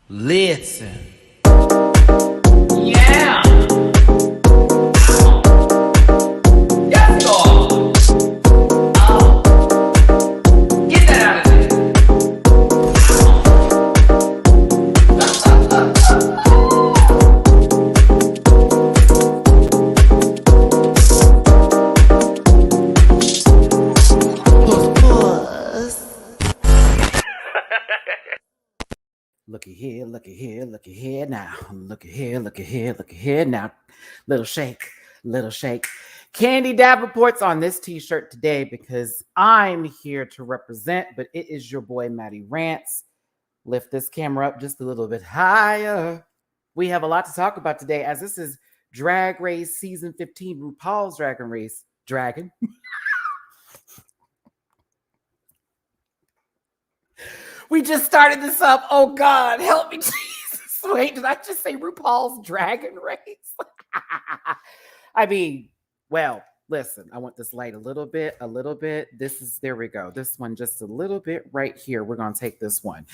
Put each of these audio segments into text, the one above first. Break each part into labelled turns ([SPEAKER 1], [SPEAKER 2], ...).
[SPEAKER 1] Listen. Yeah. Yes, Lord. Get that out of there.
[SPEAKER 2] Looky here, looky here, looky here now. Looky here, looky here, looky here now. Little shake, little shake. Candy Davenport's on this t-shirt today because I'm here to represent, but it is your boy Matty Rants. Lift this camera up just a little bit higher. We have a lot to talk about today as this is Drag Race Season 15, RuPaul's Drag Race. Dragon. We just started this up. Oh, God, help me, Jesus. Wait, did I just say RuPaul's Dragon Race? I mean, well, listen, I want this light a little bit. There we go. This one just a little bit right here. We're going to take this one.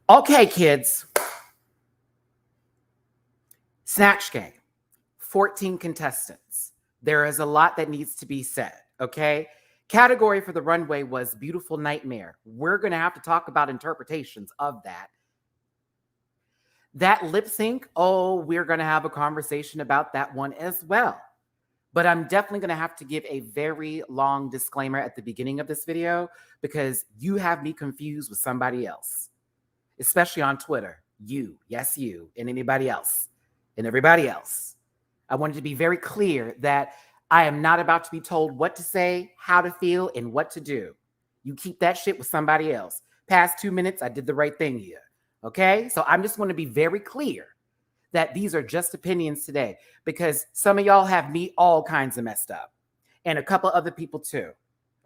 [SPEAKER 2] Okay, kids. Snatch Game, 14 contestants. There is a lot that needs to be said, okay? Category for the runway was Beautiful Nightmare. We're going to have to talk about interpretations of that. That lip sync, we're going to have a conversation about that one as well. But I'm definitely going to have to give a very long disclaimer at the beginning of this video because you have me confused with somebody else, especially on Twitter. You, yes, you, and anybody else, and everybody else. I wanted to be very clear that I am not about to be told what to say, how to feel, and what to do. You keep that shit with somebody else. Past 2 minutes, I did the right thing here. Okay? So I'm just going to be very clear that these are just opinions today because some of y'all have me all kinds of messed up and a couple other people too.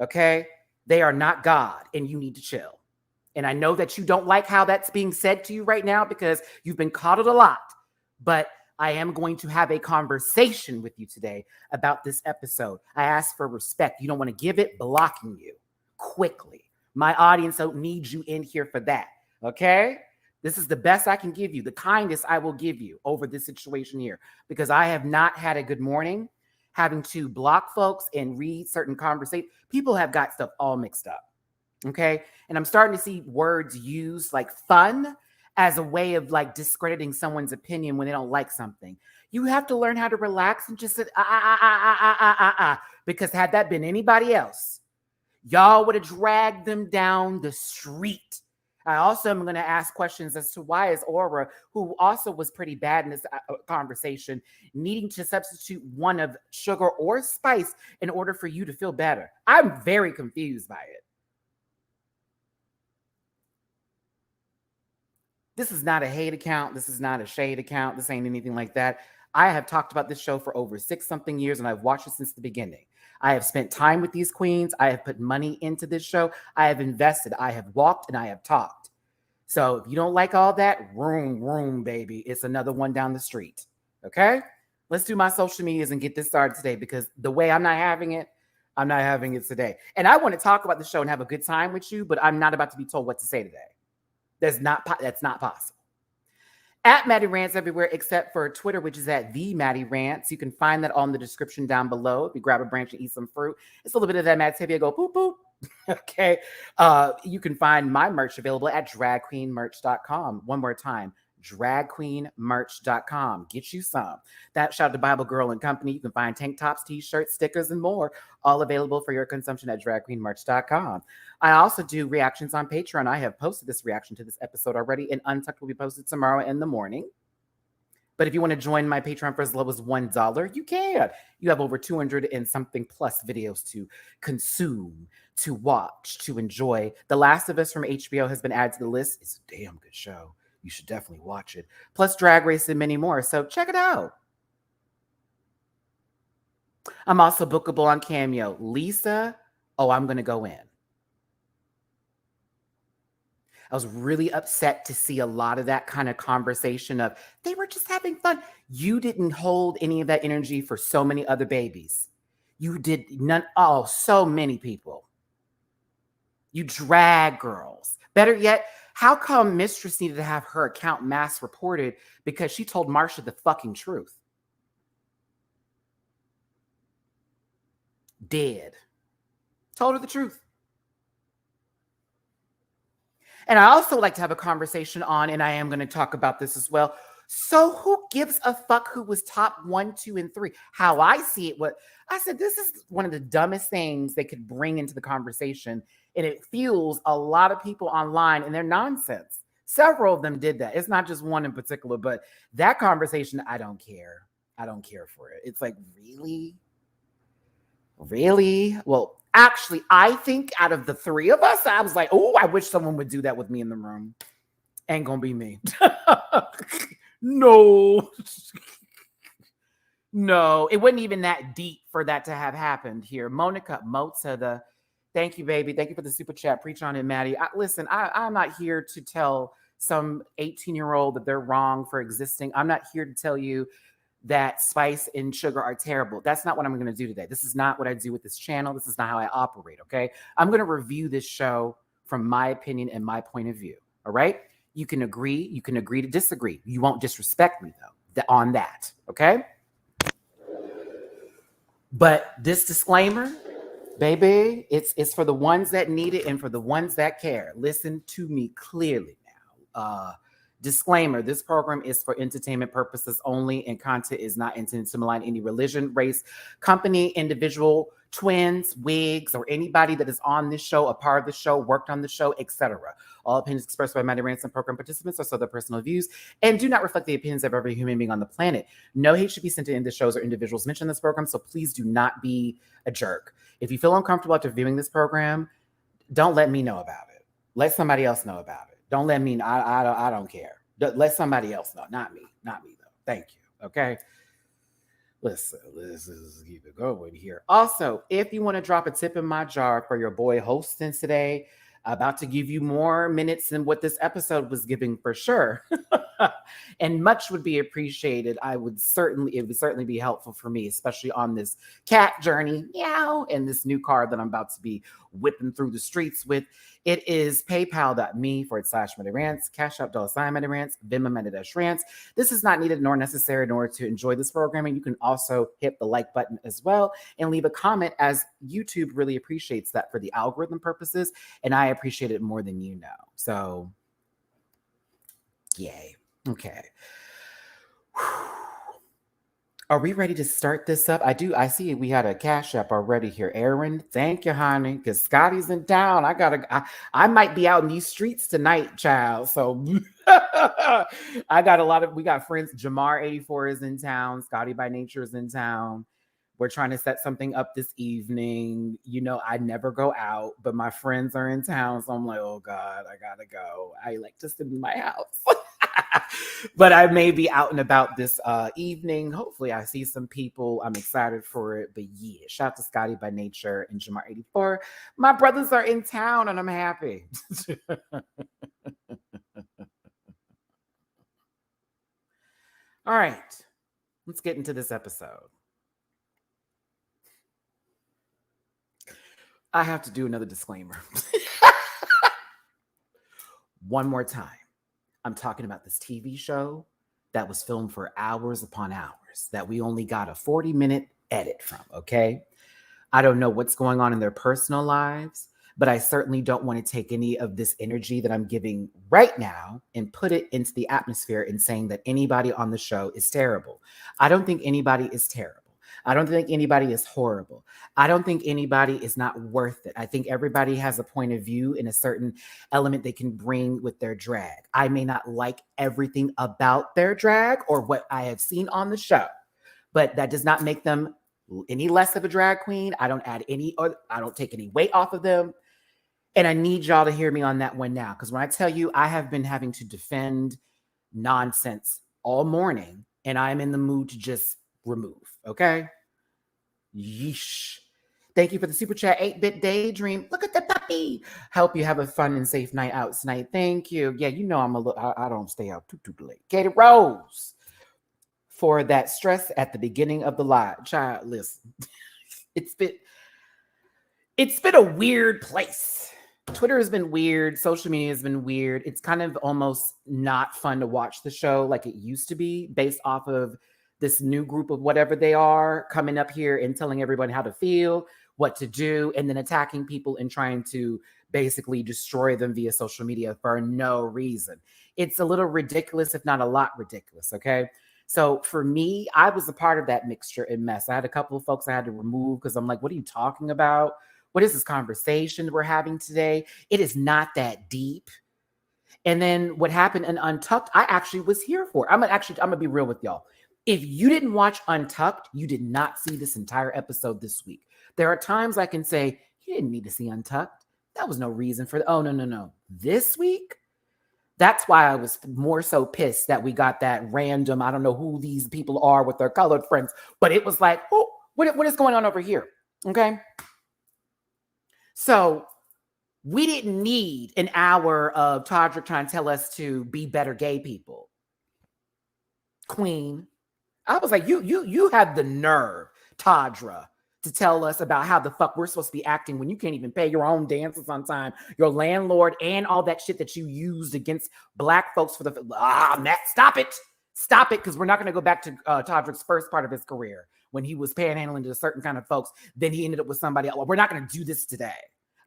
[SPEAKER 2] Okay? They are not God and you need to chill. And I know that you don't like how that's being said to you right now because you've been coddled a lot, but I am going to have a conversation with you today about this episode. I ask for respect. You don't want to give it, blocking you quickly. My audience don't need you in here for that, okay? This is the best I can give you, the kindest I will give you over this situation here because I have not had a good morning having to block folks and read certain conversations. People have got stuff all mixed up, okay? And I'm starting to see words used like fun as a way of like discrediting someone's opinion when they don't like something. You have to learn how to relax and just say, because had that been anybody else, y'all would have dragged them down the street. I also am going to ask questions as to why is Aura, who also was pretty bad in this conversation, needing to substitute one of sugar or spice in order for you to feel better. I'm very confused by it. This is not a hate account. This is not a shade account. This ain't anything like that. I have talked about this show for over 6-something years, and I've watched it since the beginning. I have spent time with these queens. I have put money into this show. I have invested. I have walked, and I have talked. So if you don't like all that, room, baby. It's another one down the street. Okay? Let's do my social medias and get this started today because the way I'm not having it today. And I want to talk about the show and have a good time with you, but I'm not about to be told what to say today. That's not possible. At Matty Rants everywhere except for Twitter, which is at the Matty Rants. You can find that on the description down below. If you grab a branch and eat some fruit, it's a little bit of that Matt Tibia go poop poop. Okay. You can find my merch available at dragqueenmerch.com. One more time, dragqueenmerch.com. Get you some. That shout out to Bible Girl and Company. You can find tank tops, t-shirts, stickers, and more, all available for your consumption at dragqueenmerch.com. I also do reactions on Patreon. I have posted this reaction to this episode already, and Untucked will be posted tomorrow in the morning. But if you want to join my Patreon for as low as $1, you can. You have over 200 and something plus videos to consume, to watch, to enjoy. The Last of Us from HBO has been added to the list. It's a damn good show. You should definitely watch it. Plus Drag Race and many more. So check it out. I'm also bookable on Cameo. Lisa, I'm going to go in. I was really upset to see a lot of that kind of conversation of they were just having fun. You didn't hold any of that energy for so many other babies. You did none. So many people. You drag girls. Better yet, How come Mistress needed to have her account mass reported because she told Marsha the fucking truth? Dead. Told her the truth. And I also like to have a conversation on, and I am going to talk about this as well. So who gives a fuck who was top 1, 2, and 3? How I see it, what I said, this is one of the dumbest things they could bring into the conversation. And it fuels a lot of people online and their nonsense. Several of them did that. It's not just one in particular, but that conversation, I don't care. I don't care for it. It's like, really? Really? Well, actually, I think out of the 3 of us, I was like, oh, I wish someone would do that with me in the room. Ain't gonna be me. No. No, it wasn't even that deep for that to have happened here. Monica Mota, thank you, baby. Thank you for the super chat. Preach on it, Maddie. Listen, I'm not here to tell some 18-year-old that they're wrong for existing. I'm not here to tell you that spice and sugar are terrible. That's not what I'm going to do today. This is not what I do with this channel. This is not how I operate, okay? I'm going to review this show from my opinion and my point of view, all right? You can agree to disagree. You won't disrespect me, though, on that, okay? But this disclaimer, baby, it's for the ones that need it and for the ones that care. Listen to me clearly now. Disclaimer, this program is for entertainment purposes only, and content is not intended to malign any religion, race, company, individual, twins, wigs, or anybody that is on this show, a part of the show, worked on the show, etc. All opinions expressed by MattyRants and program participants are so their personal views and do not reflect the opinions of every human being on the planet. No hate should be sent to any of the shows or individuals mentioned in this program, so please do not be a jerk. If you feel uncomfortable after viewing this program, don't let me know about it. Let somebody else know about it. Don't let me know. I don't care. Let somebody else know. Not me. Not me, though. Thank you. Okay? Let's keep it going here. Also, if you want to drop a tip in my jar for your boy hosting today, about to give you more minutes than what this episode was giving for sure. And much would be appreciated. It would certainly be helpful for me, especially on this cat journey, meow, and this new car that I'm about to be whipping through the streets with. It is paypal.me/MattyRants, Cash App $MattyRants, Venmo Matty-Rants. This is not needed nor necessary in order to enjoy this programming. You can also hit the like button as well and leave a comment, as YouTube really appreciates that for the algorithm purposes, and I appreciate it more than you know. So, yay. Okay. Are we ready to start this up? I see we had a Cash App already here. Aaron, thank you, honey, because Scotty's in town. I might be out in these streets tonight, child. So we got friends. Jamar84 is in town. Scotty by Nature is in town. We're trying to set something up this evening. You know, I never go out, but my friends are in town. So I'm like, oh God, I gotta go. I like to sit in my house. But I may be out and about this evening. Hopefully I see some people. I'm excited for it. But yeah, shout out to Scotty by Nature and Jamar84. My brothers are in town and I'm happy. All right, let's get into this episode. I have to do another disclaimer. One more time. I'm talking about this TV show that was filmed for hours upon hours that we only got a 40-minute edit from, okay? I don't know what's going on in their personal lives, but I certainly don't want to take any of this energy that I'm giving right now and put it into the atmosphere in saying that anybody on the show is terrible. I don't think anybody is terrible. I don't think anybody is horrible. I don't think anybody is not worth it. I think everybody has a point of view in a certain element they can bring with their drag. I may not like everything about their drag or what I have seen on the show, but that does not make them any less of a drag queen. I don't take any weight off of them. And I need y'all to hear me on that one now. Because when I tell you I have been having to defend nonsense all morning and I'm in the mood to just remove. Okay. Yeesh. Thank you for the super chat. 8-bit daydream. Look at the puppy. Help you have a fun and safe night out tonight. Thank you. Yeah, you know I don't stay out too late. Katie Rose, for that stress at the beginning of the live. Child, listen. It's been a weird place Twitter has been weird. Social media has been weird. It's kind of almost not fun to watch the show like it used to be, based off of this new group of whatever they are coming up here and telling everyone how to feel, what to do, and then attacking people and trying to basically destroy them via social media for no reason. It's a little ridiculous, if not a lot ridiculous, okay? So for me, I was a part of that mixture and mess. I had a couple of folks I had to remove because I'm like, what are you talking about? What is this conversation we're having today? It is not that deep. And then what happened in Untucked, I actually was here for. I'm gonna be real with y'all. If you didn't watch Untucked, you did not see this entire episode this week. There are times I can say, you didn't need to see Untucked. That was no reason for, oh, no. This week, that's why I was more so pissed that we got that random, I don't know who these people are with their colored friends, but it was like, oh, what is going on over here? Okay. So we didn't need an hour of Todrick trying to tell us to be better gay people. Queen. I was like, you have the nerve, Tadra, to tell us about how the fuck we're supposed to be acting when you can't even pay your own dances on time, your landlord, and all that shit that you used against Black folks for the... Matt, stop it, because we're not going to go back to Todrick's first part of his career when he was panhandling to certain kind of folks. Then he ended up with somebody else. We're not going to do this today.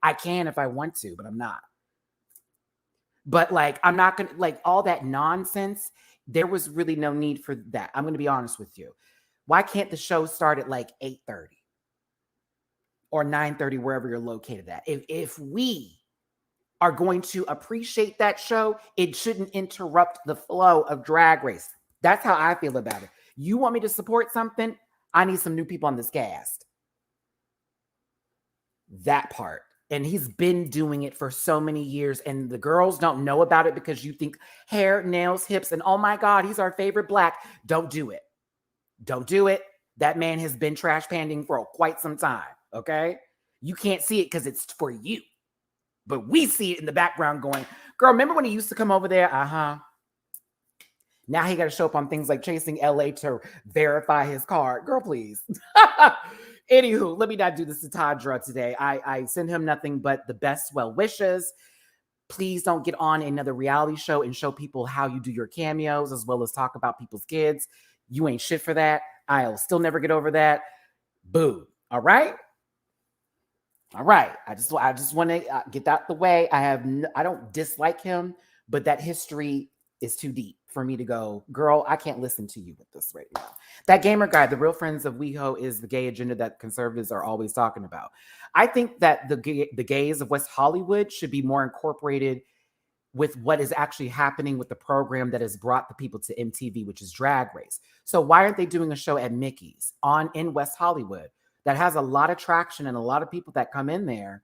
[SPEAKER 2] I can if I want to, but I'm not. But like, I'm not going to, like, all that nonsense, there was really no need for that. I'm going to be honest with you. Why can't the show start at like 8:30 or 9:30, wherever you're located at? If we are going to appreciate that show, it shouldn't interrupt the flow of Drag Race. That's how I feel about it. You want me to support something? I need some new people on this cast. That part. And he's been doing it for so many years, and the girls don't know about it because you think hair, nails, hips, and oh my God, he's our favorite Black. Don't do it. Don't do it. That man has been trash panning for quite some time, okay? You can't see it because it's for you. But we see it in the background going, girl, remember when he used to come over there? Uh-huh. Now he got to show up on things like Chasing LA to verify his card. Girl, please. Anywho, let me not do this to Tadra today. I send him nothing but the best well wishes. Please don't get on another reality show and show people how you do your cameos, as well as talk about people's kids. You ain't shit for that. I'll still never get over that. Boo. All right? All right. I just want to get that the way. I don't dislike him, but that history is too deep for me to go, girl, I can't listen to you with this right now. That gamer guy, the real friends of WeHo, is the gay agenda that conservatives are always talking about. I think that the gays of West Hollywood should be more incorporated with what is actually happening with the program that has brought the people to MTV, which is Drag Race. So why aren't they doing a show at Mickey's in West Hollywood that has a lot of traction and a lot of people that come in there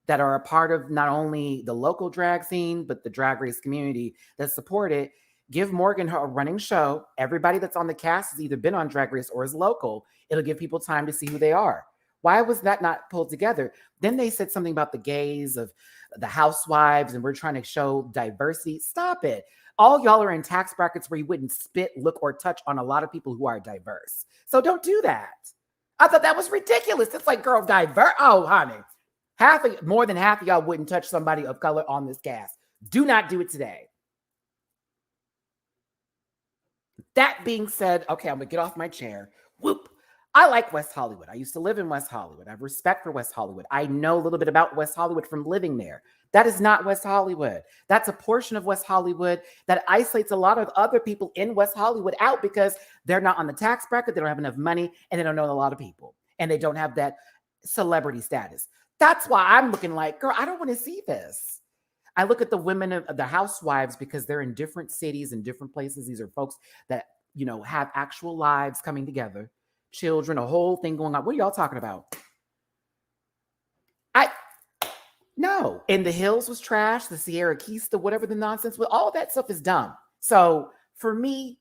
[SPEAKER 2] that are a part of not only the local drag scene, but the Drag Race community that support it? Give Morgan her a running show. Everybody that's on the cast has either been on Drag Race or is local. It'll give people time to see who they are. Why was that not pulled together? Then they said something about the gays of the housewives, and we're trying to show diversity. Stop it. All y'all are in tax brackets where you wouldn't spit, look, or touch on a lot of people who are diverse. So don't do that. I thought that was ridiculous. It's like, girl, diverse. Oh, honey. More than half of y'all wouldn't touch somebody of color on this cast. Do not do it today. That being said, okay, I'm going to get off my chair. Whoop. I like West Hollywood. I used to live in West Hollywood. I have respect for West Hollywood. I know a little bit about West Hollywood from living there. That is not West Hollywood. That's a portion of West Hollywood that isolates a lot of other people in West Hollywood out because they're not on the tax bracket, they don't have enough money, and they don't know a lot of people, and they don't have that celebrity status. That's why I'm looking like, girl, I don't want to see this. I look at the women of the housewives because they're in different cities and different places. These are folks that, have actual lives coming together, children, a whole thing going on. What are y'all talking about? No. And the Hills was trash. The Sierra Kista, whatever the nonsense was, all that stuff is dumb. So for me,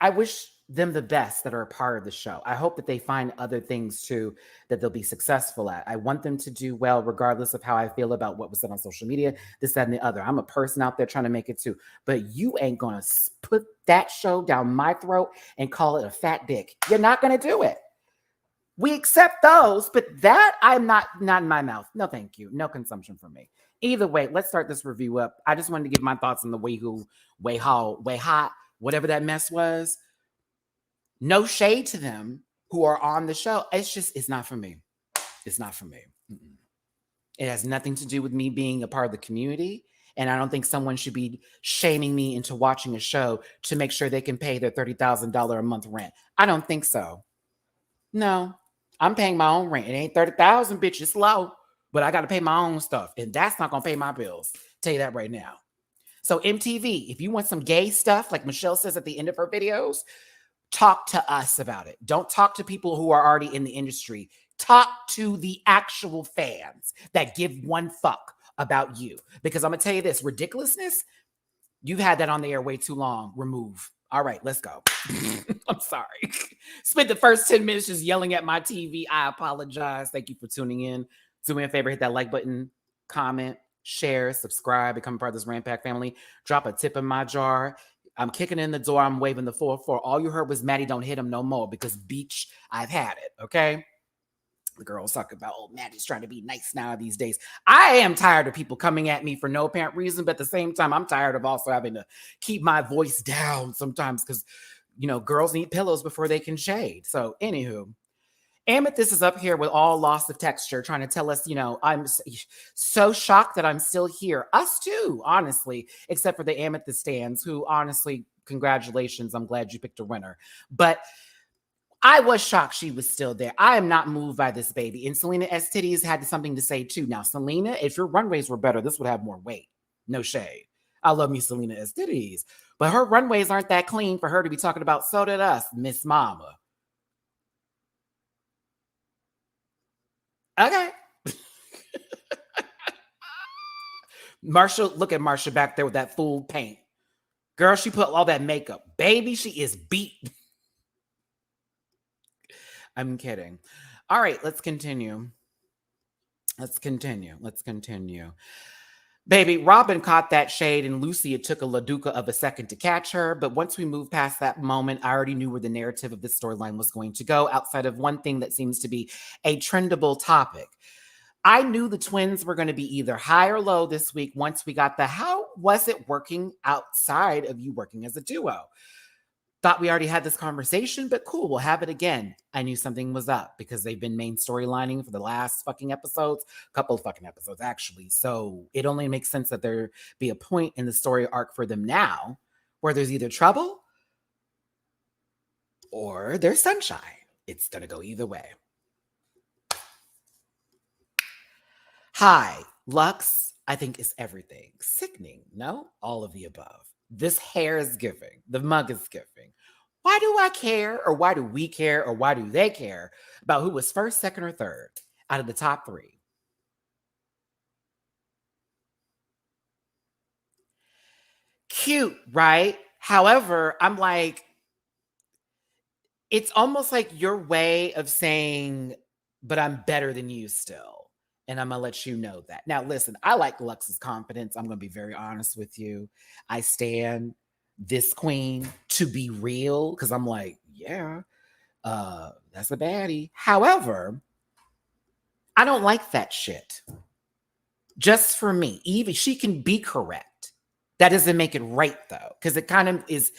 [SPEAKER 2] I wish them the best that are a part of the show. I hope that they find other things too that they'll be successful at. I want them to do well, regardless of how I feel about what was said on social media, this, that, and the other. I'm a person out there trying to make it too. But you ain't going to put that show down my throat and call it a fat dick. You're not going to do it. We accept those, but that I'm not in my mouth. No, thank you. No consumption for me. Either way, let's start this review up. I just wanted to give my thoughts on the way who, way how, way hot, whatever that mess was. No shade to them who are on the show. It's not for me. It's not for me. Mm-mm. It has nothing to do with me being a part of the community. And I don't think someone should be shaming me into watching a show to make sure they can pay their $30,000 a month rent. I don't think so. No, I'm paying my own rent. It ain't 30,000, bitch. It's low, but I got to pay my own stuff. And that's not going to pay my bills. Tell you that right now. So MTV, if you want some gay stuff, like Michelle says at the end of her videos, talk to us about it. Don't talk to people who are already in the industry. Talk to the actual fans that give one fuck about you. Because I'm going to tell you this, ridiculousness, you've had that on the air way too long. Remove. All right, let's go. I'm sorry. Spent the first 10 minutes just yelling at my TV. I apologize. Thank you for tuning in. Do me a favor, hit that like button, comment, share, subscribe, become a part of this Rant Pack family. Drop a tip in my jar. I'm kicking in the door. I'm waving the 4-4. All you heard was Matty, don't hit him no more because beach, I've had it, okay? The girls talk about, oh, Matty's trying to be nice now these days. I am tired of people coming at me for no apparent reason, but at the same time, I'm tired of also having to keep my voice down sometimes because, girls need pillows before they can shade. So, anywho, Amethyst is up here with all loss of texture, trying to tell us, I'm so shocked that I'm still here. Us too, honestly, except for the Amethyst stands who, honestly, congratulations. I'm glad you picked a winner. But I was shocked she was still there. I am not moved by this baby. And Selena S. Titties had something to say too. Now, Selena, if your runways were better, this would have more weight. No shade. I love me Selena S. Titties. But her runways aren't that clean for her to be talking about, so did us, Miss Mama. Okay. Marsha, look at Marsha back there with that full paint. Girl, she put all that makeup. Baby, she is beat. I'm kidding. All right, let's continue. Let's continue. Baby, Robin caught that shade and Lucy, it took a LaDuca of a second to catch her. But once we moved past that moment, I already knew where the narrative of this storyline was going to go outside of one thing that seems to be a trendable topic. I knew the twins were going to be either high or low this week once we got the how was it working outside of you working as a duo? Thought we already had this conversation, but cool, we'll have it again. I knew something was up because they've been main storylining for the last fucking episodes, couple of fucking episodes actually. So it only makes sense that there be a point in the story arc for them now where there's either trouble or there's sunshine. It's going to go either way. Hi, Lux, I think is everything. Sickening, no? All of the above. This hair is giving. The mug is giving. Why do I care? Or why do we care? Or why do they care about who was first, second, or third out of the top three? Cute, right? However, I'm like, it's almost like your way of saying, but I'm better than you still. And I'm going to let you know that. Now, listen, I like Lux's confidence. I'm going to be very honest with you. I stand this queen to be real because I'm like, yeah, that's a baddie. However, I don't like that shit. Just for me. Even she can be correct. That doesn't make it right, though, because it kind of is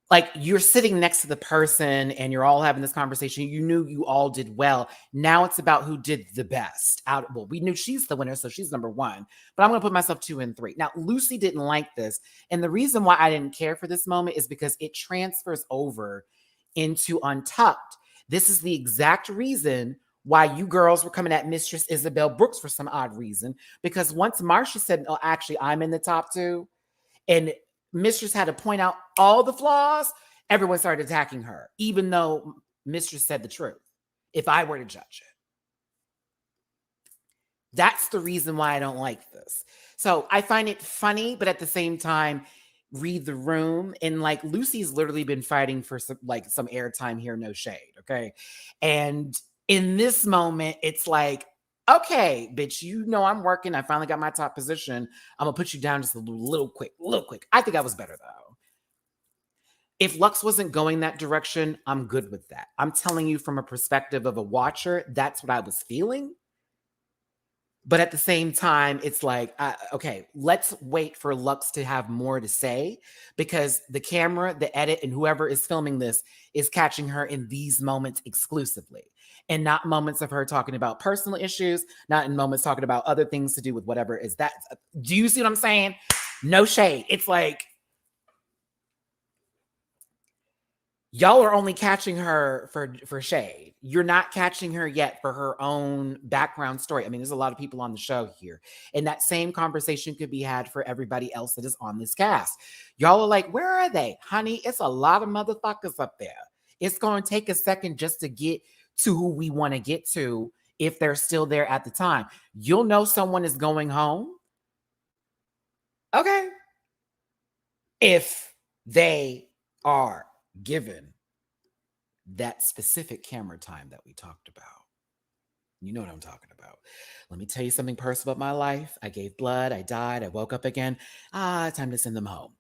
[SPEAKER 2] like you're sitting next to the person and you're all having this conversation. You knew you all did well. Now it's about who did the best. Well, we knew she's the winner, so she's number one. But I'm going to put myself 2 and 3. Now, Lucy didn't like this. And the reason why I didn't care for this moment is because it transfers over into Untucked. This is the exact reason why you girls were coming at Mistress Isabel Brooks for some odd reason. Because once Marcia said, oh, actually, I'm in the top 2, and Mistress had to point out all the flaws, everyone started attacking her, even though Mistress said the truth, if I were to judge it. That's the reason why I don't like this. So I find it funny, but at the same time, read the room. And like Lucy's literally been fighting for some airtime here, no shade, okay? And in this moment, it's like, okay, bitch, I'm working. I finally got my top position. I'm going to put you down just a little quick. I think I was better, though. If Lux wasn't going that direction, I'm good with that. I'm telling you from a perspective of a watcher, that's what I was feeling. But at the same time, it's like, okay, let's wait for Lux to have more to say, because the camera, the edit, and whoever is filming this is catching her in these moments exclusively, and not moments of her talking about personal issues, not in moments talking about other things to do with whatever is that. Do you see what I'm saying? No shade. It's like, y'all are only catching her for shade. You're not catching her yet for her own background story. I mean, there's a lot of people on the show here, and that same conversation could be had for everybody else that is on this cast. Y'all are like, where are they? Honey, it's a lot of motherfuckers up there. It's going to take a second just to get to who we want to get to, if they're still there at the time. You'll know someone is going home. Okay. If they are given that specific camera time that we talked about. You know what I'm talking about. Let me tell you something personal about my life. I gave blood, I died, I woke up again. Time to send them home.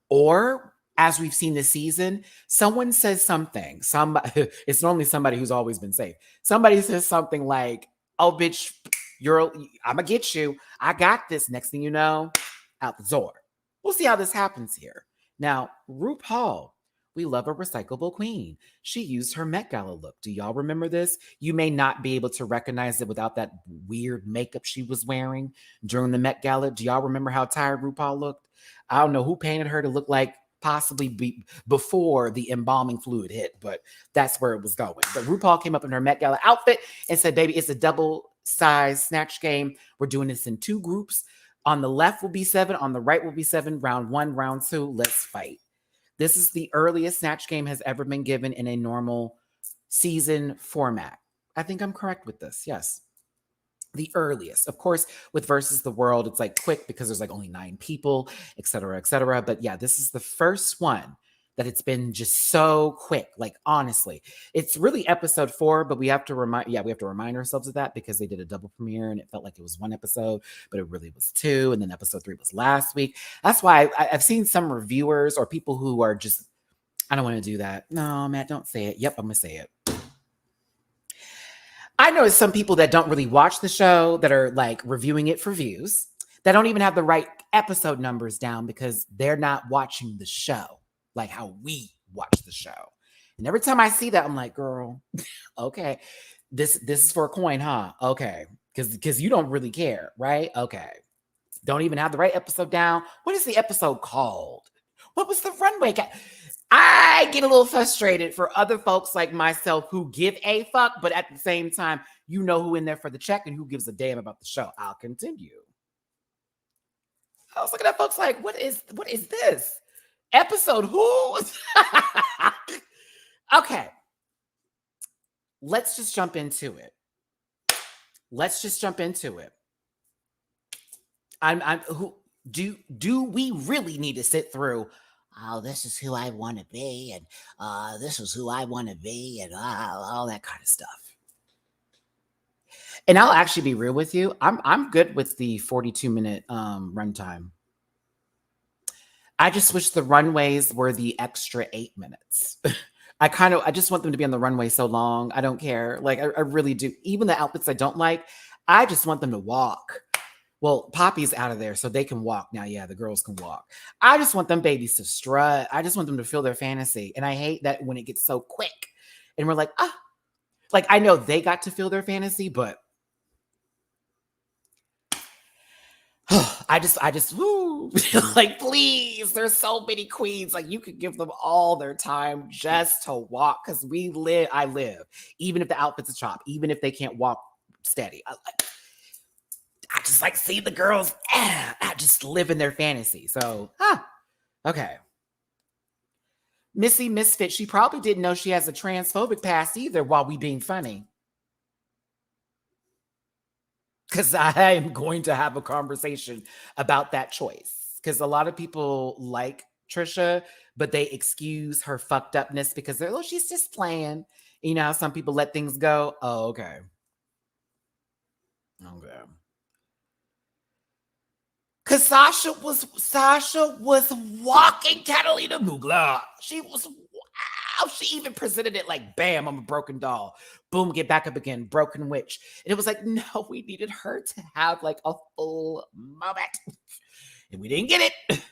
[SPEAKER 2] Or, as we've seen this season, someone says something. Somebody, it's normally somebody who's always been safe. Somebody says something like, oh, bitch, I'm gonna get you. I got this. Next thing you know, out the door. We'll see how this happens here. Now, RuPaul, we love a recyclable queen. She used her Met Gala look. Do y'all remember this? You may not be able to recognize it without that weird makeup she was wearing during the Met Gala. Do y'all remember how tired RuPaul looked? I don't know who painted her to look like possibly before the embalming fluid hit, but that's where it was going. But RuPaul came up in her Met Gala outfit and said, baby, it's a double-sized snatch game. We're doing this in 2 groups. On the left will be 7. On the right will be 7. Round 1, round 2. Let's fight. This is the earliest Snatch Game has ever been given in a normal season format. I think I'm correct with this. Yes. The earliest. Of course, with Versus the World, it's like quick because there's like only 9 people, et cetera, et cetera. But yeah, this is the first one that it's been just so quick. Like, honestly, it's really episode 4, but we have to remind ourselves of that because they did a double premiere and it felt like it was 1 episode, but it really was 2. And then episode 3 was last week. That's why I've seen some reviewers or people who are just, I don't want to do that. No, Matt, don't say it. Yep, I'm going to say it. I know some people that don't really watch the show that are like reviewing it for views, that don't even have the right episode numbers down because they're not watching the show like how we watch the show. And every time I see that, I'm like, girl, okay, this is for a coin, huh? Okay, because you don't really care, right? Okay, don't even have the right episode down. What is the episode called? What was the runway? I get a little frustrated for other folks like myself who give a fuck, but at the same time, you know who in there for the check and who gives a damn about the show. I'll continue. I was looking at folks like, what is this? Episode who? Okay. Let's just jump into it. Do we really need to sit through, oh, this is who I want to be, and this is who I want to be, and all that kind of stuff? And I'll actually be real with you. I'm good with the 42-minute runtime. I just wish the runways were the extra 8 minutes. I just want them to be on the runway so long. I don't care. Like, I really do. Even the outfits I don't like, I just want them to walk. Well, Poppy's out of there, so they can walk now. Yeah, the girls can walk. I just want them babies to strut. I just want them to feel their fantasy. And I hate that when it gets so quick. And we're like, like, I know they got to feel their fantasy, but I just, woo, like, please, there's so many queens. Like, you could give them all their time just to walk, because I live, even if the outfit's a chop, even if they can't walk steady. I just like see the girls, I just live in their fantasy. So, okay. Missy Misfit, she probably didn't know she has a transphobic past either while we being funny. Because I am going to have a conversation about that choice. Because a lot of people like Trisha, but they excuse her fucked upness because they're, oh, she's just playing. You know how some people let things go? Oh, okay. Okay. Because Sasha was walking Catalina Mugler. She was, wow. She even presented it like, bam, I'm a broken doll. Boom, get back up again, broken witch. And it was like, no, we needed her to have like a full moment. And we didn't get it.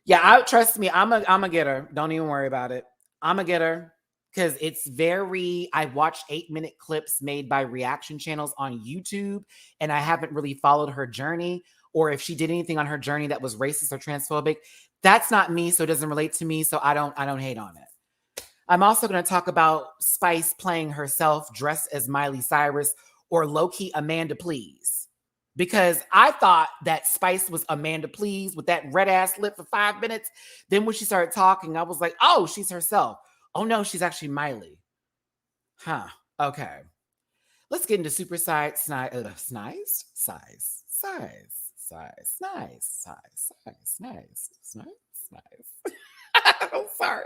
[SPEAKER 2] Yeah, trust me, I'm a get her. Don't even worry about it. I'm a get her. Because it's I watched 8-minute clips made by reaction channels on YouTube, and I haven't really followed her journey, or if she did anything on her journey that was racist or transphobic. That's not me, so it doesn't relate to me, so I don't hate on it. I'm also going to talk about Spice playing herself dressed as Miley Cyrus or low-key Amanda Please. Because I thought that Spice was Amanda Please with that red-ass lip for 5 minutes. Then when she started talking, I was like, oh, she's herself. Oh, no, she's actually Miley. Huh. Okay. Let's get into Supersized Snatch. I'm sorry.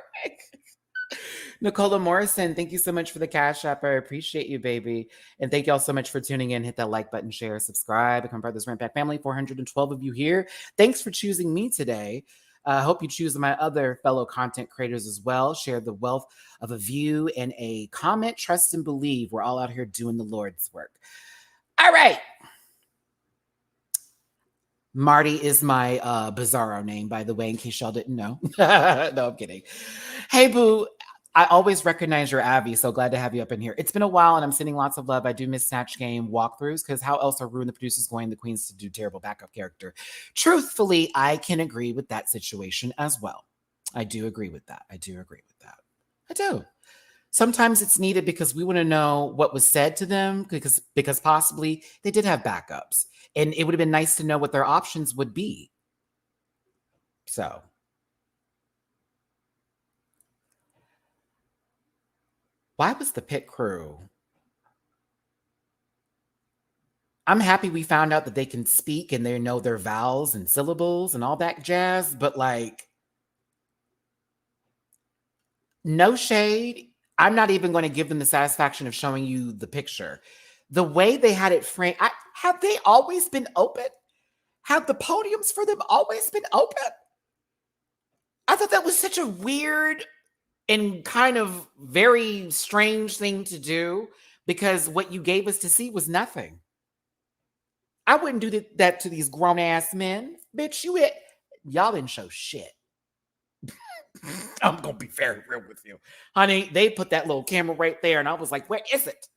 [SPEAKER 2] Nicola Morrison, thank you so much for the Cash App. I appreciate you, baby. And thank y'all so much for tuning in. Hit that like button, share, subscribe, become part of this Rant Pack family. 412 of you here. Thanks for choosing me today. I hope you choose my other fellow content creators as well. Share the wealth of a view and a comment. Trust and believe. We're all out here doing the Lord's work. All right. Marty is my Bizarro name, by the way, in case y'all didn't know. No, I'm kidding. Hey, boo. I always recognize your Abby, so glad to have you up in here. It's been a while, and I'm sending lots of love. I do miss Snatch Game walkthroughs, because how else are Rue and the producers going the queens to do terrible backup character? Truthfully, I can agree with that situation as well. I do agree with that. I do. Sometimes it's needed because we want to know what was said to them, because possibly they did have backups, and it would have been nice to know what their options would be. So... why was the pit crew? I'm happy we found out that they can speak and they know their vowels and syllables and all that jazz, but like, no shade. I'm not even going to give them the satisfaction of showing you the picture. The way they had it framed, have they always been open? Have the podiums for them always been open? I thought that was such a weird and kind of very strange thing to do, because what you gave us to see was nothing. I wouldn't do that to these grown ass men. Bitch, y'all didn't show shit. I'm gonna be very real with you. Honey, they put that little camera right there, and I was like, where is it?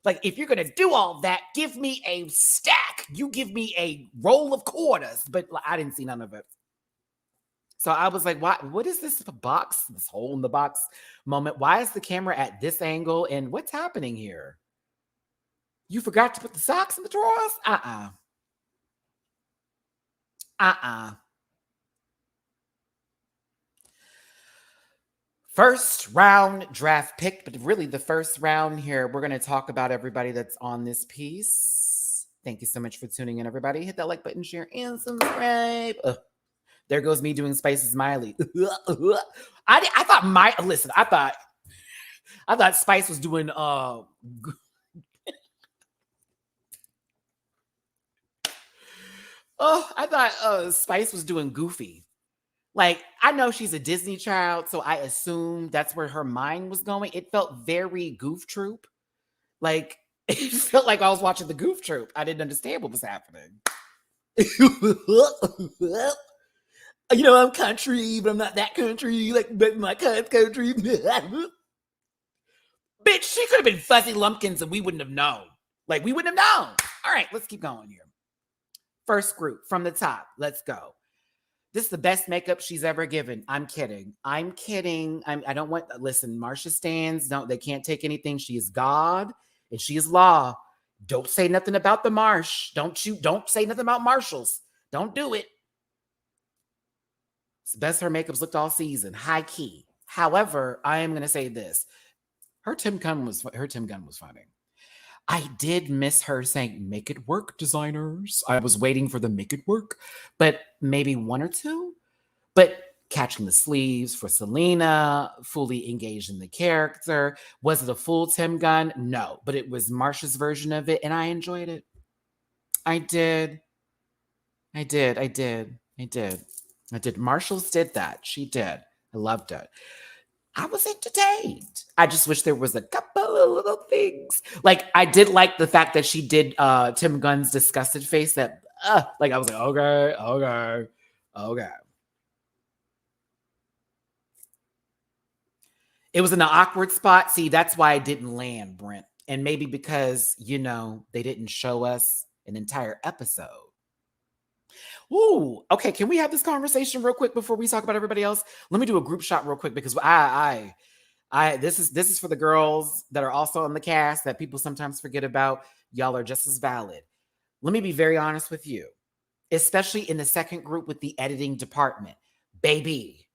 [SPEAKER 2] Like, if you're gonna do all that, give me a stack. You give me a roll of quarters. But I didn't see none of it. So I was like, what is this box, this hole in the box moment? Why is the camera at this angle? And what's happening here? You forgot to put the socks in the drawers? First round draft pick, but really the first round here, we're going to talk about everybody that's on this piece. Thank you so much for tuning in, everybody. Hit that like button, share, and subscribe. There goes me doing Spice's Miley. I thought Spice was doing I thought Spice was doing Goofy. Like, I know she's a Disney child, so I assume that's where her mind was going. It felt very Goof Troop. Like, it felt like I was watching the Goof Troop. I didn't understand what was happening. You know, I'm country, but I'm not that country. Like, but my country. Bitch, she could have been Fuzzy Lumpkins and we wouldn't have known. Like, we wouldn't have known. All right, let's keep going here. First group from the top. Let's go. This is the best makeup she's ever given. I'm kidding. I don't want, listen, Marsha stands. They can't take anything. She is God and she is law. Don't say nothing about the Marsh. Don't say nothing about Marshalls. Don't do it. It's the best her makeup's looked all season. High key. However, I am going to say this. Her Tim Gunn was funny. I did miss her saying, make it work, designers. I was waiting for the make it work, but maybe one or two. But catching the sleeves for Selena, fully engaged in the character. Was it a full Tim Gunn? No, but it was Marsha's version of it, and I enjoyed it. I did. I did. Marshalls did that. She did. I loved it. I was entertained. I just wish there was a couple of little things. Like, I did like the fact that she did Tim Gunn's disgusted face that, like, I was like, okay. It was in an awkward spot. See, that's why I didn't land, Brent. And maybe because, they didn't show us an entire episode. Ooh, okay. Can we have this conversation real quick before we talk about everybody else? Let me do a group shot real quick because this is for the girls that are also on the cast that people sometimes forget about. Y'all are just as valid. Let me be very honest with you, especially in the second group with the editing department. Baby,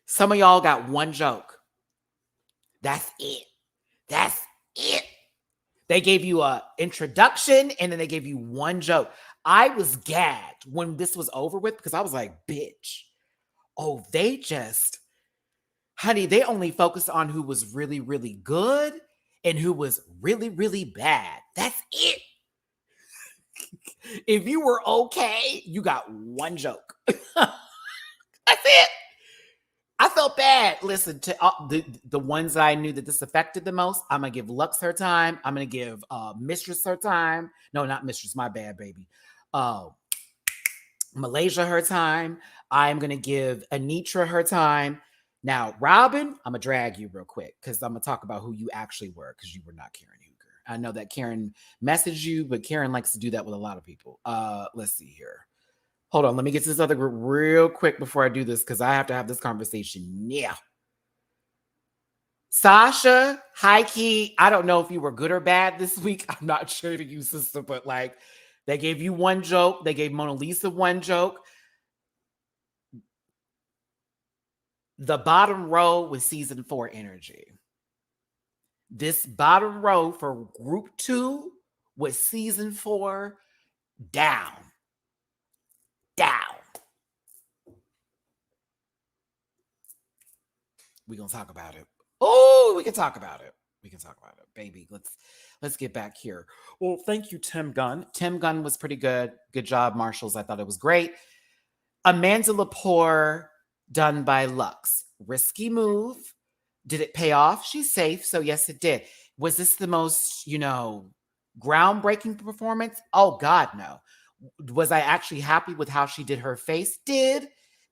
[SPEAKER 2] some of y'all got one joke. That's it. They gave you an introduction and then they gave you one joke. I was gagged when this was over with because I was like, bitch. Oh, they only focused on who was really, really good and who was really, really bad. That's it. If you were okay, you got one joke. That's it. I felt bad. Listen, to the ones that I knew that this affected the most, I'm going to give Lux her time. I'm going to give Mistress her time. No, not Mistress. My bad, baby. Malaysia her time. I'm going to give Anitra her time. Now, Robin, I'm going to drag you real quick because I'm going to talk about who you actually were because you were not Karen Hooker. I know that Karen messaged you, but Karen likes to do that with a lot of people. Let's see here. Hold on, let me get to this other group real quick before I do this because I have to have this conversation. Yeah. Sasha, high key, I don't know if you were good or bad this week. I'm not sure to you, sister, but like they gave you one joke. They gave Mona Lisa one joke. The bottom row was season 4 energy. This bottom row for group 2 was season 4 down. We're going to talk about it. Oh, we can talk about it. Baby. Let's get back here. Well, thank you, Tim Gunn. Tim Gunn was pretty good. Good job, Marshalls. I thought it was great. Amanda Lepore, done by Lux. Risky move. Did it pay off? She's safe. So yes, it did. Was this the most, groundbreaking performance? Oh God, no. Was I actually happy with how she did her face? Did.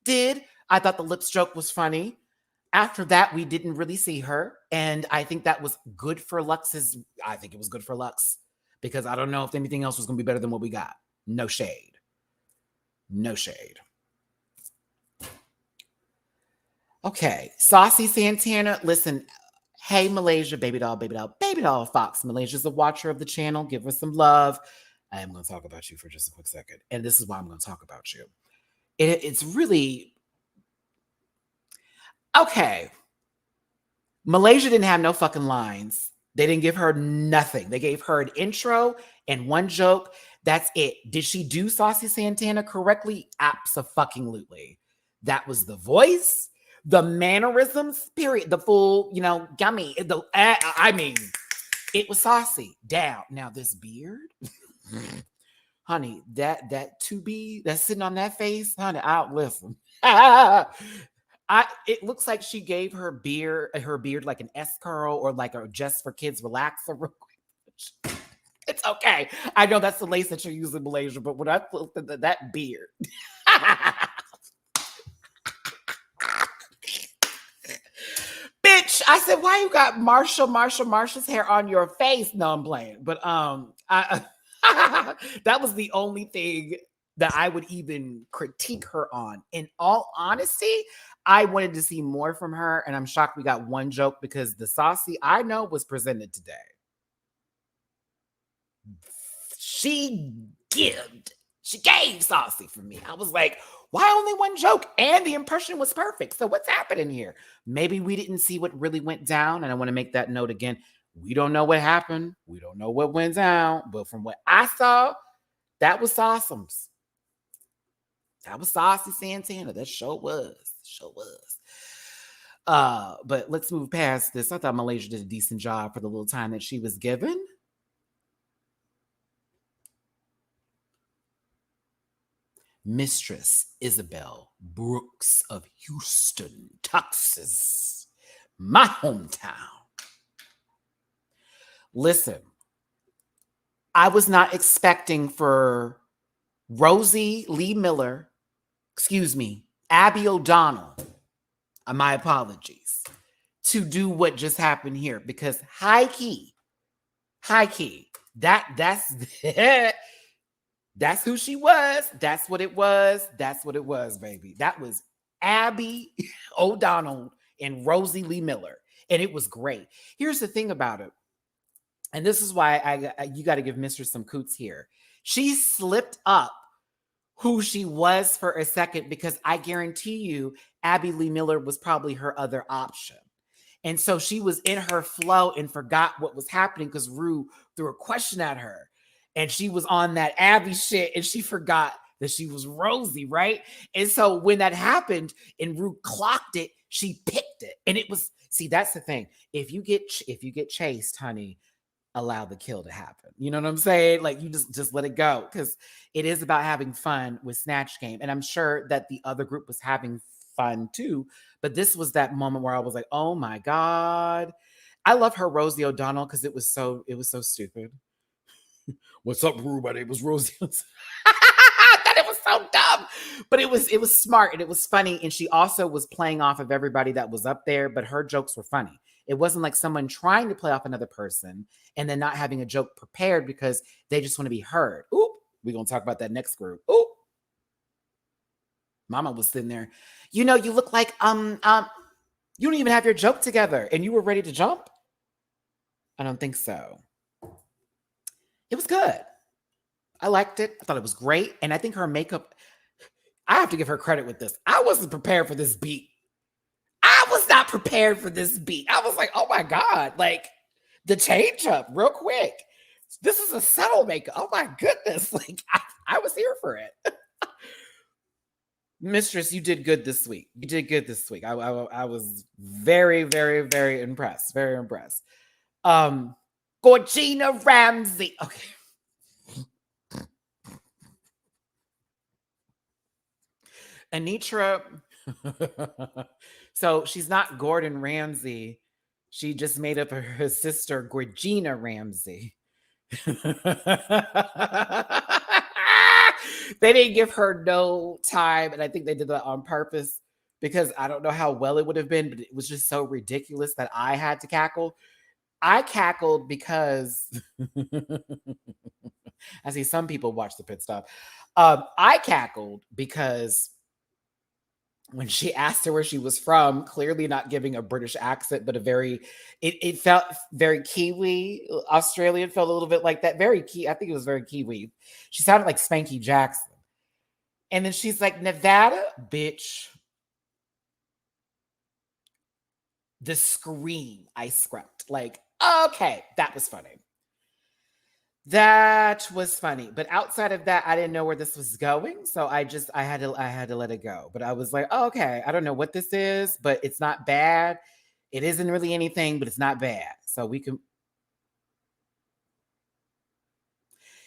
[SPEAKER 2] I thought the lip stroke was funny. After that, we didn't really see her. And I think that was good for Lux's. I think it was good for Lux because I don't know if anything else was going to be better than what we got. No shade. Okay. Saucy Santana. Listen, hey, Malaysia, baby doll Fox. Malaysia's a watcher of the channel. Give her some love. I am going to talk about you for just a quick second. And this is why I'm going to talk about you. It's really... Okay. Malaysia didn't have no fucking lines. They didn't give her nothing. They gave her an intro and one joke. That's it. Did she do Saucy Santana correctly? Abso-fucking-lutely. That was the voice, the mannerisms, period. The full, gummy. It was saucy. Down. Now this beard, honey, that to be that's sitting on that face, honey. I'll listen. It looks like she gave her beard like an S curl or like a just for kids relaxer real quick. It's okay. I know that's the lace that you're using in Malaysia, but when I looked at that beard. Bitch, I said, why you got Marshall's hair on your face? No, I'm playing. But that was the only thing that I would even critique her on. In all honesty, I wanted to see more from her, and I'm shocked we got one joke because the saucy I know was presented today. She gave saucy for me. I was like, why only one joke? And the impression was perfect. So what's happening here? Maybe we didn't see what really went down, and I want to make that note again. We don't know what happened. We don't know what went down, but from what I saw, that was Sawsome's. That was Saucy Santana. That sure was. But let's move past this. I thought Malaysia did a decent job for the little time that she was given. Mistress Isabel Brooks of Houston, Texas, my hometown. Listen, I was not expecting for Rosie Lee Miller, Abby O'Donnell, my apologies, to do what just happened here, because high key, that's that's who she was. That's what it was. That's what it was, baby. That was Abby O'Donnell and Rosie Lee Miller, and it was great. Here's the thing about it, and this is why you got to give Mistress some coots here. She slipped up who she was for a second, because I guarantee you Abby Lee Miller was probably her other option. And so she was in her flow and forgot what was happening because Rue threw a question at her. And she was on that Abby shit and she forgot that she was Rosie, right? And so when that happened and Rue clocked it, she picked it. And it was, see, that's the thing. If you get chased, honey, allow the kill to happen. You know what I'm saying? Like, you just let it go, because it is about having fun with Snatch Game. And I'm sure that the other group was having fun too, but this was that moment where I was like, oh my God. I love her Rosie O'Donnell because it was so stupid. What's up, Rue? My name was Rosie. I thought it was so dumb, but it was smart and it was funny. And she also was playing off of everybody that was up there, but her jokes were funny. It wasn't like someone trying to play off another person and then not having a joke prepared because they just want to be heard. Oop, we're going to talk about that next group. Oop. Mama was sitting there. You know, you look like, you don't even have your joke together and you were ready to jump? I don't think so. It was good. I liked it. I thought it was great. And I think her makeup, I have to give her credit with this. I wasn't prepared for this beat. I was not prepared for this beat. I was like, oh my God, like the change up real quick. This is a subtle makeup. Oh my goodness. Like I was here for it. Mistress, you did good this week. You did good this week. I was very, very, very impressed. Very impressed. Gorgina Ramsey. Okay. Anitra. So she's not Gordon Ramsay. She just made up her sister, Gorgina Ramsey. They didn't give her no time, and I think they did that on purpose because I don't know how well it would have been, but it was just so ridiculous that I had to cackle. I cackled because I see some people watch the pit stop. I cackled because when she asked her where she was from, clearly not giving a British accent, but it felt very Kiwi. Australian felt a little bit like that. Very I think it was very Kiwi. She sounded like Spanky Jackson. And then she's like, Nevada, bitch. The scream I scrumped. Like, okay, that was funny. That was funny. But outside of that, I didn't know where this was going. So I had to let it go. But I was like, oh, okay, I don't know what this is, but it's not bad. It isn't really anything, but it's not bad. So we can,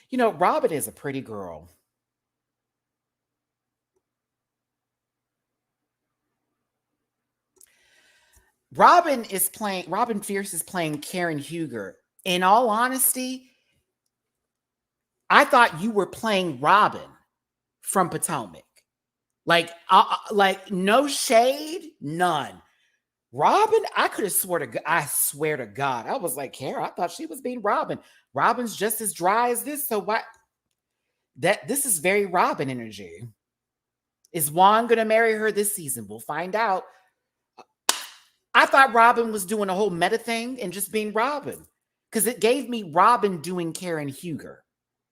[SPEAKER 2] you know, Robin is a pretty girl. Robin Fierce is playing Karen Huger. In all honesty, I thought you were playing Robin from Potomac. Like no shade, none. Robin, I swear to God, I was like, Kara, I thought she was being Robin. Robin's just as dry as this. So what? This is very Robin energy. Is Juan going to marry her this season? We'll find out. I thought Robin was doing a whole meta thing and just being Robin, because it gave me Robin doing Karen Huger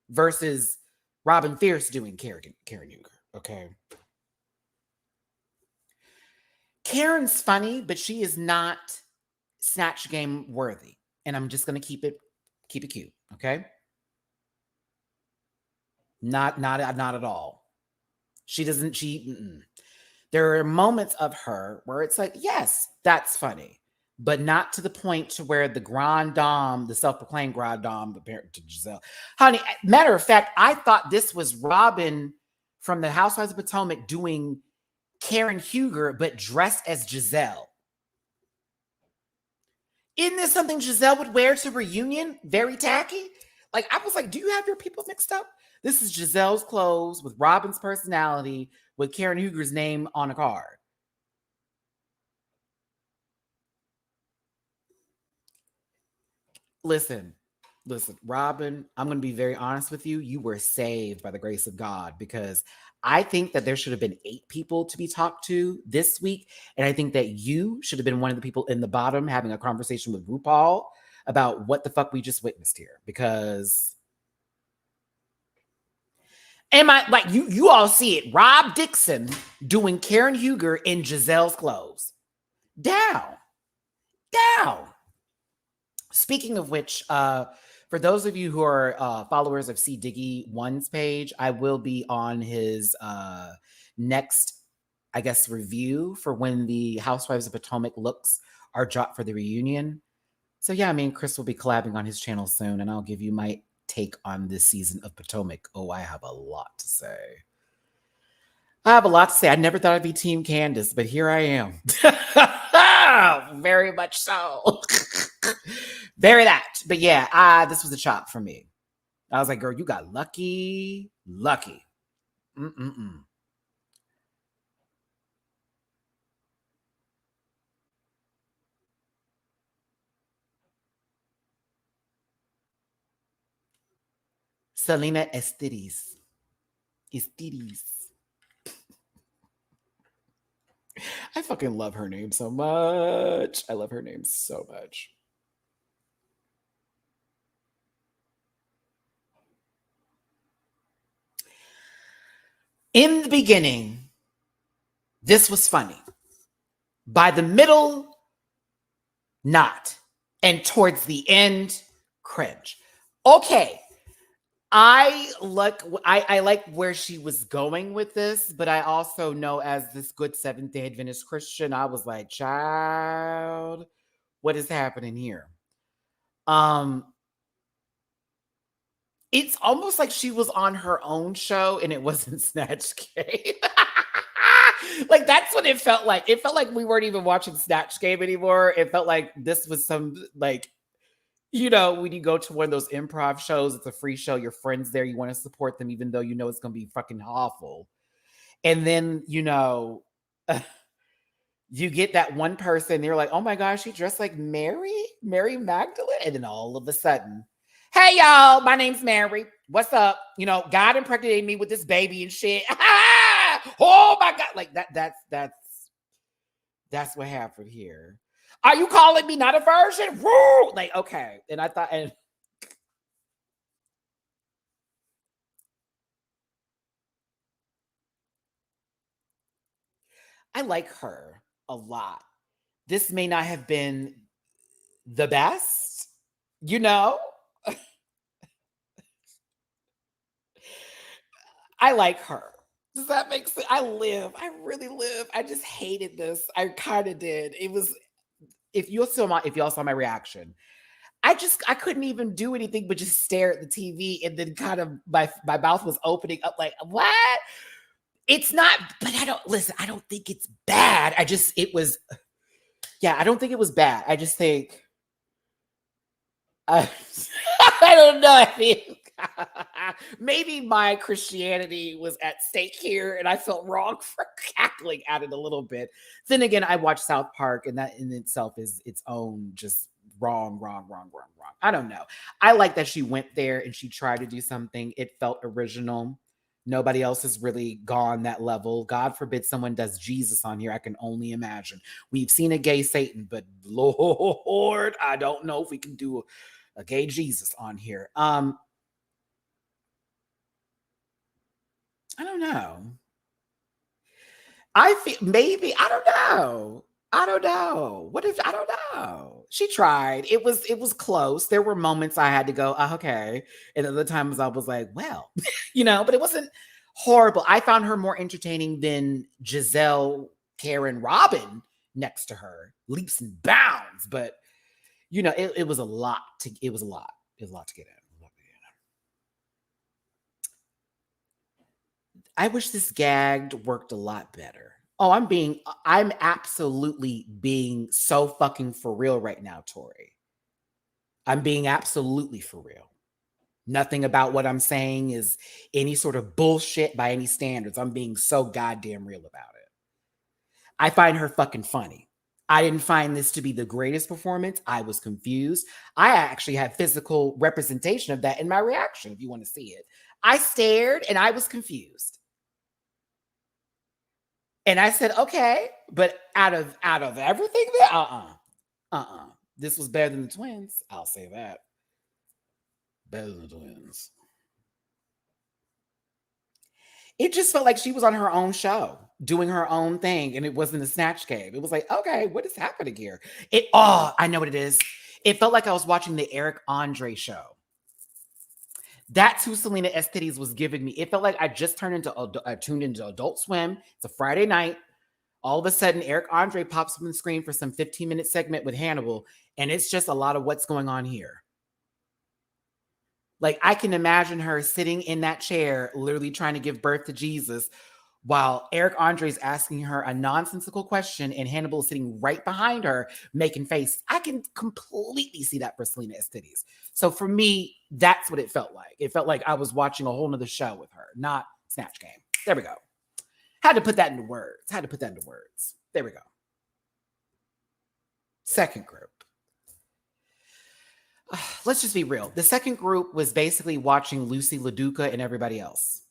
[SPEAKER 2] versus Robin Fierce doing Karen Huger. Okay. Karen's funny, but she is not Snatch Game worthy. And I'm just going to keep it cute. Okay. Not at all. There are moments of her where it's like, yes, that's funny, but not to the point to where the Grand Dame, the self-proclaimed Grand Dame, compared to Giselle. Honey, matter of fact, I thought this was Robin from the Housewives of Potomac doing Karen Huger, but dressed as Giselle. Isn't this something Giselle would wear to reunion? Very tacky. Like, I was like, do you have your people mixed up? This is Giselle's clothes with Robin's personality with Karen Huger's name on a card. Listen, Robin, I'm going to be very honest with you. You were saved by the grace of God, because I think that there should have been 8 people to be talked to this week. And I think that you should have been one of the people in the bottom having a conversation with RuPaul about what the fuck we just witnessed here. Because am I like you all see it? Rob Dixon doing Karen Huger in Giselle's clothes. Down. Speaking of which, for those of you who are followers of C. Diggy One's page, I will be on his next, I guess, review for when the Housewives of Potomac looks are dropped for the reunion. So yeah, me and Chris will be collabing on his channel soon, and I'll give you my take on this season of Potomac. Oh, I have a lot to say. I never thought I'd be Team Candace, but here I am. Very much so. Very that. But yeah, this was a chop for me. I was like, girl, you got lucky. Selena Estides. I fucking love her name so much. I love her name so much. In the beginning, this was funny. By the middle, not. And towards the end, cringe. Okay. I like where she was going with this, but I also know, as this good Seventh-day Adventist Christian, I was like, child, what is happening here? It's almost like she was on her own show and it wasn't Snatch Game. Like, that's what it felt like. It felt like we weren't even watching Snatch Game anymore. It felt like this was some, like, you know, when you go to one of those improv shows, it's a free show, your friends there, you want to support them even though you know it's going to be fucking awful. And then, you know, you get that one person, they're like, oh my gosh, she dressed like Mary Magdalene. And then all of a sudden, hey y'all, my name's Mary. What's up? You know, God impregnated me with this baby and shit. Oh my God. Like that's what happened here. Are you calling me not a virgin? Woo! Like, okay. And I thought, and I like her a lot. This may not have been the best, you know? I like her. Does that make sense? I really live. I just hated this. I kind of did. It was, if y'all saw my reaction, I couldn't even do anything but just stare at the TV, and then kind of my mouth was opening up like, what? It's not, but I don't think it's bad. I don't think it was bad. I just think, I don't know. I think maybe my Christianity was at stake here, and I felt wrong for cackling at it a little bit. Then again, I watched South Park, and that in itself is its own just wrong. I don't know. I like that she went there and she tried to do something. It felt original. Nobody else has really gone that level. God forbid someone does Jesus on here. I can only imagine. We've seen a gay Satan, but Lord, I don't know if we can do a gay Jesus on here. I don't know. I feel maybe, I don't know. I don't know. She tried. It was close. There were moments I had to go, okay. And other times I was like, well, you know, but it wasn't horrible. I found her more entertaining than Giselle, Karen, Robin next to her. Leaps and bounds. But, you know, it was a lot to get in. I wish this gagged worked a lot better. Oh, I'm absolutely being so fucking for real right now, Tori. I'm being absolutely for real. Nothing about what I'm saying is any sort of bullshit by any standards. I'm being so goddamn real about it. I find her fucking funny. I didn't find this to be the greatest performance. I was confused. I actually had physical representation of that in my reaction, if you want to see it. I stared and I was confused. And I said, okay, but out of everything there, this was better than the twins. I'll say that. Better than the twins. It just felt like she was on her own show, doing her own thing, and it wasn't a Snatch Game. It was like, okay, what is happening here? I know what it is. It felt like I was watching the Eric Andre show. That's who Selena Estes was giving me. It felt like I just tuned into Adult Swim. It's a Friday night. All of a sudden, Eric Andre pops up on the screen for some 15-minute segment with Hannibal, and it's just a lot of what's going on here. Like, I can imagine her sitting in that chair, literally trying to give birth to Jesus, while Eric Andre is asking her a nonsensical question, and Hannibal is sitting right behind her, making faces. I can completely see that for Selena Estes. So for me, that's what it felt like. It felt like I was watching a whole nother show with her, not Snatch Game. There we go. Had to put that into words. There we go. Second group. Let's just be real. The second group was basically watching Lucy LaDuca and everybody else.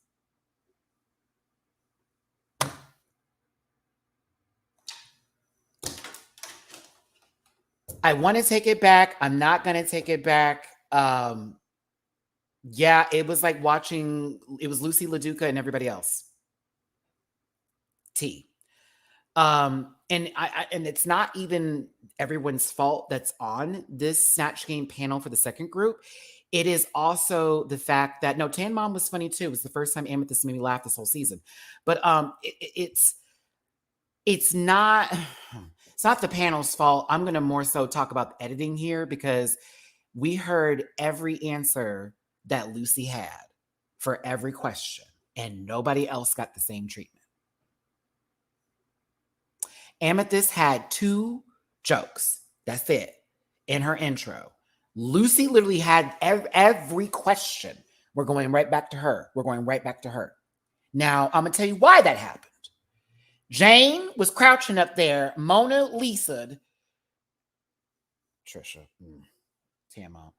[SPEAKER 2] I want to take it back. I'm not going to take it back. Yeah, it was like it was Lucy LaDuca and everybody else. And it's not even everyone's fault that's on this Snatch Game panel for the second group. It is also the fact that Tan Mom was funny too. It was the first time Amethyst made me laugh this whole season. But it's not the panel's fault. I'm going to more so talk about the editing here, because we heard every answer that Lucy had for every question, and nobody else got the same treatment. Amethyst had 2 jokes. That's it. In her intro. Lucy literally had every question. We're going right back to her. Now, I'm going to tell you why that happened. Jane was crouching up there. Mona Lisa'd. Trisha. Tan Mom.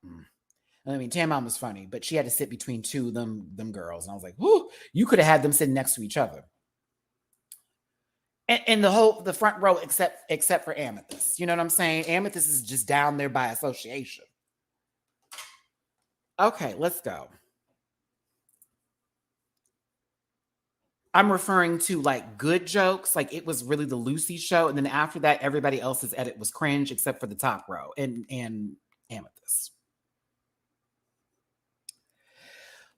[SPEAKER 2] I mean, Tan Mom was funny, but she had to sit between 2 of them girls. And I was like, whoo, you could have had them sitting next to each other. And the front row, except for Amethyst. You know what I'm saying? Amethyst is just down there by association. Okay, let's go. I'm referring to like good jokes. Like, it was really the Lucy show. And then after that, everybody else's edit was cringe except for the top row and Amethyst.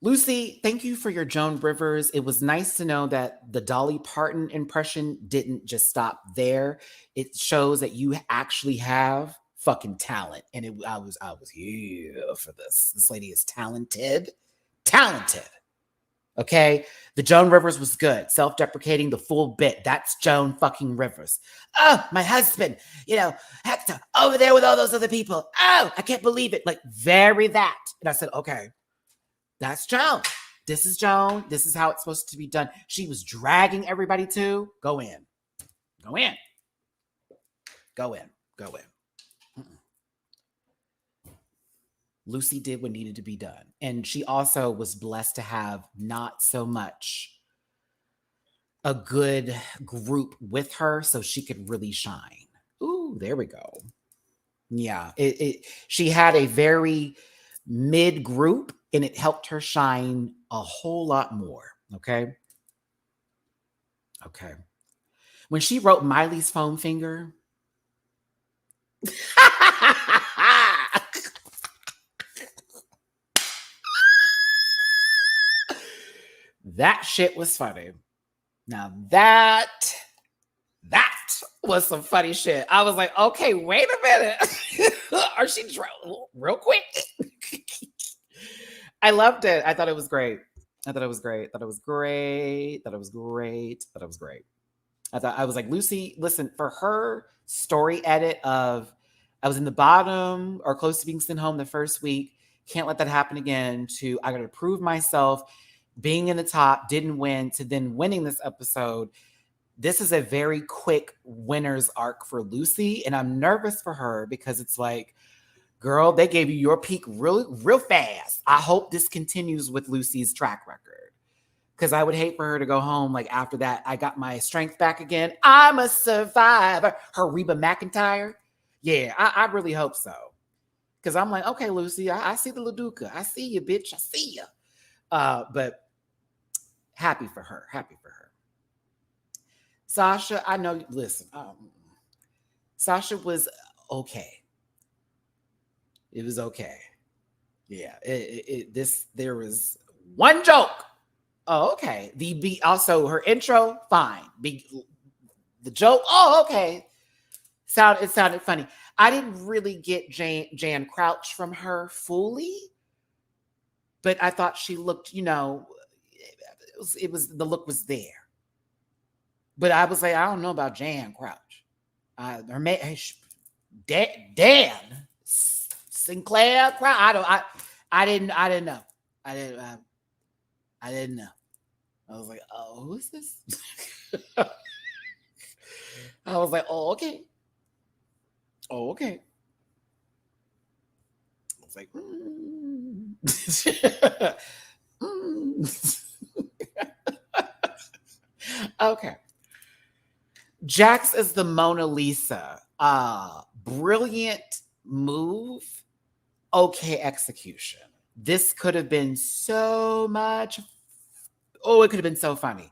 [SPEAKER 2] Lucy, thank you for your Joan Rivers. It was nice to know that the Dolly Parton impression didn't just stop there. It shows that you actually have fucking talent. And I was here for this. This lady is talented. Okay? The Joan Rivers was good. Self-deprecating, the full bit. That's Joan fucking Rivers. Oh, my husband, Hector, over there with all those other people. Oh, I can't believe it. Like, very that. And I said, okay. That's Joan. This is Joan. This is how it's supposed to be done. She was dragging everybody to go in. Lucy did what needed to be done. And she also was blessed to have not so much a good group with her so she could really shine. Ooh, there we go. Yeah, she had a very mid group, and it helped her shine a whole lot more. Okay. When she wrote Miley's foam finger, that shit was funny. Now that was some funny shit. I was like, okay, wait a minute. Are she real quick? I loved it. I thought it was great. I thought it was great. Thought it was great. Thought it was great. Thought it was great. I was like, Lucy, listen, for her story edit of I was in the bottom or close to being sent home the first week, can't let that happen again, to I gotta prove myself, being in the top, didn't win, to then winning this episode. This is a very quick winner's arc for Lucy. And I'm nervous for her because it's like, girl, they gave you your peak real fast. I hope this continues with Lucy's track record. Because I would hate for her to go home like after that. I got my strength back again. I'm a survivor. Her Reba McEntire. Yeah, I really hope so. Because I'm like, okay, Lucy, I see the LaDuca. I see you, bitch. I see you. But happy for her. Happy for her. Sasha, I know, listen. Sasha was okay. It was okay. Yeah, there was one joke. Oh, okay. Also her intro, fine. The joke, oh, okay. It sounded funny. I didn't really get Jan Crouch from her fully, but I thought she looked, it was the look was there. But I was like, I don't know about Jan Crouch. Dan Sinclair Crouch. I didn't know. I didn't know. I was like, oh, who's this? I was like, oh, okay. Oh, okay. I was like, Okay. Jax is the Mona Lisa. Brilliant move. Okay, execution. This could have been so much. Oh, it could have been so funny.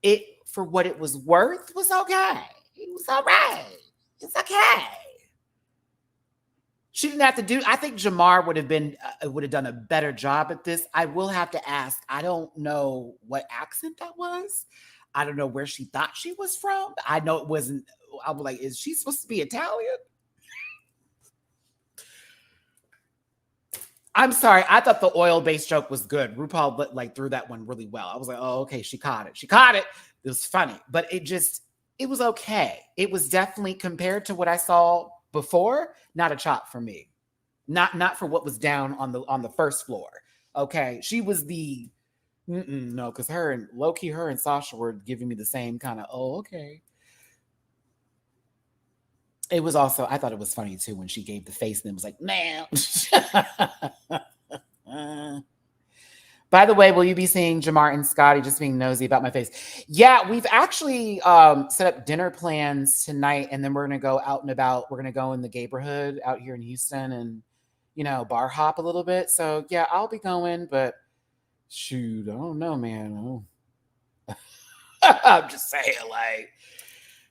[SPEAKER 2] It, for what it was worth, was okay. It was all right. It's okay. She didn't have to do. I think Jamar would have done a better job at this. I will have to ask. I don't know what accent that was. I don't know where she thought she was from. I know it wasn't. I was like, is she supposed to be Italian? I'm sorry. I thought the oil-based joke was good. RuPaul like threw that one really well. I was like, oh, okay, she caught it. She caught it. It was funny, but it was okay. It was definitely, compared to what I saw before, not a chop for me. Not for what was down on the first floor. Okay, she was the no, because her and Sasha were giving me the same kind of, oh, okay. It was also, I thought it was funny too when she gave the face and it was like, man. By the way, will you be seeing Jamar and Scotty just being nosy about my face? Yeah, we've actually set up dinner plans tonight, and then we're going to go out and about. We're going to go in the neighborhood out here in Houston and, bar hop a little bit. So, yeah, I'll be going, but shoot, I don't know, man. I'm just saying, like,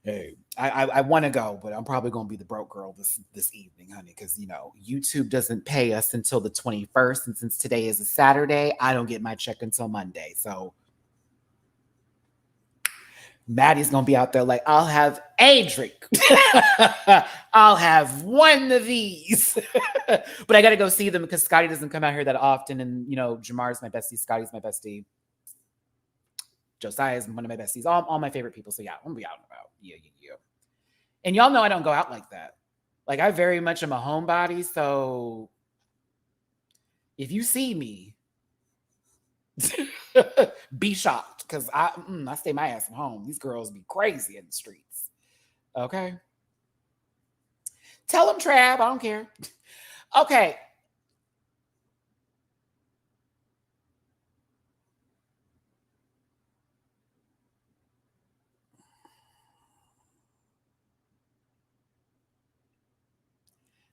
[SPEAKER 2] hey, I want to go, but I'm probably going to be the broke girl this evening, honey, because, YouTube doesn't pay us until the 21st. And since today is a Saturday, I don't get my check until Monday. So Maddie's going to be out there like, I'll have a drink. I'll have one of these. But I got to go see them because Scotty doesn't come out here that often. And, Jamar's my bestie. Scotty's my bestie. Josiah is one of my besties, all my favorite people. So yeah, I'm gonna be out and about. Yeah. And y'all know I don't go out like that. Like, I very much am a homebody. So if you see me, be shocked, because I stay my ass at home. These girls be crazy in the streets. Okay. Tell them, Trav. I don't care. Okay.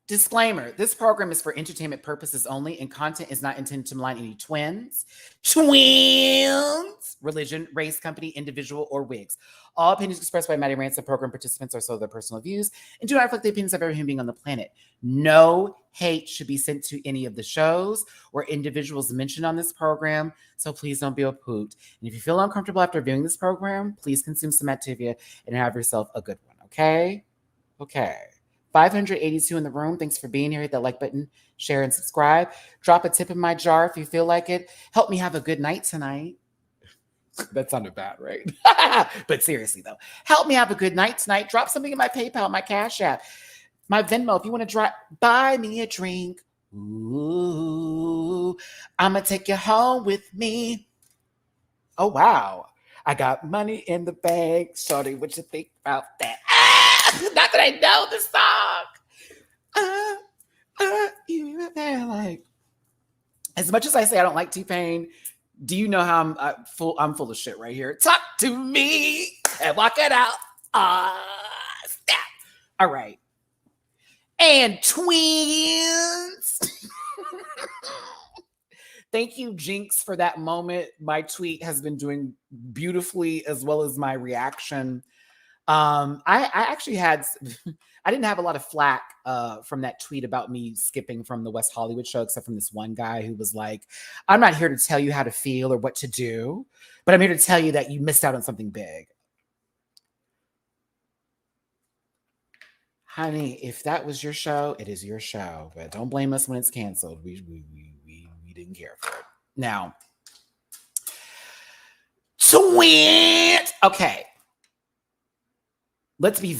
[SPEAKER 2] Disclaimer, this program is for entertainment purposes only, and content is not intended to malign any twins, religion, race, company, individual, or wigs. All opinions expressed by Matty Rants and program participants are solely their personal views and do not reflect the opinions of every human being on the planet. No hate should be sent to any of the shows or individuals mentioned on this program, so please don't be a poot. And if you feel uncomfortable after viewing this program, please consume some Activia and have yourself a good one, okay? Okay. 582 in the room. Thanks for being here. Hit that like button, share, and subscribe. Drop a tip in my jar if you feel like it. Help me have a good night tonight. That sounded bad, right? But seriously, though, help me have a good night tonight. Drop something in my PayPal, my Cash App, my Venmo. If you want to buy me a drink. Ooh, I'm going to take you home with me. Oh, wow. I got money in the bank. Shorty, what you think about that? Not that I know the song. You like. As much as I say I don't like T-Pain, do you know how I'm full of shit right here? Talk to me and walk it out. Snap. All right. And twins. Thank you, Jinx, for that moment. My tweet has been doing beautifully, as well as my reaction. I actually had, I didn't have a lot of flack from that tweet about me skipping from the West Hollywood show, except from this one guy who was like, I'm not here to tell you how to feel or what to do, but I'm here to tell you that you missed out on something big. Honey, if that was your show, it is your show, but don't blame us when it's canceled. We didn't care for it. Now, twins. Okay. Let's be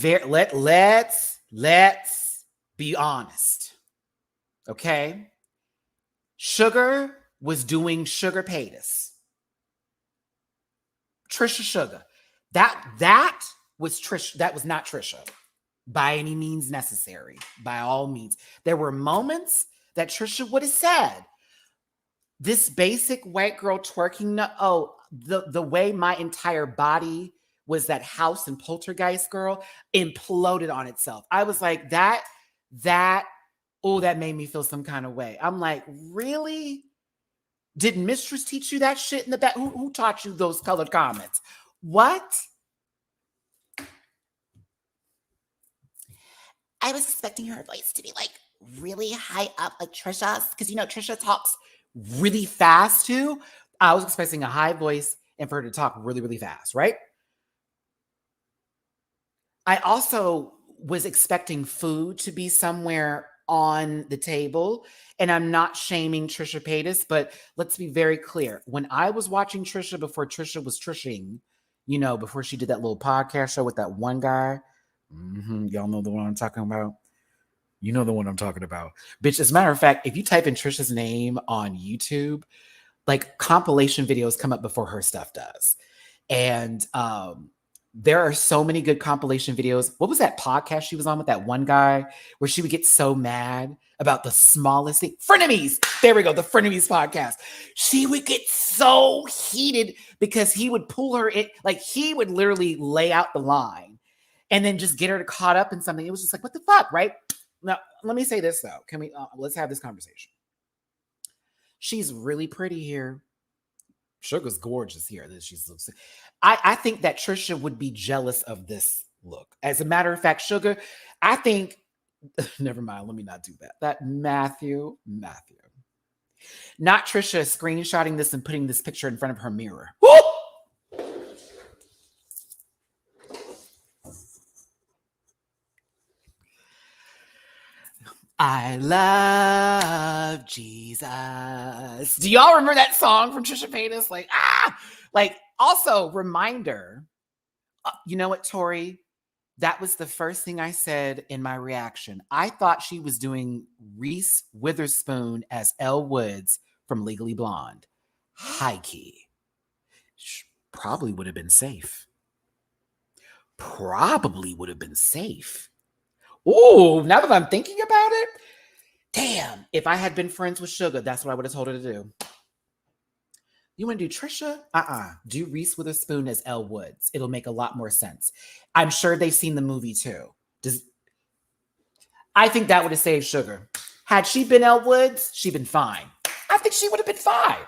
[SPEAKER 2] let's be honest. Okay? Sugar was doing Sugar Paytas. Trisha Sugar. That was Trisha. That was not Trisha by any means necessary. By all means. There were moments that Trisha would have said, this basic white girl twerking, the way my entire body was that House and Poltergeist girl imploded on itself. I was like, that made me feel some kind of way. I'm like, really? Did Mistress teach you that shit in the back? Who taught you those colored comments? What? I was expecting her voice to be like really high up like Trisha's, because Trisha talks really fast too. I was expecting a high voice and for her to talk really, really fast, right? I also was expecting food to be somewhere on the table, and I'm not shaming Trisha Paytas, but let's be very clear. When I was watching Trisha before Trisha was Trishing, before she did that little podcast show with that one guy, y'all know the one I'm talking about? You know the one I'm talking about. Bitch, as a matter of fact, if you type in Trisha's name on YouTube, like compilation videos come up before her stuff does. And there are so many good compilation videos. What was that podcast she was on with that one guy where she would get so mad about the smallest thing? Frenemies. There we go. The Frenemies podcast. She would get so heated because he would pull her in. Like he would literally lay out the line and then just get her caught up in something. It was just like, what the fuck, right? Now, let me say this though. Can we, let's have this conversation. She's really pretty here. Sugar's gorgeous here. I think that Trisha would be jealous of this look. As a matter of fact, Sugar, I think, never mind, let me not do that. That Matthew. Not Trisha screenshotting this and putting this picture in front of her mirror. Woo! I love Jesus. Do y'all remember that song from Trisha Paytas? Also, reminder. You know what, Tori? That was the first thing I said in my reaction. I thought she was doing Reese Witherspoon as Elle Woods from Legally Blonde. High key. Probably would have been safe. Ooh, now that I'm thinking about it, damn, if I had been friends with Sugar, that's what I would have told her to do. You want to do Trisha? Do Reese Witherspoon as Elle Woods. It'll make a lot more sense. I'm sure they've seen the movie too. I think that would have saved Sugar. Had she been Elle Woods, she'd been fine. I think she would have been fine.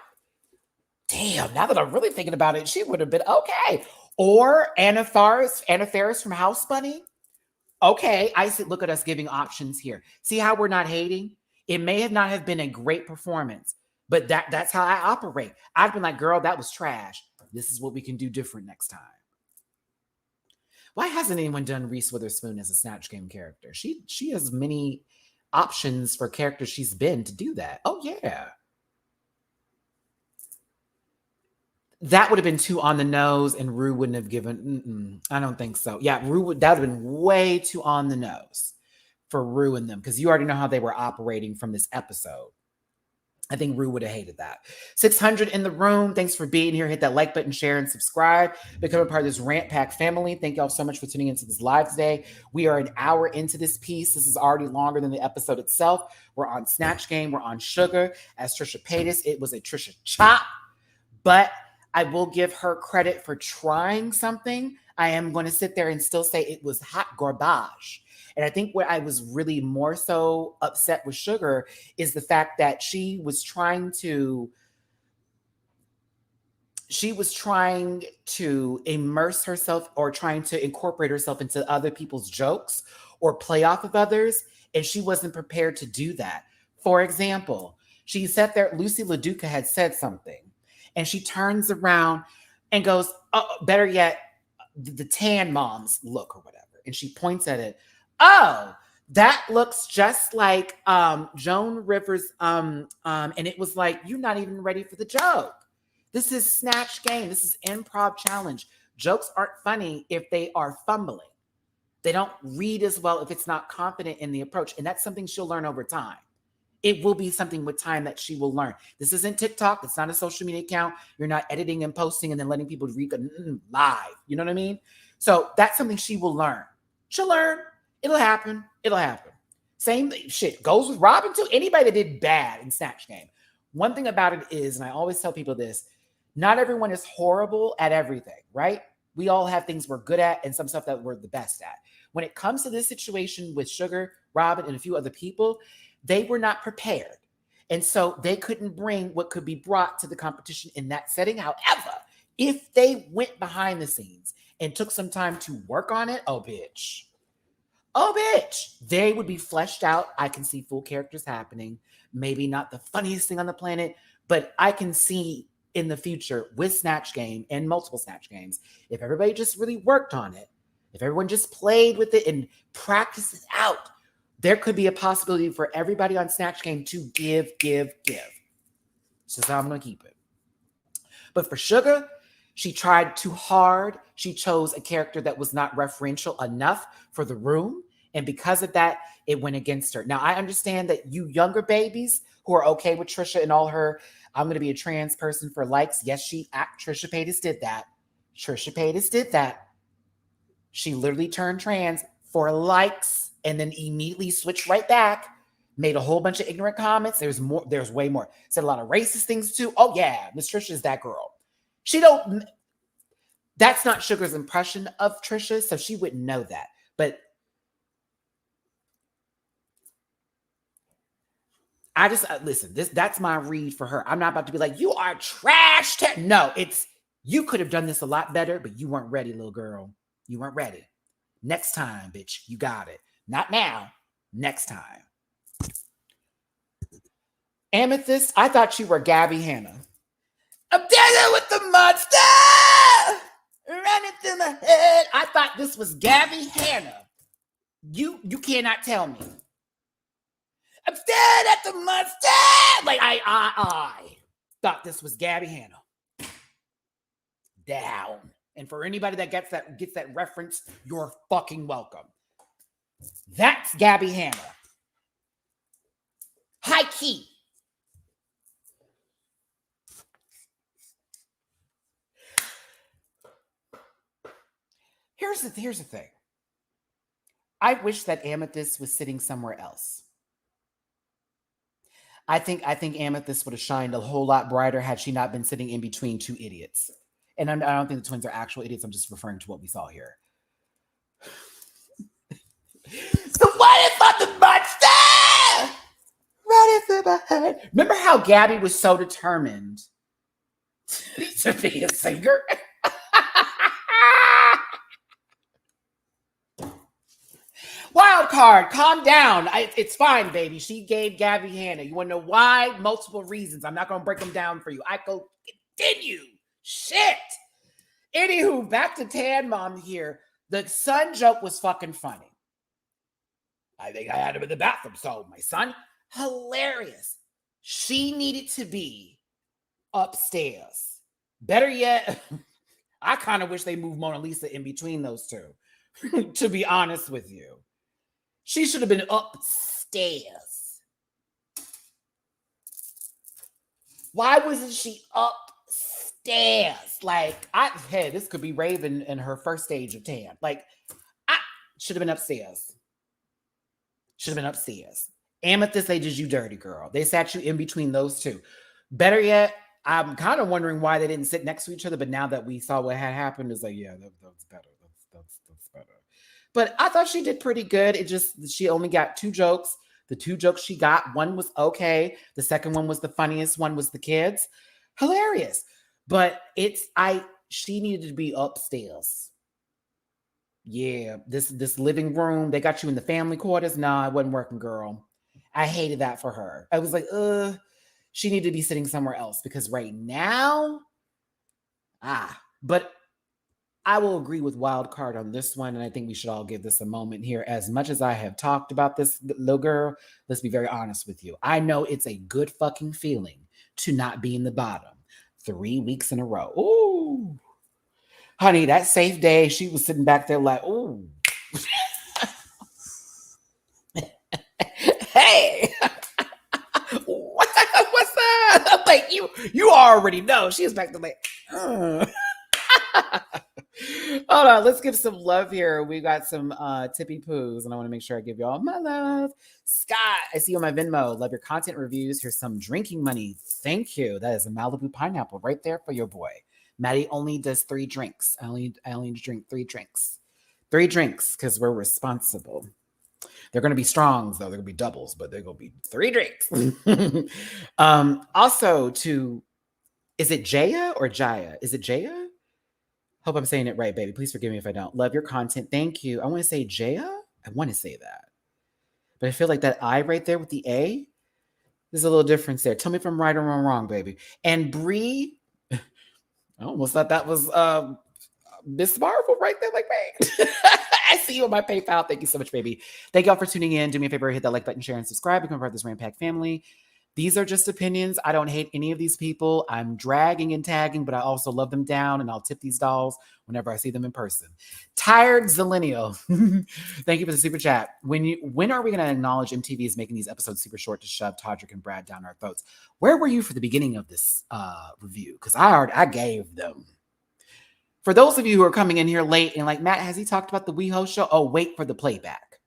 [SPEAKER 2] Damn, now that I'm really thinking about it, she would have been okay. Or Anna Faris from House Bunny. Okay, I said, look at us giving options here. See how we're not hating? It may have not have been a great performance, but that's how I operate. I've been like, girl, that was trash. This is what we can do different next time. Why hasn't anyone done Reese Witherspoon as a Snatch Game character? She has many options for characters she's been to do that. Oh, yeah. That would have been too on the nose, and Rue wouldn't have given. I don't think so. Yeah, that would have been way too on the nose for Rue and them, because you already know how they were operating from this episode. I think Rue would have hated that. 600 in the room. Thanks for being here. Hit that like button, share, and subscribe. Become a part of this Rant Pack family. Thank y'all so much for tuning into this live today. We are an hour into this piece. This is already longer than the episode itself. We're on Snatch Game. We're on Sugar. As Trisha Paytas, it was a Trisha chop, but I will give her credit for trying something. I am going to sit there and still say it was hot garbage. And I think what I was really more so upset with Sugar is the fact that she was trying to immerse herself or trying to incorporate herself into other people's jokes or play off of others. And she wasn't prepared to do that. For example, she sat there, Lucy LaDuca had said something, and she turns around and goes, oh, better yet, the tan mom's look or whatever. And she points at it. Oh, that looks just like Joan Rivers. And it was like, you're not even ready for the joke. This is Snatch Game. This is improv challenge. Jokes aren't funny if they are fumbling. They don't read as well if it's not confident in the approach. And that's something she'll learn over time. It will be something with time that she will learn. This isn't TikTok. It's not a social media account. You're not editing and posting and then letting people read live. You know what I mean? So that's something she will learn. She'll learn. It'll happen. It'll happen. Same shit goes with Robin too. Anybody that did bad in Snatch Game. One thing about it is, and I always tell people this, not everyone is horrible at everything, right? We all have things we're good at and some stuff that we're the best at. When it comes to this situation with Sugar, Robin, and a few other people, they were not prepared. And so they couldn't bring what could be brought to the competition in that setting. However, if they went behind the scenes and took some time to work on it, oh, bitch, they would be fleshed out. I can see full characters happening. Maybe not the funniest thing on the planet, but I can see in the future with Snatch Game and multiple Snatch Games, if everybody just really worked on it, if everyone just played with it and practiced it out, there could be a possibility for everybody on Snatch Game to give. It's just how I'm going to keep it. But for Sugar, she tried too hard. She chose a character that was not referential enough for the room. And because of that, it went against her. Now, I understand that you younger babies who are okay with Trisha and all her, I'm going to be a trans person for likes. Yes, Trisha Paytas did that. She literally turned trans for likes and then immediately switched right back, made a whole bunch of ignorant comments. There's way more. Said a lot of racist things too. Oh yeah, Miss Trisha is that girl. That's not Sugar's impression of Trisha, so she wouldn't know that. But I just, listen, that's my read for her. I'm not about to be like, you are trash. No, it's, you could have done this a lot better, but you weren't ready, little girl. You weren't ready. Next time, bitch, you got it. Not now, next time. Amethyst, I thought you were Gabby Hanna. I'm dealing with the monster running through my head. I thought this was Gabby Hanna. You cannot tell me. I'm staring at the monster. Like I thought this was Gabby Hanna. Down. And for anybody that gets that reference, you're fucking welcome. That's Gabby Hanna. High key. Here's the thing. I wish that Amethyst was sitting somewhere else. I think Amethyst would have shined a whole lot brighter had she not been sitting in between two idiots. And I don't think the twins are actual idiots. I'm just referring to what we saw here. So what if I'm the monster? Running through my head. Remember how Gabby was so determined to be a singer? Wild card, calm down. It's fine, baby. She gave Gabby Hanna. You want to know why? Multiple reasons. I'm not going to break them down for you. I go continue. Shit. Anywho, back to Tan Mom here. The son joke was fucking funny. I think I had him in the bathroom, so my son, hilarious. She needed to be upstairs. Better yet, I kind of wish they moved Mona Lisa in between those two, to be honest with you. She should have been upstairs. Why wasn't she upstairs? Like, hey, this could be Raven in her first stage of tan. Like, I should have been upstairs. Should have been upstairs. Amethyst, they did you dirty, girl. They sat you in between those two. Better yet, I'm kind of wondering why they didn't sit next to each other, but now that we saw what had happened, it's like, yeah, that's better. That's better. But I thought she did pretty good. It just, she only got 2 jokes. The 2 jokes she got, one was okay. The second one was the funniest one, was the kids. Hilarious. But she needed to be upstairs. Yeah, this living room, they got you in the family quarters. Nah, it wasn't working, girl. I hated that for her. I was like, she needed to be sitting somewhere else, because right now, but I will agree with Wildcard on this one, and I think we should all give this a moment here. As much as I have talked about this little girl, let's be very honest with you. I know it's a good fucking feeling to not be in the bottom 3 weeks in a row. Ooh. Honey, that safe day, she was sitting back there like, ooh. Hey. What's up? Like, you already know. She was back there like, Hold on, let's give some love here. We got some tippy poos, and I want to make sure I give you all my love. Scott, I see you on my Venmo. Love your content reviews. Here's some drinking money. Thank you. That is a Malibu pineapple right there for your boy. Maddie only does 3 drinks. I only drink 3 drinks. 3 drinks, because we're responsible. They're going to be strongs, though. They're going to be doubles, but they're going to be 3 drinks. Also, is it Jaya or Jaya? Is it Jaya? Hope I'm saying it right, baby. Please forgive me if I don't. Love your content. Thank you. I want to say Jaya. I want to say that. But I feel like that I right there with the A, there's a little difference there. Tell me if I'm right or wrong, baby. And Bree, I almost thought that was Miss Marvel right there. Like, man, I see you on my PayPal. Thank you so much, baby. Thank y'all for tuning in. Do me a favor, hit that like button, share, and subscribe. Become part of this Rampack family. These are just opinions. I don't hate any of these people. I'm dragging and tagging, but I also love them down, and I'll tip these dolls whenever I see them in person. Tired Zillennial. Thank you for the super chat. When are we going to acknowledge MTV is making these episodes super short to shove Todrick and Brad down our throats? Where were you for the beginning of this review? Because I gave them. For those of you who are coming in here late and like, Matt, has he talked about the WeHo show? Oh, wait for the playback.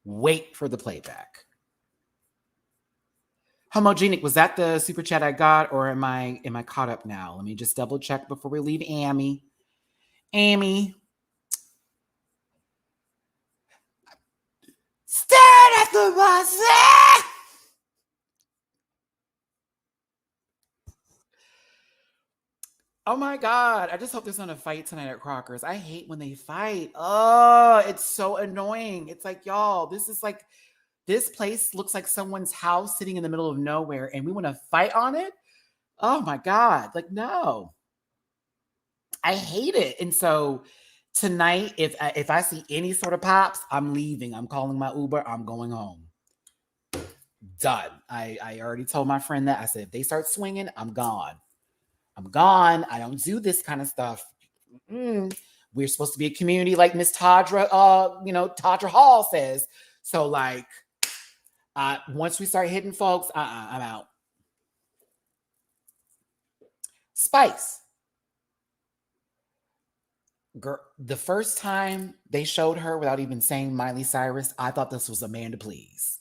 [SPEAKER 2] Wait for the playback. Homogenic, was that the super chat I got, or am I caught up now? Let me just double check before we leave Amy. Staring at the bus. Oh my God. I just hope there's not a fight tonight at Crocker's. I hate when they fight. Oh, it's so annoying. It's like, y'all, this place looks like someone's house sitting in the middle of nowhere, and we want to fight on it. Oh my God. Like, no. I hate it. And so tonight, if I see any sort of pops, I'm leaving. I'm calling my Uber. I'm going home. Done. I already told my friend that. I said, if they start swinging, I'm gone. I'm gone. I don't do this kind of stuff. We're supposed to be a community like Miss Tadra, Tadra Hall says. So like, once we start hitting folks, I'm out. Spice. Girl, the first time they showed her without even saying Miley Cyrus, I thought this was Amanda Please.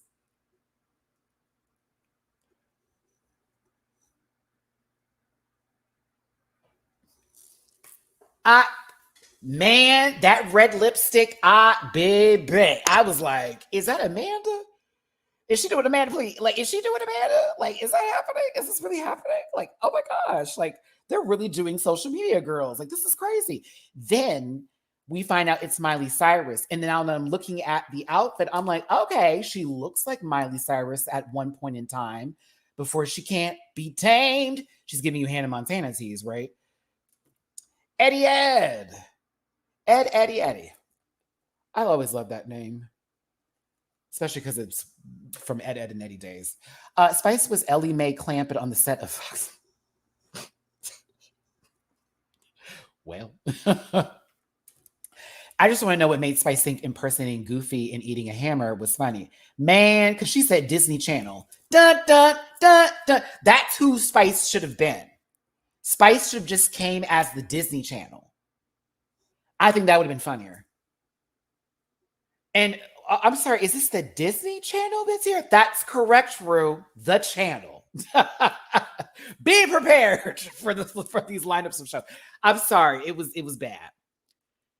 [SPEAKER 2] Man, that red lipstick, baby. I was like, is that Amanda? Is she doing Amanda Please? Like, is she doing Amanda? Like, is that happening? Is this really happening? Like, oh my gosh. Like, they're really doing social media, girls. Like, this is crazy. Then we find out it's Miley Cyrus. And now that I'm looking at the outfit, I'm like, okay, she looks like Miley Cyrus at one point in time before she can't be tamed. She's giving you Hannah Montana tease, right? Eddie Ed. Eddie. I always love that name, especially because it's from Ed and Eddie days. Spice was Ellie Mae Clampett on the set of Fox. Well, I just want to know what made Spice think impersonating Goofy and eating a hammer was funny. Man, because she said Disney Channel. Dun, dun, dun, dun. That's who Spice should have been. Spice should have just came as the Disney Channel. I think that would have been funnier. And I'm sorry, is this the Disney Channel that's here? That's correct, Rue. The channel. Be prepared for these lineups of shows. I'm sorry, it was bad.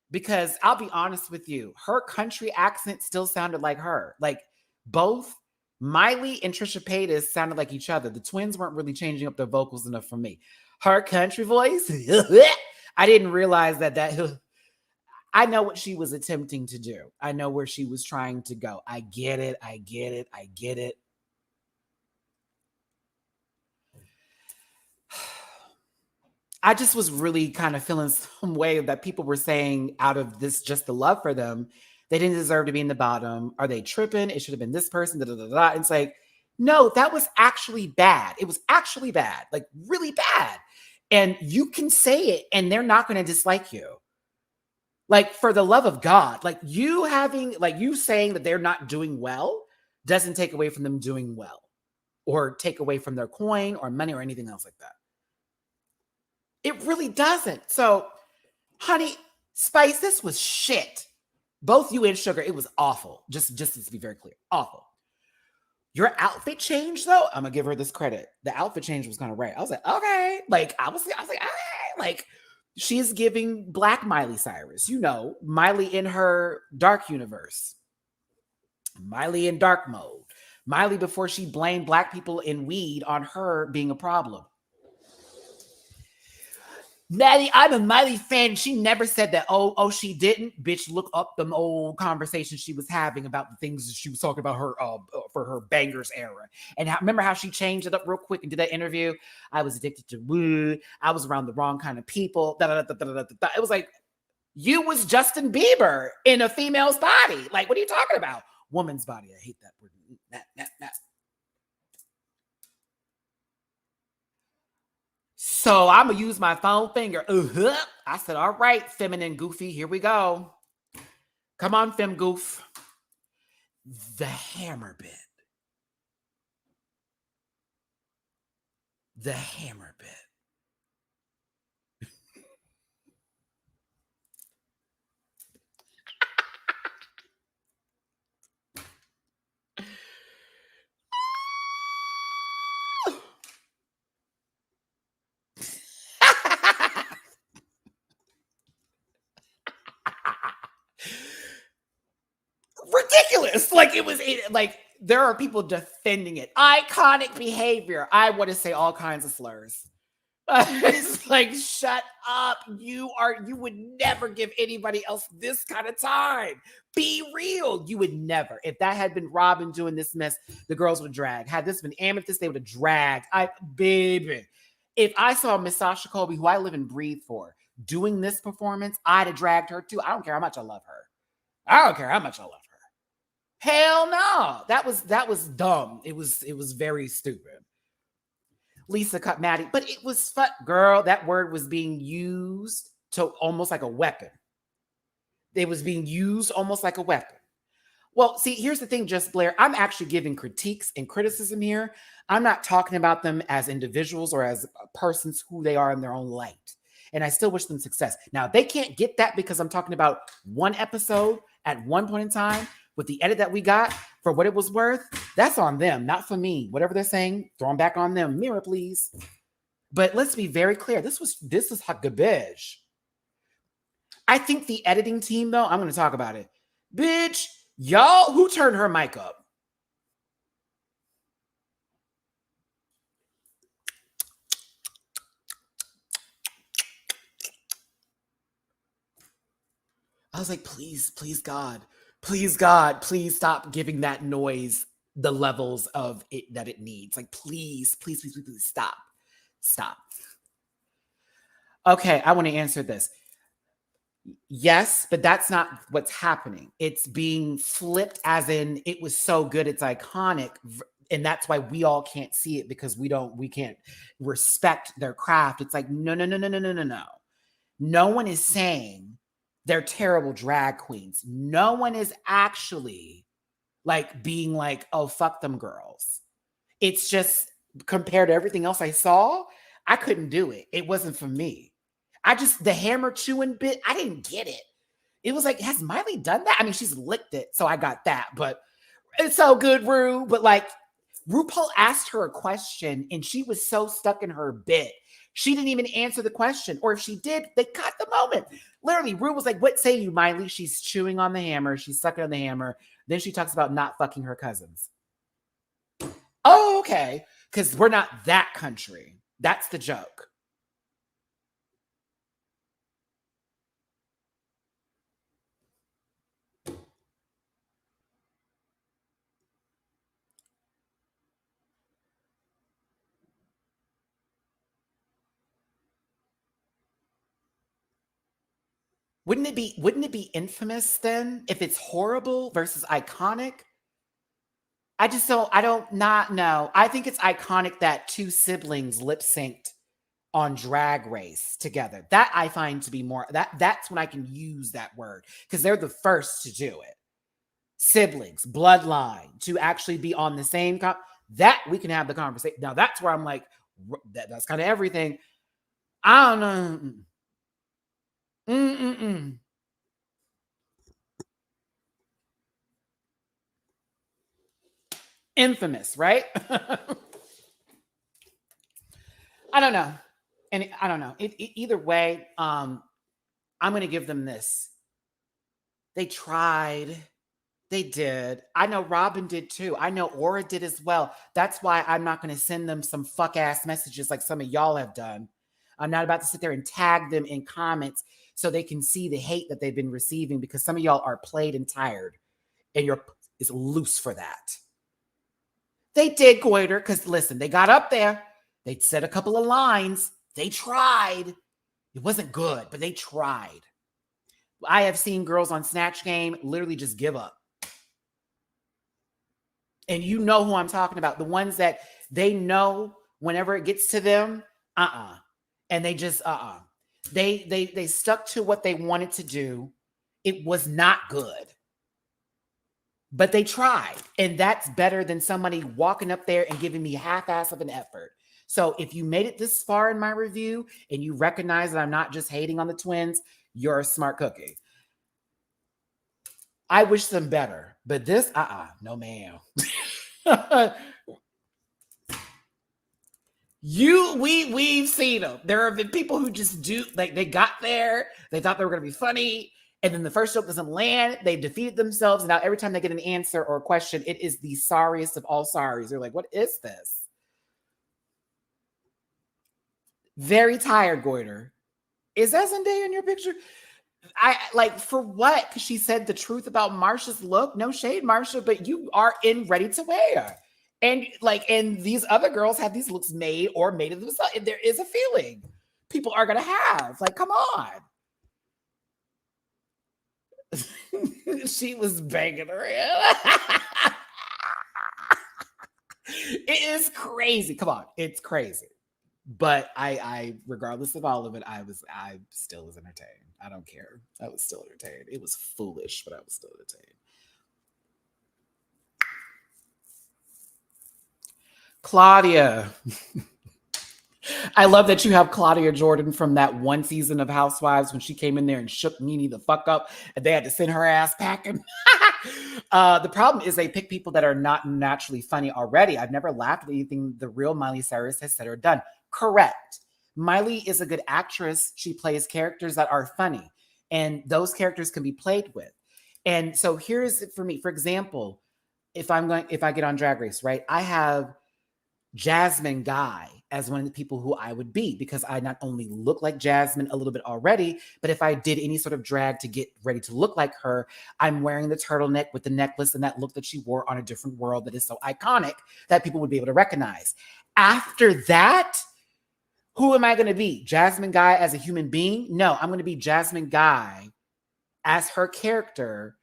[SPEAKER 2] Because I'll be honest with you, her country accent still sounded like her. Like both Miley and Trisha Paytas sounded like each other. The twins weren't really changing up their vocals enough for me. Her country voice, I didn't realize that I know what she was attempting to do. I know where she was trying to go. I get it. I just was really kind of feeling some way that people were saying out of this, just the love for them, they didn't deserve to be in the bottom. Are they tripping? It should have been this person. Da, da, da, da. It's like, no, that was actually bad. It was actually bad, like really bad. And you can say it and they're not going to dislike you. Like, for the love of God, like you saying that they're not doing well doesn't take away from them doing well or take away from their coin or money or anything else like that. It really doesn't. So, honey, Spice, this was shit. Both you and Sugar, it was awful. Just to be very clear, awful. Your outfit change, though, I'm gonna give her this credit. The outfit change was kind of right. I was like, okay. Like, I was like, okay. Like, she's giving Black Miley Cyrus. You know, Miley in her dark universe. Miley in dark mode. Miley before she blamed Black people in weed on her being a problem. Matty, I'm a Miley fan. She never said that. Oh, she didn't. Bitch, look up them old conversations she was having about the things she was talking about her for her bangers era. And remember how she changed it up real quick and did that interview? I was addicted to wood. I was around the wrong kind of people. It was like, you was Justin Bieber in a female's body. Like, what are you talking about? Woman's body. I hate that word. So I'm going to use my phone finger. I said, all right, feminine Goofy, here we go. Come on, fem goof. The hammer bit. The hammer bit. Ridiculous. Like like there are people defending it. Iconic behavior. I want to say all kinds of slurs. It's like, shut up. You would never give anybody else this kind of time. Be real. You would never. If that had been Robin doing this mess, the girls would drag. Had this been Amethyst, they would have dragged. Baby. If I saw Miss Sasha Colby, who I live and breathe for, doing this performance, I'd have dragged her too. I don't care how much I love her. I don't care how much I love her. Hell no. That was dumb. It was very stupid. Lisa cut Matty, but it was fun. Girl, that word was being used to almost like a weapon. It was being used almost like a weapon. Well, see, here's the thing, Just Blair. I'm actually giving critiques and criticism here. I'm not talking about them as individuals or as persons who they are in their own light. And I still wish them success. Now, they can't get that because I'm talking about one episode at one point in time with the edit that we got for what it was worth. That's on them, not for me. Whatever they're saying, throw them back on them. Mirror, please. But let's be very clear. This is hot garbage. I think the editing team, though, I'm going to talk about it. Bitch, y'all, who turned her mic up? I was like, please, God, please stop giving that noise the levels of it that it needs. Like, please, stop. Okay, I want to answer this. Yes, but that's not what's happening. It's being flipped as in it was so good, it's iconic. And that's why we all can't see it because we can't respect their craft. It's like, no, no, no, no, no, no, no, no. No one is saying they're terrible drag queens. No one is actually like being like, oh, fuck them girls. It's just compared to everything else I saw, I couldn't do it. It wasn't for me. The hammer chewing bit, I didn't get it. It was like, has Miley done that? I mean, she's licked it, so I got that, but it's so good, Ru. But like, RuPaul asked her a question and she was so stuck in her bit. She didn't even answer the question. Or if she did, they cut the moment. Literally, Ru was like, what say you, Miley? She's chewing on the hammer. She's sucking on the hammer. Then she talks about not fucking her cousins. Oh, okay. Because we're not that country. That's the joke. Wouldn't it be infamous then if it's horrible versus iconic? I don't not know. I think it's iconic that two siblings lip synced on Drag Race together. That I find to be more that's when I can use that word because they're the first to do it. Siblings, bloodline to actually be on the same that we can have the conversation. Now that's where I'm like that's kind of everything. I don't know. Mm-mm-mm. Infamous, right? I don't know. And I don't know. Either way, I'm going to give them this. They tried. They did. I know Robin did too. I know Aura did as well. That's why I'm not going to send them some fuck ass messages like some of y'all have done. I'm not about to sit there and tag them in comments so they can see the hate that they've been receiving because some of y'all are played and tired and your is loose for that. They did goiter because listen, they got up there. They said a couple of lines. They tried. It wasn't good, but they tried. I have seen girls on Snatch Game literally just give up. And you know who I'm talking about. The ones that they know whenever it gets to them, and they just They stuck to what they wanted to do. It was not good. But they tried. And that's better than somebody walking up there and giving me half-ass of an effort. So if you made it this far in my review and you recognize that I'm not just hating on the twins, you're a smart cookie. I wish them better. But this, no ma'am. We've seen them. There have been people who just do, like, they got there, they thought they were going to be funny, and then the first joke doesn't land. They defeated themselves. And now every time they get an answer or a question, it is the sorriest of all sorries. They're like, what is this? Very tired, Goiter. Is that Zendaya in your picture? I like for what? Because she said the truth about Marsha's look. No shade, Marsha, but you are in ready to wear. And these other girls have these looks made of themselves. And there is a feeling people are gonna have. Like, come on. She was banging her head. It is crazy. Come on, it's crazy. But I regardless of all of it, I still was entertained. I don't care. I was still entertained. It was foolish, but I was still entertained. Claudia. I love that you have Claudia Jordan from that one season of Housewives when she came in there and shook Nene the fuck up and they had to send her ass packing. The problem is they pick people that are not naturally funny already. I've never laughed at anything the real Miley Cyrus has said or done. Correct. Miley is a good actress. She plays characters that are funny and those characters can be played with. And so here's it for me. For example, if I get on Drag Race, right? I have Jasmine Guy as one of the people who I would be because I not only look like Jasmine a little bit already, but if I did any sort of drag to get ready to look like her, I'm wearing the turtleneck with the necklace and that look that she wore on A Different World that is so iconic that people would be able to recognize. After that, Who am I going to be? Jasmine Guy as a human being? No, I'm going to be Jasmine Guy as her character,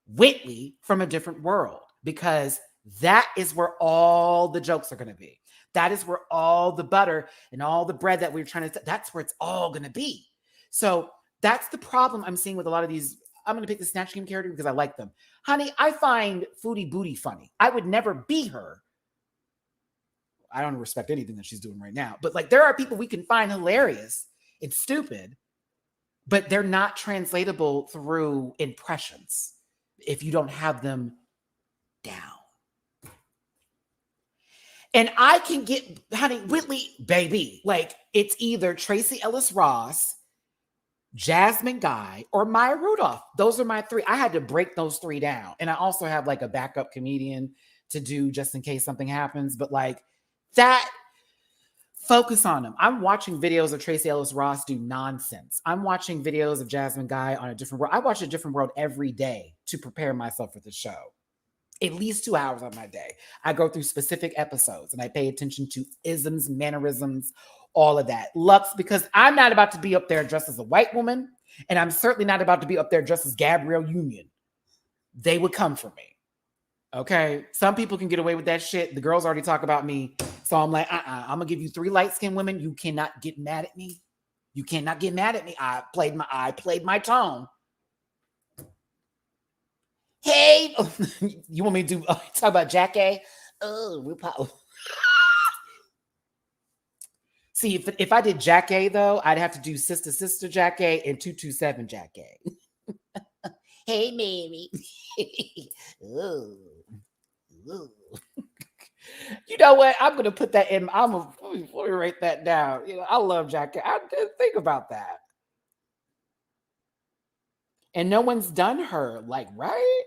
[SPEAKER 2] Whitley from a different world, because that is where all the jokes are going to be. That is where all the butter and all the bread that we're trying to, that's where it's all going to be. So that's the problem I'm seeing with a lot of these. I'm going to pick the Snatch Game character because I like them. Honey, I find Foodie Booty funny. I would never be her. I don't respect anything that she's doing right now. But like, there are people we can find hilarious and stupid, but they're not translatable through impressions if you don't have them down. And I can get, honey, Whitley, baby, like it's either Tracy Ellis Ross, Jasmine Guy, or Maya Rudolph. Those are my three. I had to break those three down. And I also have like a backup comedian to do just in case something happens. But like that, focus on them. I'm watching videos of Tracy Ellis Ross do nonsense. I'm watching videos of Jasmine Guy on a different world. I watch a different world every day to prepare myself for the show. At least 2 hours of my day. I go through specific episodes and I pay attention to isms, mannerisms, all of that. Lux, because I'm not about to be up there dressed as a white woman, and I'm certainly not about to be up there dressed as Gabrielle Union. They would come for me. Okay? Some people can get away with that shit. The girls already talk about me. So I'm like, I'm going to give you 3 light-skinned women. You cannot get mad at me. You cannot get mad at me. I played my tone. Hey, you want me to talk about Jack A? Oh, RuPaul. See, if I did Jack A, though, I'd have to do Sister Jack A and 227 Jack A. Hey, Mary. Ooh. Ooh. You know what? I'm going to put that in. Let me write that down. You know, I love Jack A. I didn't think about that. And no one's done her, like, right?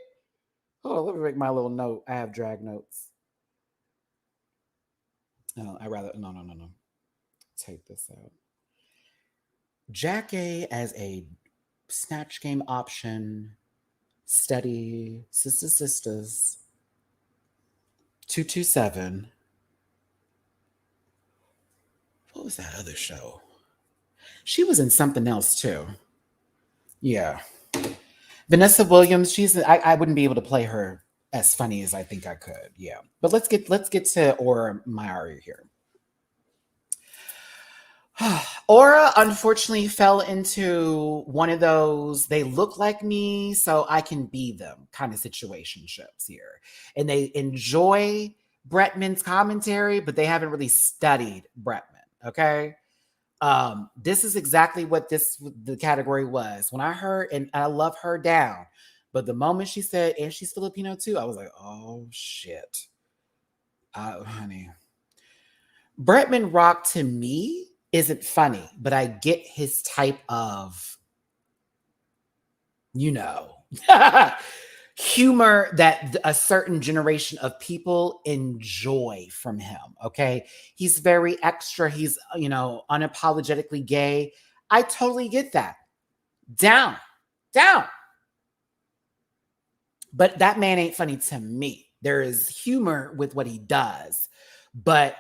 [SPEAKER 2] Oh, let me make my little note. I have drag notes. No, no. Take this out. Jack A as a Snatch Game option. Steady. Sisters. 227. What was that other show? She was in something else too. Yeah. Vanessa Williams, I wouldn't be able to play her as funny as I think I could. Yeah. But let's get to Aura Mayari here. Aura unfortunately fell into one of those they look like me so I can be them kind of situationships here. And they enjoy Bretman's commentary, but they haven't really studied Bretman. Okay. This is exactly what the category was. When I heard, and I love her down, but the moment she said, and she's Filipino too, I was like, oh shit. Honey. Bretman Rock to me isn't funny, but I get his type of, humor that a certain generation of people enjoy from him. Okay. He's very extra. He's, unapologetically gay. I totally get that. Down. But that man ain't funny to me. There is humor with what he does, but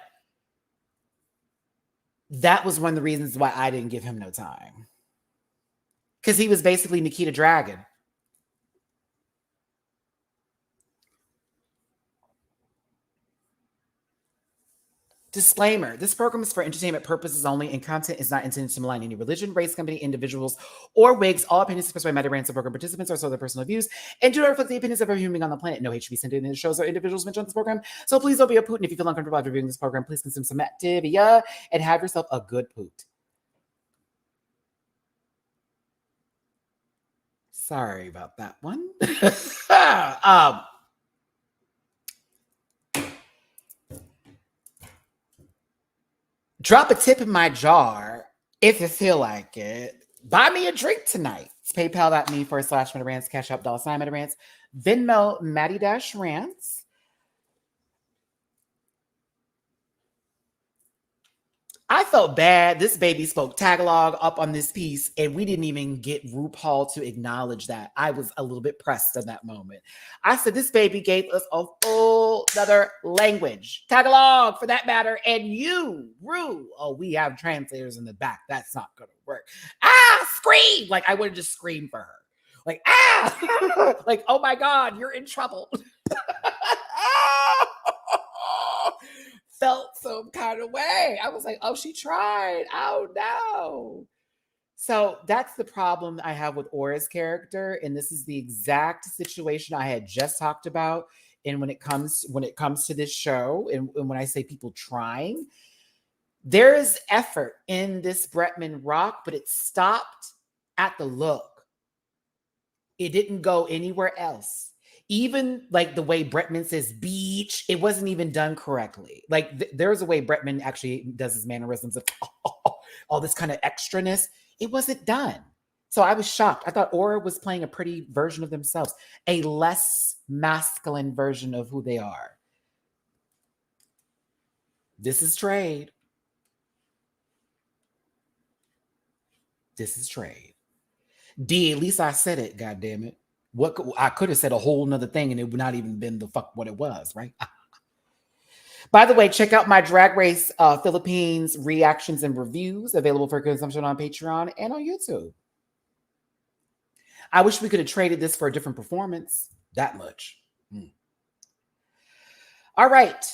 [SPEAKER 2] that was one of the reasons why I didn't give him no time. Because he was basically Nikita Dragon. Disclaimer, this program is for entertainment purposes only and content is not intended to malign any religion, race, company, individuals, or wigs. All opinions expressed by MattyRants and program participants are so their personal views and do not reflect the opinions of every human being on the planet. No hate should be sent in the shows or individuals mentioned on this program. So please don't be a poot. And if you feel uncomfortable after viewing this program, please consume some Activia and have yourself a good poot. Sorry about that one. Drop a tip in my jar if you feel like it. Buy me a drink tonight. It's PayPal.me/MattyRants, Cash App $MattyRants, Venmo Matty-Rants. I felt bad. This baby spoke Tagalog up on this piece, and we didn't even get RuPaul to acknowledge that. I was a little bit pressed in that moment. I said, this baby gave us a full other language, Tagalog for that matter, and you, Ru. Oh, we have translators in the back. That's not going to work. Ah, scream. Like, I would have just screamed for her. Like, ah, like, oh my God, you're in trouble. Felt some kind of way. I was like, oh, she tried. Oh no. So that's the problem I have with Aura's character. And this is the exact situation I had just talked about. And when it comes to this show, and when I say people trying, there is effort in this Bretman Rock, but it stopped at the look. It didn't go anywhere else. Even like the way Bretman says beach, it wasn't even done correctly. Like there's a way Bretman actually does his mannerisms of all this kind of extraness. It wasn't done. So I was shocked. I thought Aura was playing a pretty version of themselves, a less masculine version of who they are. This is trade. This is trade. D, at least I said it, God damn it. What I could have said a whole nother thing and it would not even been the fuck what it was, right? By the way, check out my Drag Race Philippines reactions and reviews available for consumption on Patreon and on YouTube. I wish we could have traded this for a different performance. That much. All right.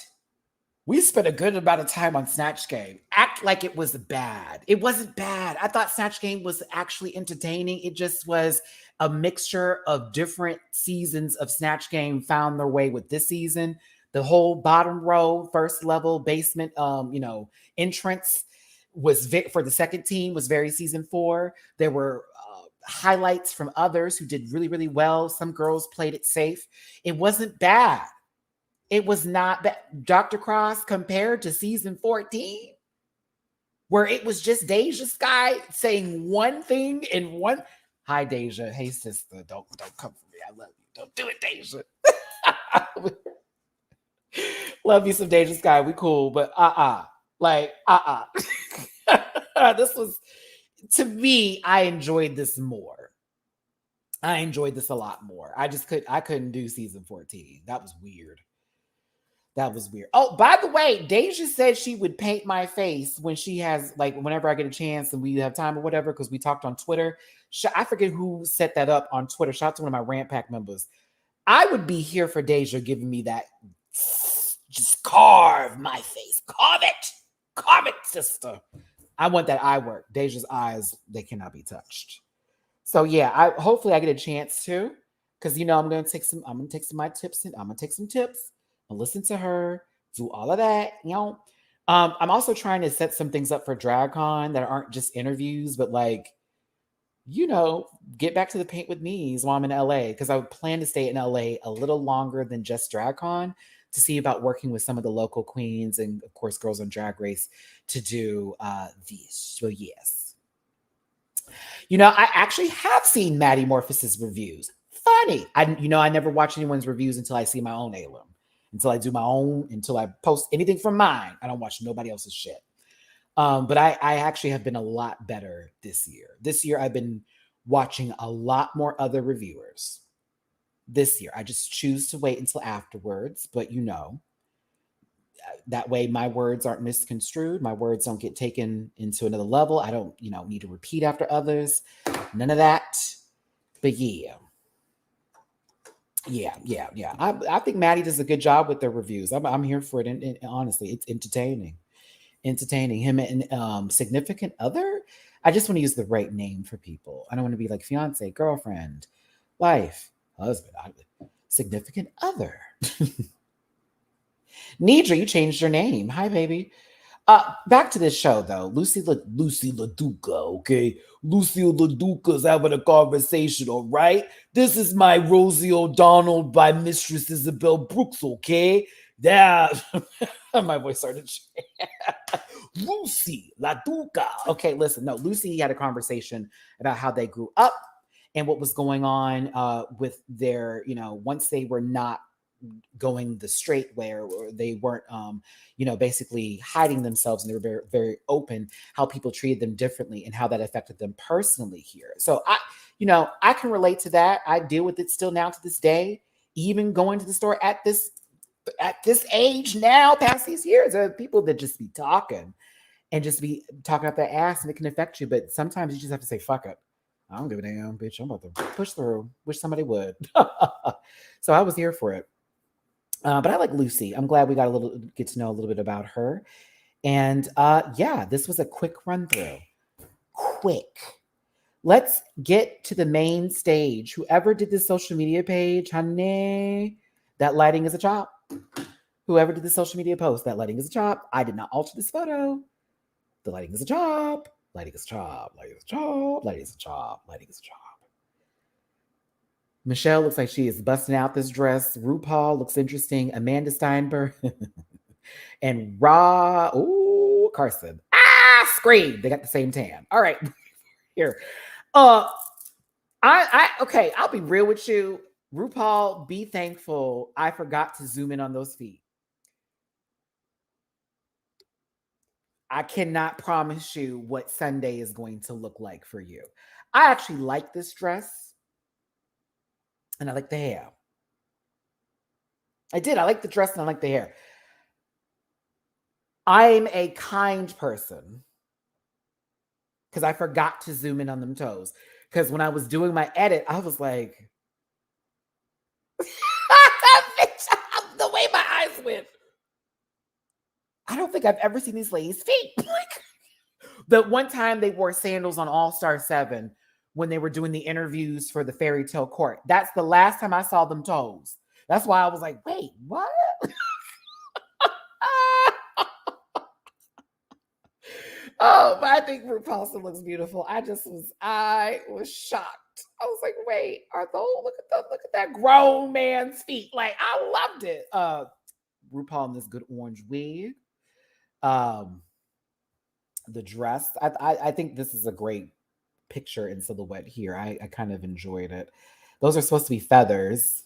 [SPEAKER 2] We spent a good amount of time on Snatch Game. Act like it was bad. It wasn't bad. I thought Snatch Game was actually entertaining. It just was a mixture of different seasons of Snatch Game found their way with this season. The whole bottom row, first level, basement, entrance was for the second team was very season 4. There were highlights from others who did really, really well. Some girls played it safe. It wasn't bad. It was not bad. Dr. Cross compared to season 14, where it was just Deja Sky saying one thing in one. Hi, Deja. Hey, sister. Don't come for me. I love you. Don't do it, Deja. Love you some Deja Sky. We cool, but This was, to me, I enjoyed this more. I enjoyed this a lot more. I couldn't do season 14. That was weird. That was weird. Oh, by the way, Deja said she would paint my face when she has, like, whenever I get a chance and we have time or whatever, because we talked on Twitter. I forget who set that up on Twitter. Shout out to one of my Rant Pack members. I would be here for Deja giving me that. Just carve my face. Carve it. Carve it, sister. I want that eye work. Deja's eyes, they cannot be touched. So yeah, hopefully I get a chance to, because I'm gonna take some of my tips and I'm gonna take some tips. I'll listen to her, do all of that. I'm also trying to set some things up for DragCon that aren't just interviews, but get back to the paint with me while I'm in LA, because I would plan to stay in LA a little longer than just DragCon to see about working with some of the local queens and, of course, Girls on Drag Race to do this. So, yes. I actually have seen Matty Morphosis' reviews. Funny. I never watch anyone's reviews until I see my own alum. Until I do my own, until I post anything from mine. I don't watch nobody else's shit. But I actually have been a lot better this year. This year, I've been watching a lot more other reviewers. This year, I just choose to wait until afterwards. But that way my words aren't misconstrued. My words don't get taken into another level. I don't, need to repeat after others. None of that. But yeah. I think Matty does a good job with their reviews. I'm here for it. And honestly, it's entertaining. Him and significant other. I just want to use the right name for people. I don't want to be like fiance, girlfriend, wife, husband, significant other. Nidra, you changed your name. Hi, baby. Back to this show, though. Lucy LaDuca, okay? Lucy LaDuca's having a conversation, all right? This is my Rosie O'Donnell by Mistress Isabel Brooks, okay? Yeah. My voice started to change. Lucy LaDuca. Okay, listen. No, Lucy had a conversation about how they grew up and what was going on with their, once they were not going the straight way, or they weren't, basically hiding themselves, and they were very, very open how people treated them differently and how that affected them personally here. So I can relate to that. I deal with it still now to this day, even going to the store at this age now, past these years. There are people that just be talking and just be talking up their ass, and it can affect you. But sometimes you just have to say, fuck it. I don't give a damn, bitch. I'm about to push through. Wish somebody would. So I was here for it. But I like Lucy. I'm glad we got get to know a little bit about her. And this was a quick run through. Quick. Let's get to the main stage. Whoever did this social media page, honey, that lighting is a chop. Whoever did the social media post, that lighting is a chop. I did not alter this photo. The lighting is a chop. Lighting is a chop. Lighting is a chop. Lighting is a chop. Lighting is a chop. Michelle looks like she is busting out this dress. RuPaul looks interesting. Amanda Steinberg. And Carson. Scream. They got the same tan. All right. Here. Okay, I'll be real with you. RuPaul, be thankful I forgot to zoom in on those feet. I cannot promise you what Sunday is going to look like for you. I actually like this dress. And I like the hair. I did. I like the dress and I like the hair. I'm a kind person because I forgot to zoom in on them toes. Because when I was doing my edit, I was like, the way my eyes went. I don't think I've ever seen these ladies' feet. The one time they wore sandals on All Star 7 when they were doing the interviews for the Fairy Tale Court. That's the last time I saw them toes. That's why I was like, wait, what? Oh, but I think RuPaul still looks beautiful. I was shocked. I was like, wait, look at that grown man's feet. Like, I loved it. RuPaul in this good orange wig. The dress. I think this is a great picture in silhouette here. I kind of enjoyed it. Those are supposed to be feathers.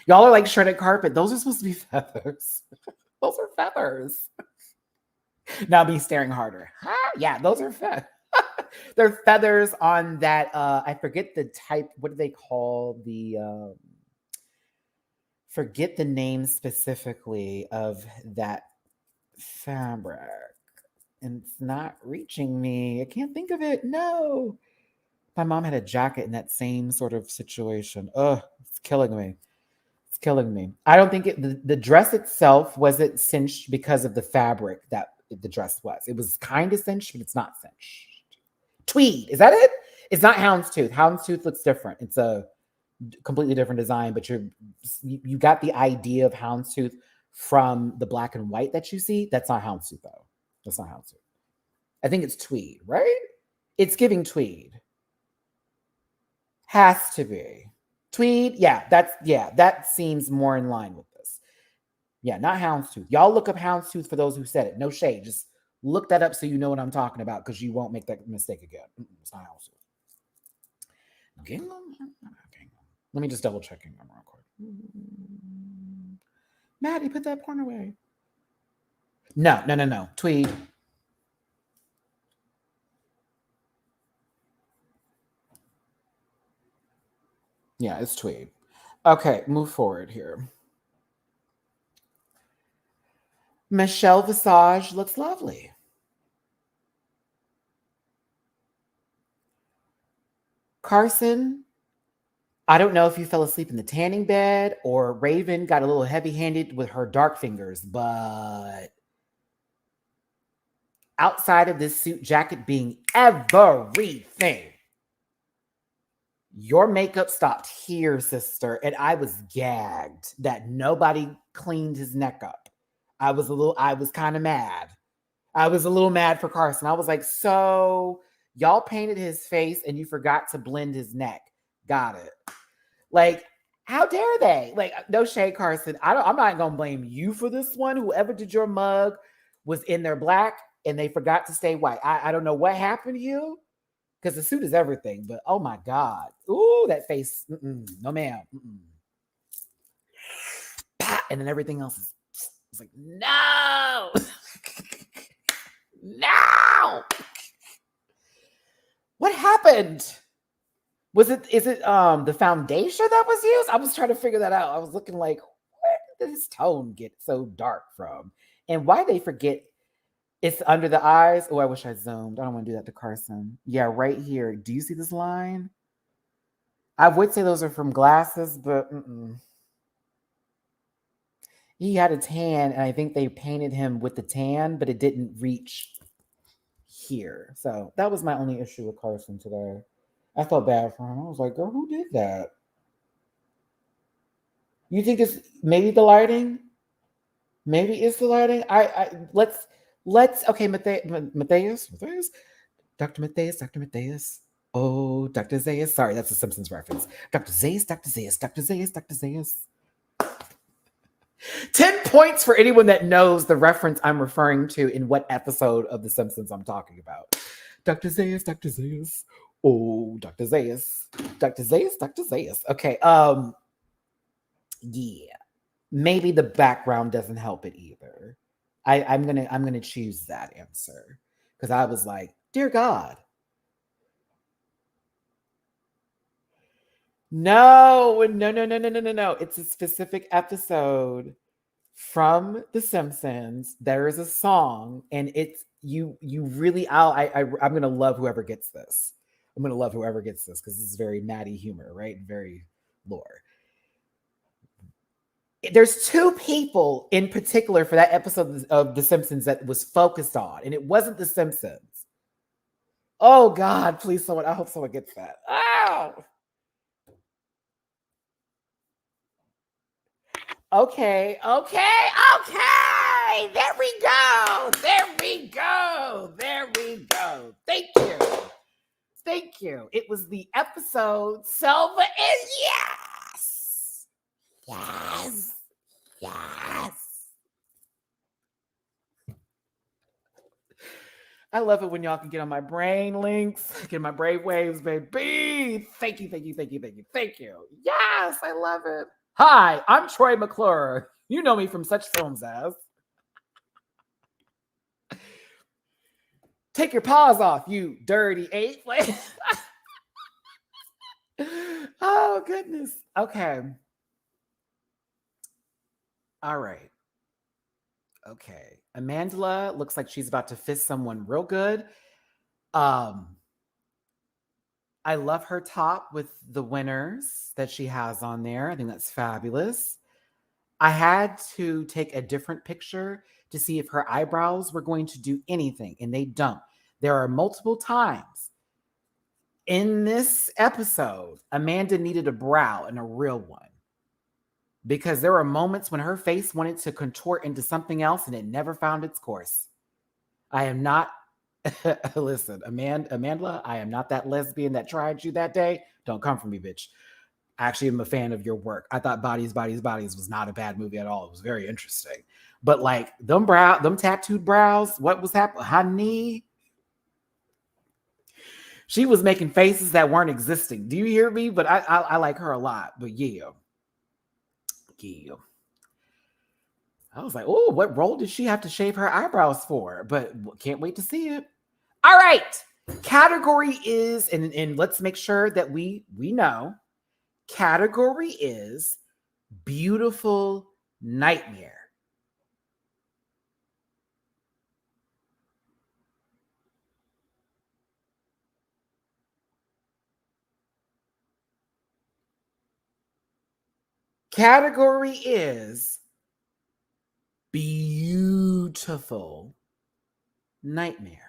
[SPEAKER 2] Y'all are like shredded carpet. Those are supposed to be feathers. Those are feathers. Now be staring harder. Yeah, those are feathers. They're feathers on that. I forget the type. What do they call the? Forget the name specifically of that fabric. And it's not reaching me. I can't think of it. No. My mom had a jacket in that same sort of situation. Ugh, it's killing me. It's killing me. I don't think the dress itself wasn't cinched because of the fabric that the dress was. It was kind of cinched, but it's not cinched. Tweed. Is that it? It's not houndstooth. Houndstooth looks different. It's a completely different design, but you got the idea of houndstooth from the black and white that you see. That's not houndstooth though. That's not houndstooth. I think it's tweed, right? It's giving tweed. Has to be. Tweed, that seems more in line with this. Yeah, not houndstooth. Y'all look up houndstooth for those who said it. No shade. Just look that up so you know what I'm talking about, because you won't make that mistake again. It's not houndstooth. Gingham? Let me just double check Gingham real quick. Matty, put that porn away. No. Tweed. Yeah, it's tweed. Okay, move forward here. Michelle Visage looks lovely. Carson, I don't know if you fell asleep in the tanning bed or Raven got a little heavy-handed with her dark fingers, but outside of this suit jacket being everything, your makeup stopped here, sister, and I was gagged that nobody cleaned his neck up. I was kind of mad. I was a little mad for Carson. I was like, so y'all painted his face and you forgot to blend his neck. Got it. Like, how dare they? Like, no shade, Carson. I'm not going to blame you for this one. Whoever did your mug was in their black and they forgot to stay white. I don't know what happened to you, because the suit is everything, but oh my God. Ooh, that face. No, ma'am. and then everything else is it's like, no, no. What happened? Is it the foundation that was used? I was trying to figure that out. I was looking like, where did this tone get so dark from? And why they forget it's under the eyes? Oh, I wish I zoomed. I don't want to do that to Carson. Yeah, right here. Do you see this line? I would say those are from glasses, but he had a tan, and I think they painted him with the tan, but it didn't reach here. So that was my only issue with Carson today. I felt bad for him. I was like, girl, who did that? You think it's maybe the lighting? Maybe it's the lighting. Let's okay, Matthias, Dr. Matthias. Oh, Dr. Zayas. Sorry, that's a Simpsons reference. Dr. Zayas. 10 points for anyone that knows the reference I'm referring to in what episode of The Simpsons I'm talking about. Dr. Zayas. Oh, Dr. Zayas. Okay. Yeah. Maybe the background doesn't help it either. I'm gonna choose that answer. Because I was like, dear God. No. It's a specific episode from The Simpsons. There is a song, and it's you really. I'm gonna love whoever gets this. I'm gonna love whoever gets this because this is very Matty humor, right? Very lore. There's two people in particular for that episode of The Simpsons that was focused on, and it wasn't The Simpsons. Oh God, please, someone! I hope someone gets that. Oh. Okay. There we go. Thank you. It was the episode Selva is yes. I love it when y'all can get on my brain links, get my brave waves, baby. Thank you. Yes, I love it. Hi, I'm Troy McClure. You know me from such films as Take Your Paws Off, You Dirty Ape. Oh, goodness. Okay. All right. Okay. Amandla looks like she's about to fist someone real good. I love her top with the winners that she has on there. I think that's fabulous. I had to take a different picture to see if her eyebrows were going to do anything, and they don't. There are multiple times in this episode, Amanda needed a brow and a real one because there were moments when her face wanted to contort into something else and it never found its course. I am not listen, Amanda, I am not that lesbian that tried you that day. Don't come for me, bitch. I actually am a fan of your work. I thought Bodies was not a bad movie at all. It was very interesting. But like them tattooed brows, what was happening? Honey, she was making faces that weren't existing. Do you hear me? But I like her a lot. But yeah. I was like, oh, what role did she have to shave her eyebrows for? But can't wait to see it. All right. Category is, and let's make sure that we know. Category is Beautiful Nightmare. Category is Beautiful Nightmare.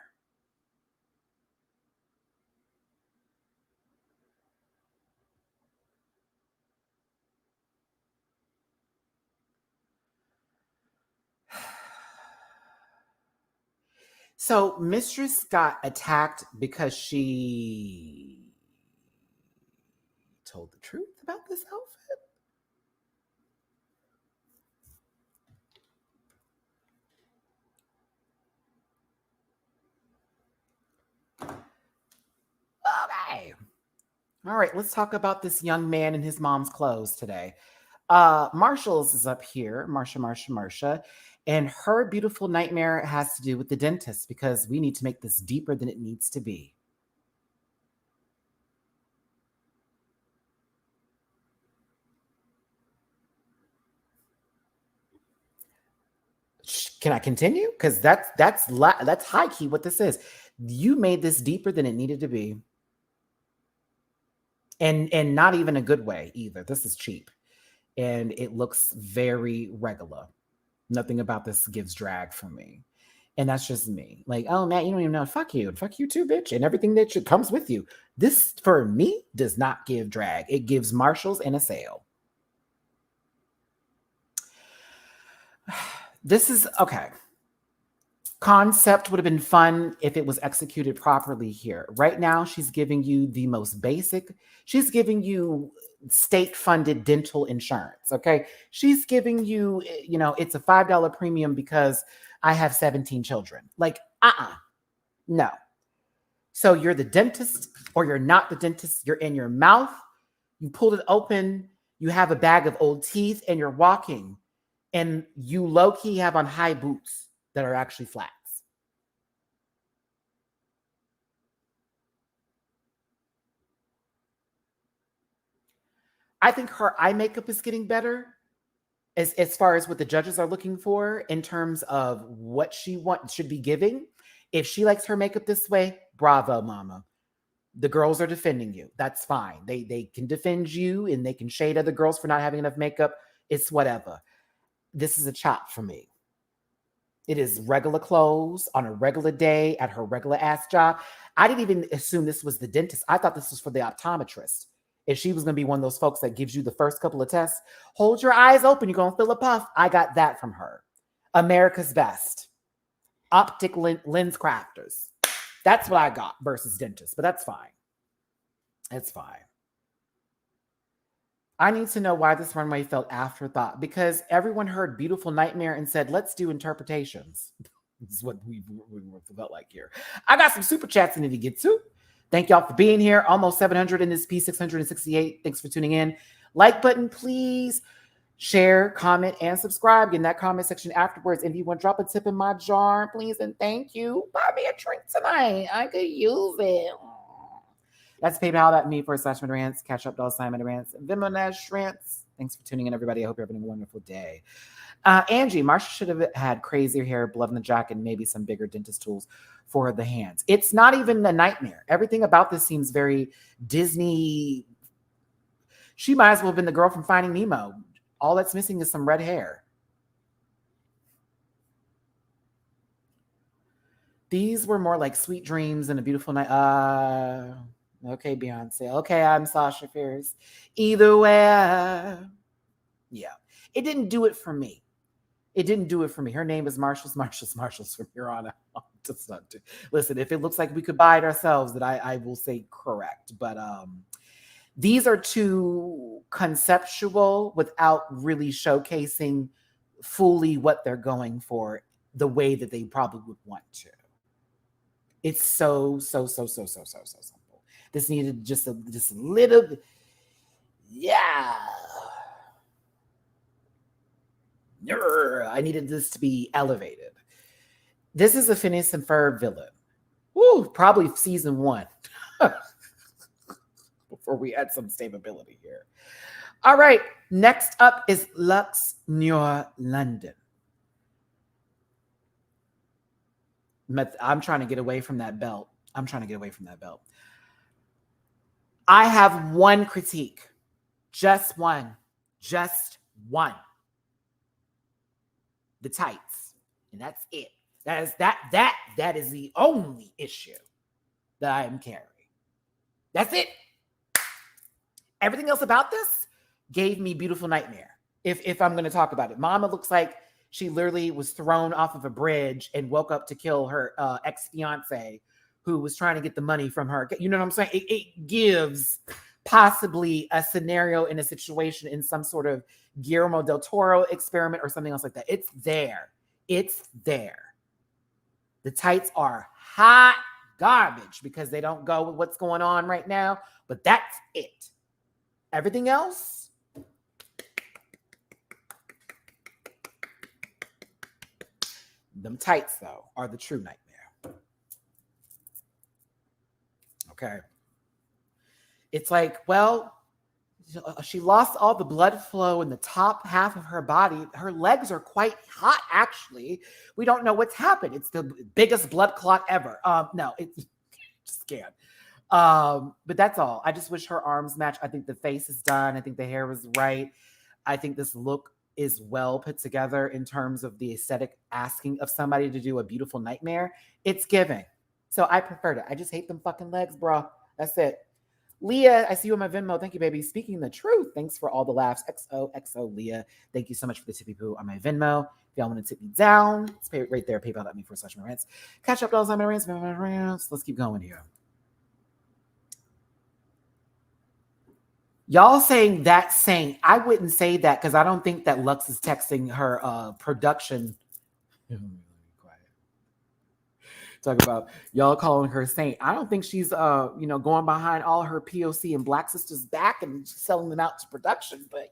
[SPEAKER 2] So Mistress got attacked because she told the truth about this outfit. Okay. All right, let's talk about this young man in his mom's clothes today. Marshall's is up here, Marsha. And her beautiful nightmare has to do with the dentist because we need to make this deeper than it needs to be. Can I continue? Because that's high key what this is. You made this deeper than it needed to be. And not even a good way either. This is cheap. And it looks very regular. Nothing about this gives drag for me. And that's just me. Like, oh, Matt, you don't even know. Fuck you. Fuck you too, bitch. And everything that comes with you. This, for me, does not give drag. It gives Marshalls and a sale. This is, okay. Concept would have been fun if it was executed properly here. Right now, she's giving you the most basic. She's giving you state-funded dental insurance, okay? She's giving you, it's a $5 premium because I have 17 children. Like, no. So you're the dentist or you're not the dentist. You're in your mouth. You pulled it open. You have a bag of old teeth and you're walking. And you low-key have on high boots that are actually flats. I think her eye makeup is getting better as far as what the judges are looking for in terms of what she should be giving. If she likes her makeup this way, bravo, mama. The girls are defending you. That's fine. They can defend you and they can shade other girls for not having enough makeup. It's whatever. This is a chop for me. It is regular clothes on a regular day at her regular ass job. I didn't even assume this was the dentist. I thought this was for the optometrist. If she was going to be one of those folks that gives you the first couple of tests, hold your eyes open. You're going to feel a puff. I got that from her. America's Best. Optic lens crafters. That's what I got versus dentist, but that's fine. It's fine. I need to know why this runway felt afterthought because everyone heard Beautiful Nightmare and said, let's do interpretations. This is what we felt like here. I got some super chats I need to get to. Thank y'all for being here. Almost 700 in this piece, 668. Thanks for tuning in. Like button, please. Share, comment, and subscribe. Get in that comment section afterwards. If you want to drop a tip in my jar, please and thank you. Buy me a drink tonight. I could use it. That's PayPal.me /MattyRants. Cash Up $MattyRants. Venmo /Rants. Thanks for tuning in, everybody. I hope you're having a wonderful day. Angie, Marsha should have had crazier hair, blood in the jacket, and maybe some bigger dentist tools for the hands. It's not even a nightmare. Everything about this seems very Disney. She might as well have been the girl from Finding Nemo. All that's missing is some red hair. These were more like Sweet Dreams and A Beautiful Night. Okay, Beyonce. Okay, I'm Sasha Fierce. Either way, yeah. It didn't do it for me. It didn't do it for me. Her name is Marshalls from here on out. Listen, if it looks like we could buy it ourselves, then I will say correct. But these are too conceptual without really showcasing fully what they're going for the way that they probably would want to. It's so simple. This needed just a little bit. Yeah. I needed this to be elevated. This is a Phineas and Ferb villain. Woo, probably season 1. Before we add some stability here. All right. Next up is Lux Noir London. I'm trying to get away from that belt. I have one critique. Just one. The tights. And that's it. That is the only issue that I am carrying. That's it. Everything else about this gave me Beautiful Nightmare. If I'm going to talk about it. Mama looks like she literally was thrown off of a bridge and woke up to kill her ex-fiance who was trying to get the money from her. You know what I'm saying? It gives possibly a scenario in a situation in some sort of Guillermo del Toro experiment or something else like that. It's there. The tights are hot garbage because they don't go with what's going on right now, but that's it. Everything else, Them tights, though, are the true nightmare. Okay. It's like, well, she lost all the blood flow in the top half of her body. Her legs are quite hot, actually. We don't know what's happened. It's the biggest blood clot ever. No, it's just can't. But that's all. I just wish her arms match. I think the face is done. I think the hair was right. I think this look is well put together in terms of the aesthetic asking of somebody to do a beautiful nightmare. It's giving. So I preferred it. I just hate them fucking legs, bro. That's it. Leah, I see you on my Venmo. Thank you, baby. Speaking the truth. Thanks for all the laughs. XOXO, Leah. Thank you so much for the tippy poo on my Venmo. If y'all want to tip me down, it's right there. PayPal.me/MattyRants. Catch up, dolls on MattyRants. Let's keep going here. Y'all saying that Saint. I wouldn't say that because I don't think that Lux is texting her production. Talk about y'all calling her Saint. I don't think she's going behind all her POC and Black sisters back and selling them out to production, but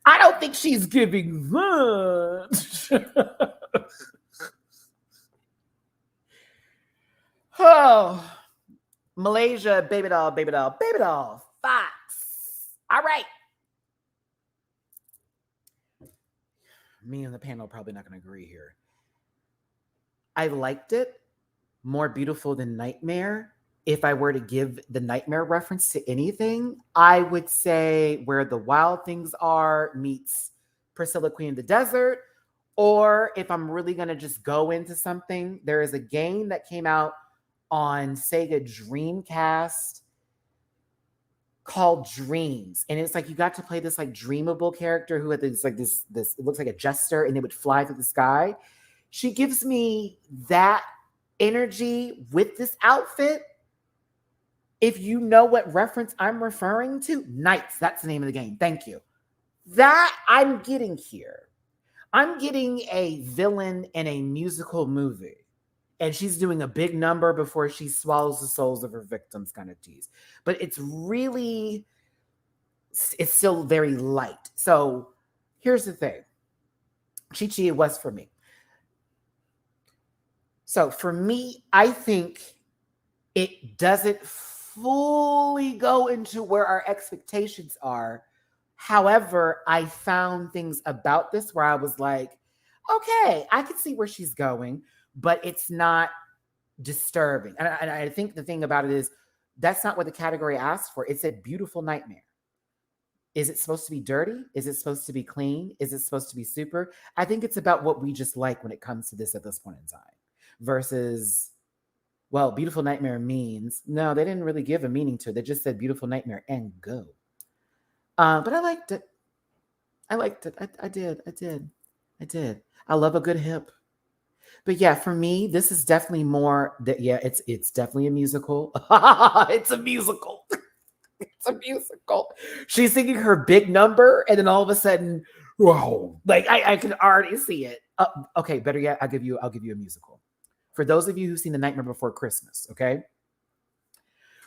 [SPEAKER 2] I don't think she's giving much. Oh, Malaysia, baby doll, Fox. All right. Me and the panel probably not going to agree here. I liked it. More beautiful than Nightmare. If I were to give the Nightmare reference to anything, I would say Where the Wild Things Are meets Priscilla Queen of the Desert. Or if I'm really going to just go into something, there is a game that came out on Sega Dreamcast called Dreams, and it's like you got to play this like dreamable character who had this it looks like a jester, and they would fly through the sky. She gives me that energy with this outfit. If you know what reference I'm referring to, Knights, that's the name of the game. Thank you. That I'm getting here. I'm getting a villain in a musical movie. And she's doing a big number before she swallows the souls of her victims kind of tease. But it's still very light. So here's the thing. Chi-Chi was for me. So for me, I think it doesn't fully go into where our expectations are. However, I found things about this where I was like, okay, I can see where she's going. But it's not disturbing. And I think the thing about it is that's not what the category asked for. It said beautiful nightmare. Is it supposed to be dirty? Is it supposed to be clean? Is it supposed to be super? I think it's about what we just like when it comes to this at this point in time. Versus, well, beautiful nightmare means, no, they didn't really give a meaning to it. They just said beautiful nightmare and go. But I liked it. I did. I love a good hip. But yeah, for me, this is definitely more that. Yeah, it's definitely a musical. It's a musical. It's a musical. She's singing her big number, and then all of a sudden, whoa! Like I can already see it. Okay, better yet, I'll give you a musical. For those of you who've seen The Nightmare Before Christmas, okay.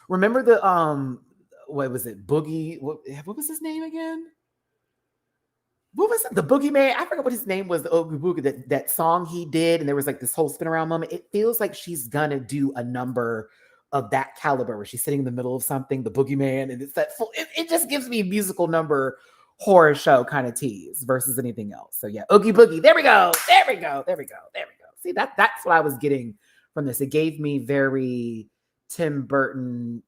[SPEAKER 2] Remember the what was it? Boogie. What was his name again? What was it? The Boogeyman? I forgot what his name was. The Oogie Boogie, that song he did, and there was like this whole spin around moment. It feels like she's gonna do a number of that caliber where she's sitting in the middle of something, the Boogeyman, and it's that full. It just gives me a musical number horror show kind of tease versus anything else. So yeah, Oogie Boogie. There we go. See, that's what I was getting from this. It gave me very Tim Burton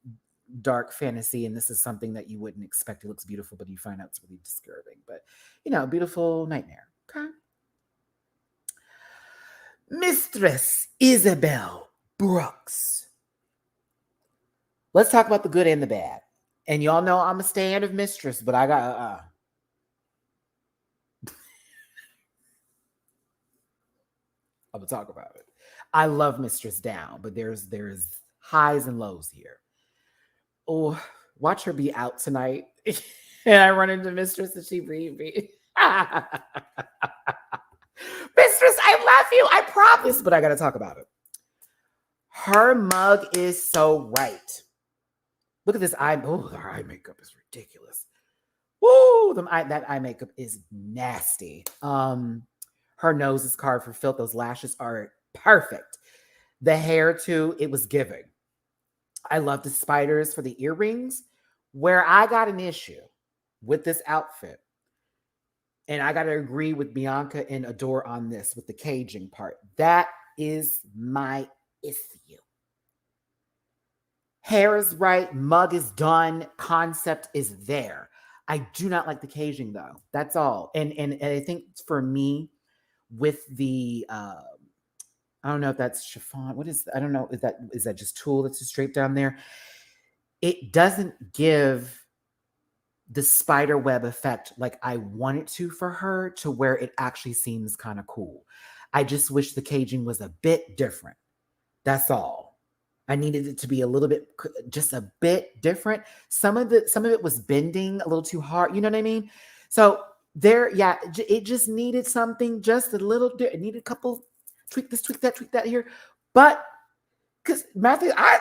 [SPEAKER 2] dark fantasy, and this is something that you wouldn't expect. It looks beautiful, but you find out it's really disturbing. But beautiful nightmare. Okay. Mistress Isabel Brooks. Let's talk about the good and the bad. And y'all know I'm a stand of Mistress, but I got I'm gonna talk about it. I love Mistress down, but there's highs and lows here. Oh, watch her be out tonight. And I run into Mistress and she read me. Mistress, I love you. I promise, but I got to talk about it. Her mug is so right. Look at this eye. Oh, her eye makeup is ridiculous. Woo! That eye makeup is nasty. Her nose is carved for filth. Those lashes are perfect. The hair too, it was giving. I love the spiders for the earrings. Where I got an issue with this outfit, and I got to agree with Bianca and Adore on this with the caging part. That is my issue. Hair is right, mug is done, concept is there. I do not like the caging though. That's all. And I think for me, with the I don't know if that's chiffon. What is I don't know. Is that just tulle that's just straight down there? It doesn't give the spider web effect like I want it to for her, to where it actually seems kind of cool. I just wish the caging was a bit different. That's all. I needed it to be a little bit, just a bit different. Some of it was bending a little too hard. You know what I mean? So there, yeah, it just needed something just a little. It needed a couple tweak this, tweak that here. But because Matthew, I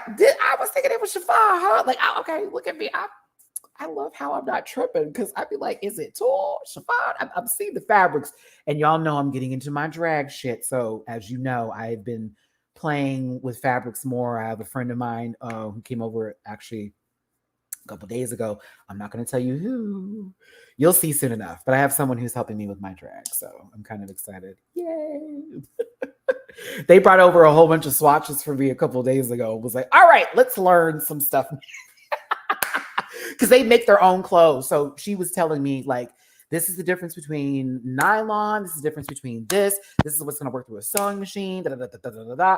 [SPEAKER 2] was thinking it was chiffon, huh? Like, okay, look at me. I love how I'm not tripping, because I'd be like, is it tulle, chiffon? I'm seeing the fabrics, and y'all know I'm getting into my drag shit. So as you know, I've been playing with fabrics more. I have a friend of mine who came over actually a couple days ago. I'm not going to tell you who. You'll see soon enough. But I have someone who's helping me with my drag, so I'm kind of excited. Yay! They brought over a whole bunch of swatches for me a couple days ago. It was like, all right, let's learn some stuff. Because they make their own clothes. So she was telling me, like, this is the difference between nylon. This is the difference between this. This is what's going to work through a sewing machine. Da, da, da, da, da, da, da.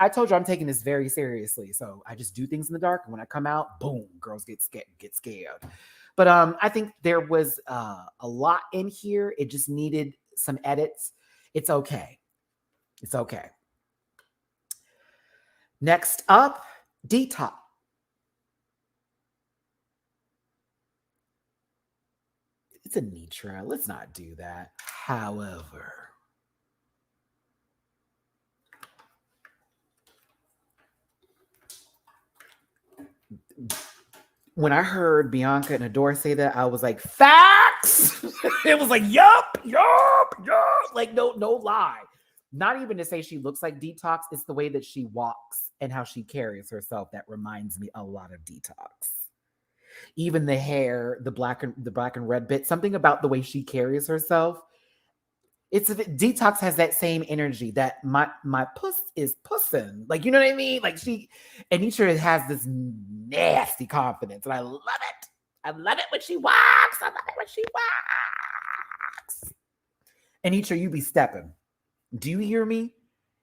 [SPEAKER 2] I told you I'm taking this very seriously. So I just do things in the dark. And when I come out, boom, girls get scared. But I think there was a lot in here. It just needed some edits. It's okay. It's okay. Next up, Detox. It's a Nitra. Let's not do that. However, when I heard Bianca and Adore say that, I was like, facts. It was like, yup. Like, no lie. Not even to say she looks like Detox. It's the way that she walks and how she carries herself that reminds me a lot of Detox. Even the hair, the black and red bit, something about the way she carries herself. It's Detox has that same energy that my puss is pussin'. Like, you know what I mean? Like, Anitra has this nasty confidence, and I love it. I love it when she walks. Anitra, you be stepping. Do you hear me?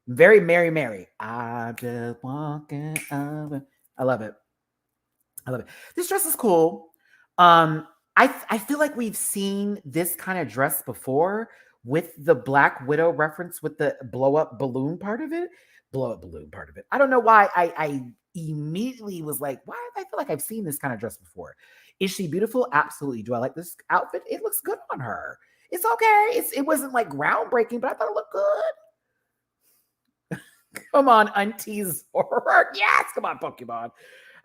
[SPEAKER 2] Very Mary. I just walking over. I love it. This dress is cool. I feel like we've seen this kind of dress before with the Black Widow reference with the blow up balloon part of it. I don't know why I immediately was like, why? I feel like I've seen this kind of dress before. Is she beautiful? Absolutely. Do I like this outfit? It looks good on her. It's okay. It wasn't like groundbreaking, but I thought it looked good. Come on, aunties. Yes, come on, Pokemon.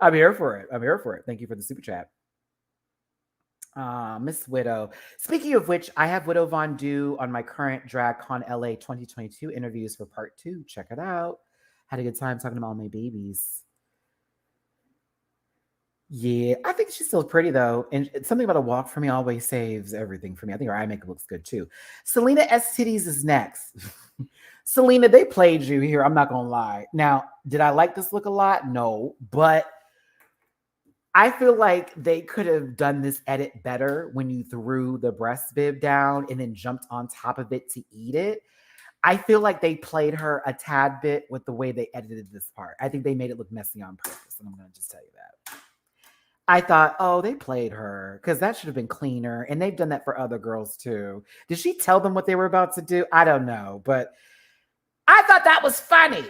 [SPEAKER 2] I'm here for it. Thank you for the super chat. Miss Widow. Speaking of which, I have Widow Von due on my current DragCon LA 2022 interviews for part 2. Check it out. Had a good time talking about all my babies. Yeah, I think she's still pretty though. And something about a walk for me always saves everything for me. I think her eye makeup looks good too. Selena S. Titties is next. Selena, they played you here. I'm not going to lie. Now, did I like this look a lot? No, but I feel like they could have done this edit better when you threw the breast bib down and then jumped on top of it to eat it. I feel like they played her a tad bit with the way they edited this part. I think they made it look messy on purpose, and I'm going to just tell you that. I thought, oh, they played her because that should have been cleaner, and they've done that for other girls too. Did she tell them what they were about to do? I don't know, but I thought that was funny.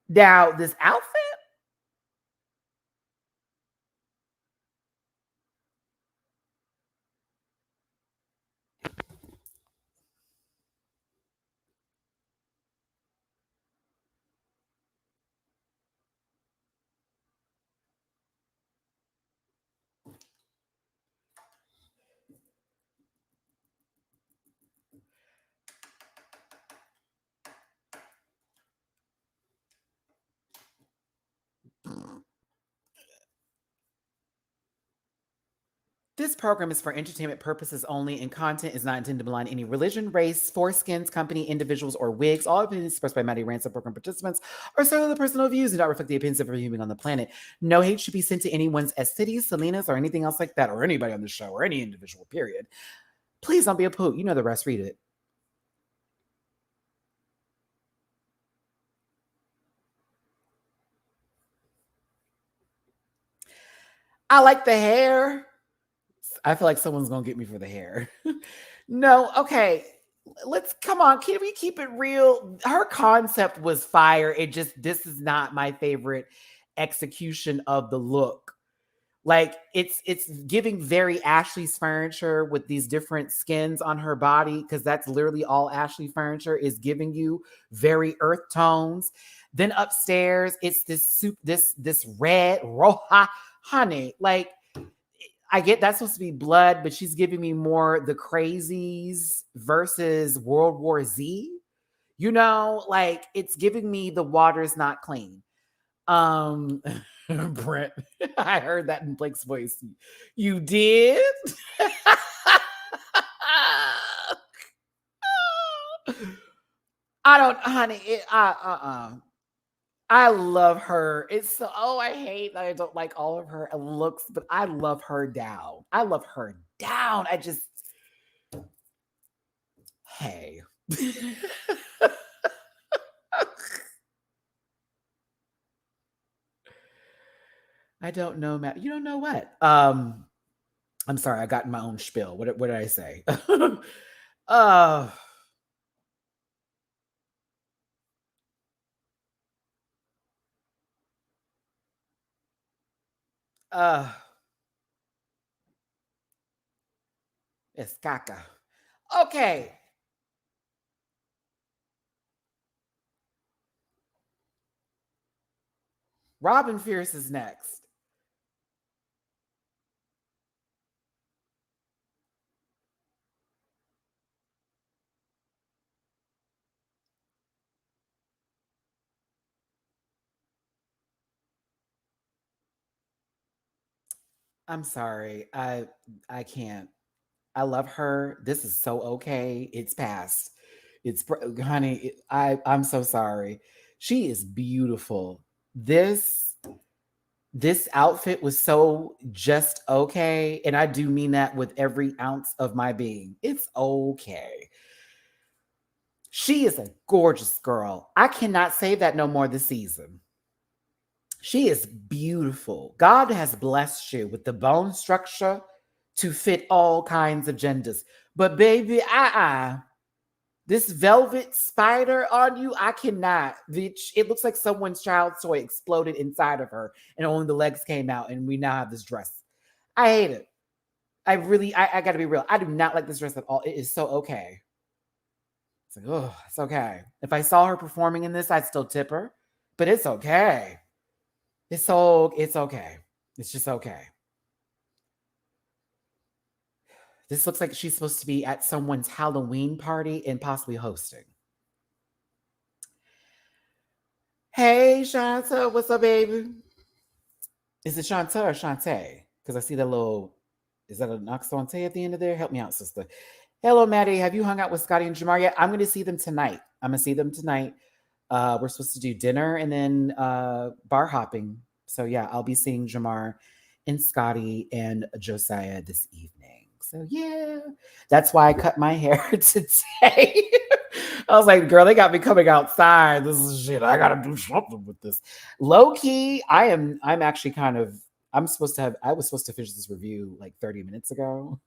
[SPEAKER 2] Now, this outfit, This program is for entertainment purposes only, and content is not intended to belie any religion, race, foreskins, company, individuals, or wigs. All opinions expressed by Matty Rants and program participants are solely the personal views and not reflect the opinions of every human on the planet. No hate should be sent to anyone's cities, Selena's, or anything else like that, or anybody on the show, or any individual, period. Please don't be a poot. You know the rest. Read it. I like the hair. I feel like someone's going to get me for the hair. No, okay. Let's come on. Can we keep it real? Her concept was fire. This is not my favorite execution of the look. Like it's giving very Ashley's furniture with these different skins on her body, because that's literally all Ashley furniture is giving you, very earth tones. Then upstairs, it's this red roja, honey. Like, I get that's supposed to be blood, but she's giving me more the Crazies versus World War Z. You know, like it's giving me the water's not clean. Brent, I heard that in Blake's voice. You did? I don't, honey. I love her. It's so, I hate that I don't like all of her looks, but I love her down. I love her down. Hey. I don't know, Matt. You don't know what? I'm sorry. I got in my own spiel. What did I say? uh, it's caca. Okay. Robin Fierce is next. I'm sorry. I can't. I love her. This is so okay. It's past. Honey. I'm so sorry. She is beautiful. This outfit was so just okay, and I do mean that with every ounce of my being. It's okay. She is a gorgeous girl. I cannot say that no more this season. She is beautiful. God has blessed you with the bone structure to fit all kinds of genders. But baby, this velvet spider on you, I cannot. It looks like someone's child's toy exploded inside of her and only the legs came out, and we now have this dress. I hate it. I gotta be real. I do not like this dress at all. It is so okay. It's like, oh, it's okay. If I saw her performing in this, I'd still tip her, but it's okay. It's okay. It's just okay. This looks like she's supposed to be at someone's Halloween party and possibly hosting. Hey, Shanta, what's up, baby? Is it Shanta or Shantae? Because I see that little, is that an accent at the end of there? Help me out, sister. Hello, Maddie. Have you hung out with Scotty and Jamar yet? I'm going to see them tonight. We're supposed to do dinner and then bar hopping. So yeah, I'll be seeing Jamar and Scotty and Josiah this evening. So yeah, that's why I cut my hair today. I was like, girl, they got me coming outside. This is shit. I gotta do something with this. Low key, I'm actually kind of, I was supposed to finish this review like 30 minutes ago.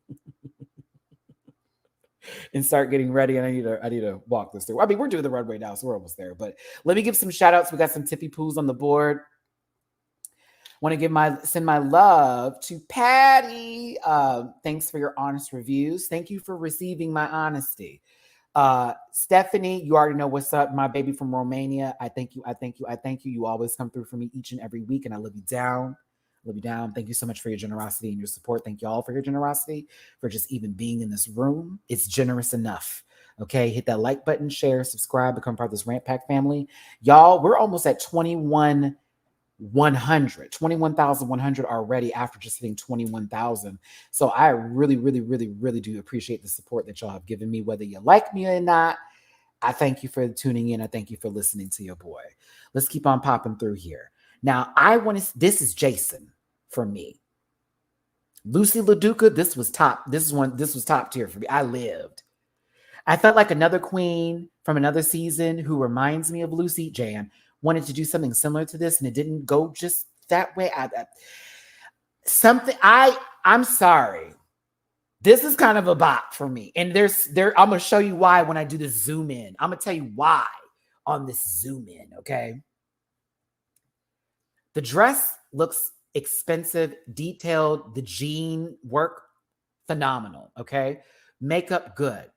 [SPEAKER 2] And start getting ready. And I need to walk this through. I mean, we're doing the runway now, so we're almost there. But let me give some shout outs. We got some tippy poos on the board. Want to send my love to Patty. Thanks for your honest reviews. Thank you for receiving my honesty. Stephanie, you already know what's up, my baby from Romania. I thank you. You always come through for me each and every week, and I love you down. Thank you so much for your generosity and your support. Thank you all for your generosity, for just even being in this room. It's generous enough. Okay, hit that like button, share, subscribe, become part of this Rant Pack family. Y'all, we're almost at 21 21,100 already after just hitting 21,000. So I really, really, really, really do appreciate the support that y'all have given me, whether you like me or not. I thank you for tuning in. I thank you for listening to your boy. Let's keep on popping through here. Now, this is Jason for me. Lucy LaDuca, this was top tier for me. I lived. I felt like another queen from another season who reminds me of Lucy, Jan, wanted to do something similar to this, and it didn't go just that way. I'm sorry. This is kind of a bop for me. And I'm going to show you why when I do this zoom in. I'm going to tell you why on this zoom in, okay? The dress looks expensive, detailed, the jean work, phenomenal, okay? Makeup, good.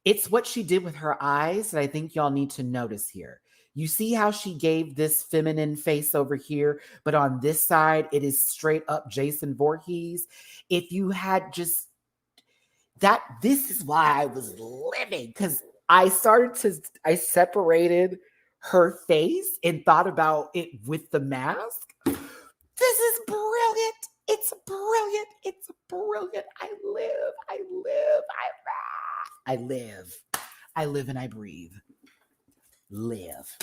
[SPEAKER 2] It's what she did with her eyes that I think y'all need to notice here. You see how she gave this feminine face over here, but on this side, it is straight up Jason Voorhees. If you had just that, this is why I was living, because I separated her face and thought about it with the mask. This is brilliant. It's brilliant. It's brilliant. I live and I breathe. Live.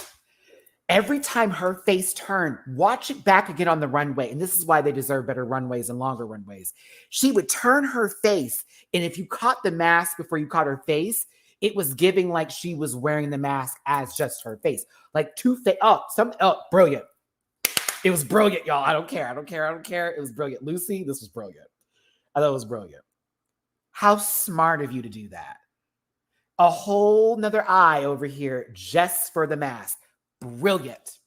[SPEAKER 2] Every time her face turned, watch it back again on the runway. And this is why they deserve better runways and longer runways. She would turn her face. And if you caught the mask before you caught her face, it was giving like she was wearing the mask as just her face. Like brilliant. It was brilliant, y'all. I don't care. It was brilliant. Lucy, this was brilliant. I thought it was brilliant. How smart of you to do that. A whole nother eye over here just for the mask. Brilliant.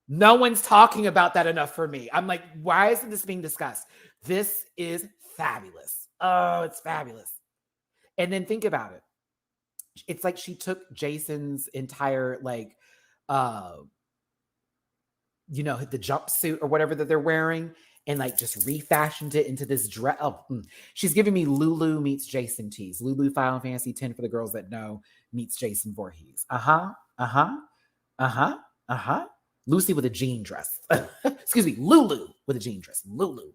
[SPEAKER 2] No one's talking about that enough for me. I'm like, why isn't this being discussed? This is fabulous. Oh, it's fabulous. And then think about it. It's like she took Jason's entire the jumpsuit or whatever that they're wearing and like just refashioned it into this dress. She's giving me Lulu meets Jason tease. Lulu Final Fantasy 10 for the girls that know meets Jason Voorhees. Lucy with a jean dress. Excuse me, Lulu with a jean dress. Lulu,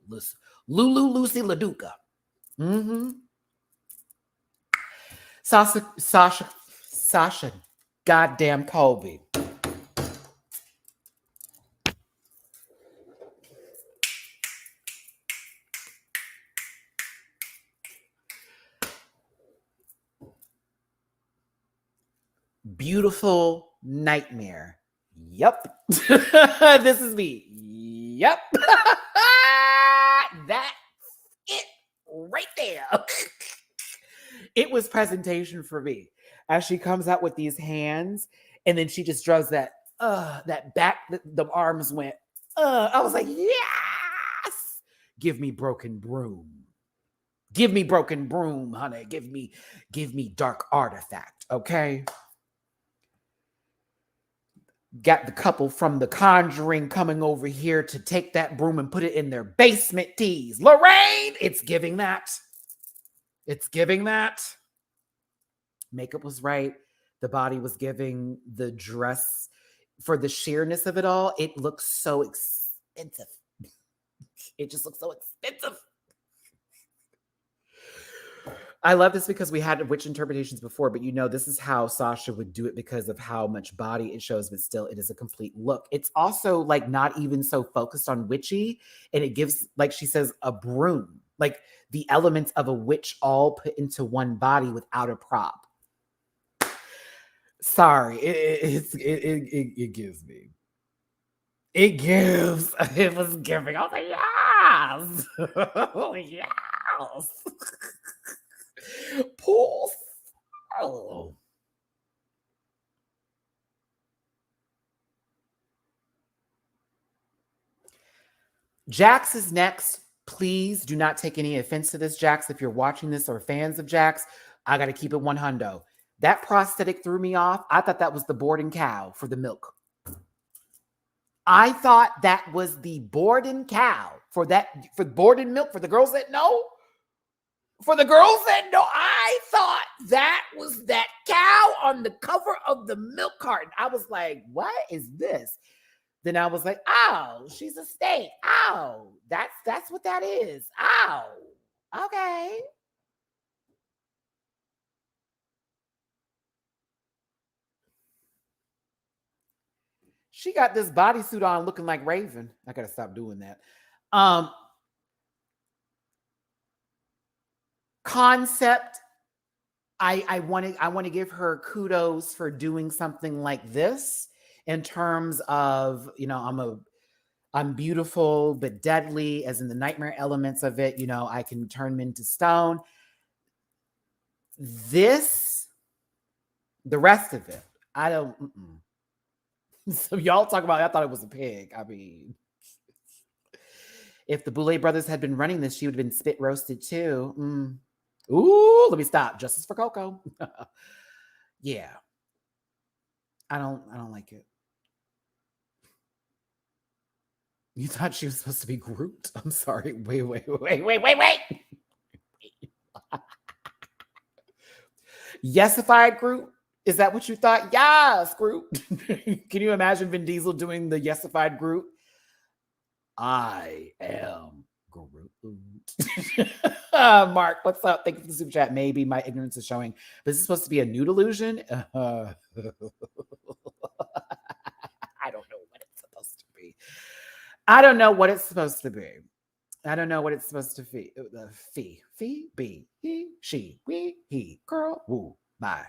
[SPEAKER 2] Lucy LaDuca. Sasha, goddamn Colby. Beautiful nightmare. Yep. This is me. Yep. That's it right there. It was presentation for me as she comes out with these hands and then she just does that back, the arms went, I was like, yes, give me broken broom. Give me broken broom, honey. Give me dark artifact. Okay. Got the couple from The Conjuring coming over here to take that broom and put it in their basement tees. Lorraine, it's giving that. It's giving that. Makeup was right. The body was giving. The dress, for the sheerness of it all, it looks so expensive. It just looks so expensive. I love this because we had witch interpretations before, but this is how Sasha would do it because of how much body it shows, but still it is a complete look. It's also like not even so focused on witchy, and it gives, like she says, a broom, like the elements of a witch all put into one body without a prop. Sorry, it gives me. It gives. It was giving. I was like, yes. Yes. Pulse. Oh. Jax is next. Please do not take any offense to this, Jax. If you're watching this or fans of Jax, I got to keep it 100. That prosthetic threw me off. I thought that was the boarding cow for the milk. I thought that was the boarding cow for boarding milk for the girls that know. For the girls that know, I thought that was that cow on the cover of the milk carton. I was like, what is this? Then I was like, oh, she's a snake. Oh, that's what that is. Oh, okay. She got this bodysuit on looking like Raven. I gotta stop doing that. Concept. I want to give her kudos for doing something like this in terms of, I'm beautiful but deadly, as in the nightmare elements of it. I can turn men to stone. This, the rest of it, I don't. So y'all talk about, I thought it was a pig. I mean, if the Boulay brothers had been running this, she would have been spit roasted too. Ooh, let me stop. Justice for Coco. Yeah. I don't like it. You thought she was supposed to be Groot? I'm sorry. Wait. Yesified Groot? Is that what you thought? Yes, Groot. Can you imagine Vin Diesel doing the yesified Groot? I am Groot. Mark, what's up? Thank you for the super chat. Maybe my ignorance is showing. But is this supposed to be a nude illusion? I don't know what it's supposed to be. I don't know what it's supposed to be. Be, he, she, we, he, girl, woo, bye.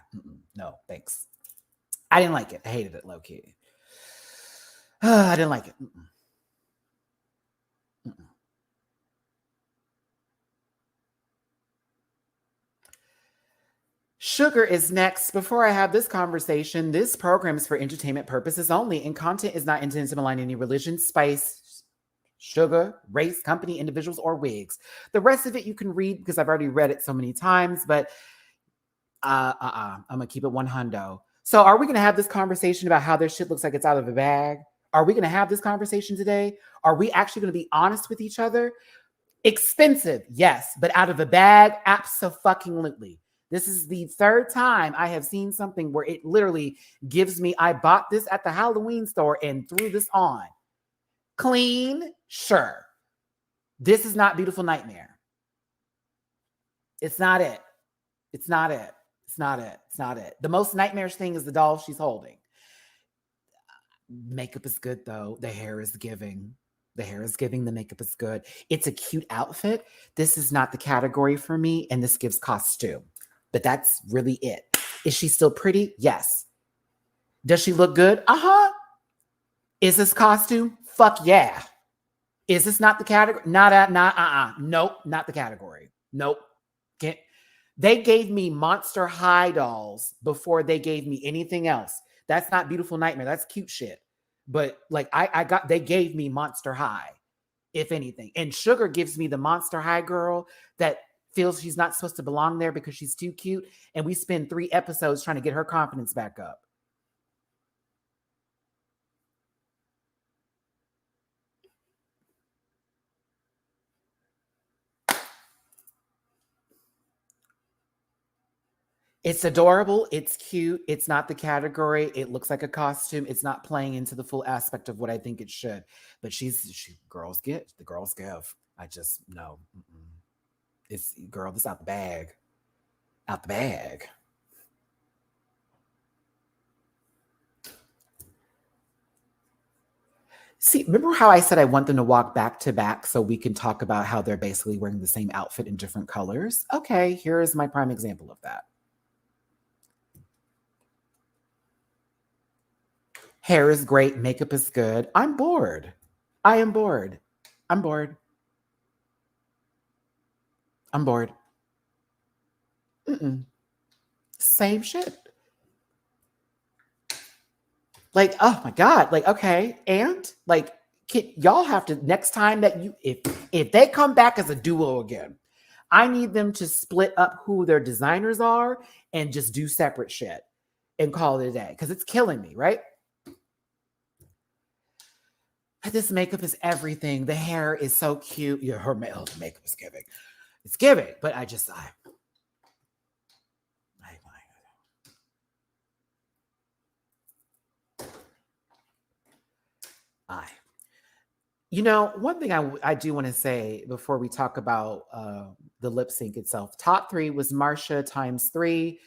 [SPEAKER 2] No, thanks. I didn't like it. I hated it, low key. I didn't like it. Sugar is next. Before I have this conversation, this program is for entertainment purposes only, and content is not intended to malign any religion, spice, sugar, race, company, individuals, or wigs. The rest of it you can read because I've already read it so many times, but I'm gonna keep it 100. So are we gonna have this conversation about how their shit looks like it's out of a bag? Are we gonna have this conversation today? Are we actually gonna be honest with each other? Expensive, yes, but out of a bag, abso-fucking-lutely. This is the third time I have seen something where it literally gives me, I bought this at the Halloween store and threw this on. Clean, sure. This is not Beautiful Nightmare. It's not it. It's not it. It's not it. It's not it. The most nightmarish thing is the doll she's holding. Makeup is good, though. The hair is giving. The hair is giving. The makeup is good. It's a cute outfit. This is not the category for me, and this gives costume. But that's really it. Is she still pretty? Yes. Does she look good? Uh-huh. Is this costume? Fuck yeah. Is this not the category? Nope, not the category. Nope. They gave me Monster High dolls before they gave me anything else. That's not Beautiful Nightmare. That's cute shit. But like they gave me Monster High, if anything. And Sugar gives me the Monster High girl that feels she's not supposed to belong there because she's too cute. And we spend 3 episodes trying to get her confidence back up. It's adorable. It's cute. It's not the category. It looks like a costume. It's not playing into the full aspect of what I think it should. But girls get, the girls give. I just, no. It's, girl, this out the bag. Out the bag. See, remember how I said I want them to walk back to back so we can talk about how they're basically wearing the same outfit in different colors? Okay, here is my prime example of that. Hair is great. Makeup is good. I'm bored. I am bored. I'm bored. I'm bored. Same shit. Like, oh my God. Like, okay. And like, y'all have to, next time that if they come back as a duo again, I need them to split up who their designers are and just do separate shit and call it a day. Because it's killing me, right? This makeup is everything. The hair is so cute. Yeah, her makeup is giving. It's giving, but You know, one thing I do want to say before we talk about the lip sync itself. Top three was Marcia times three,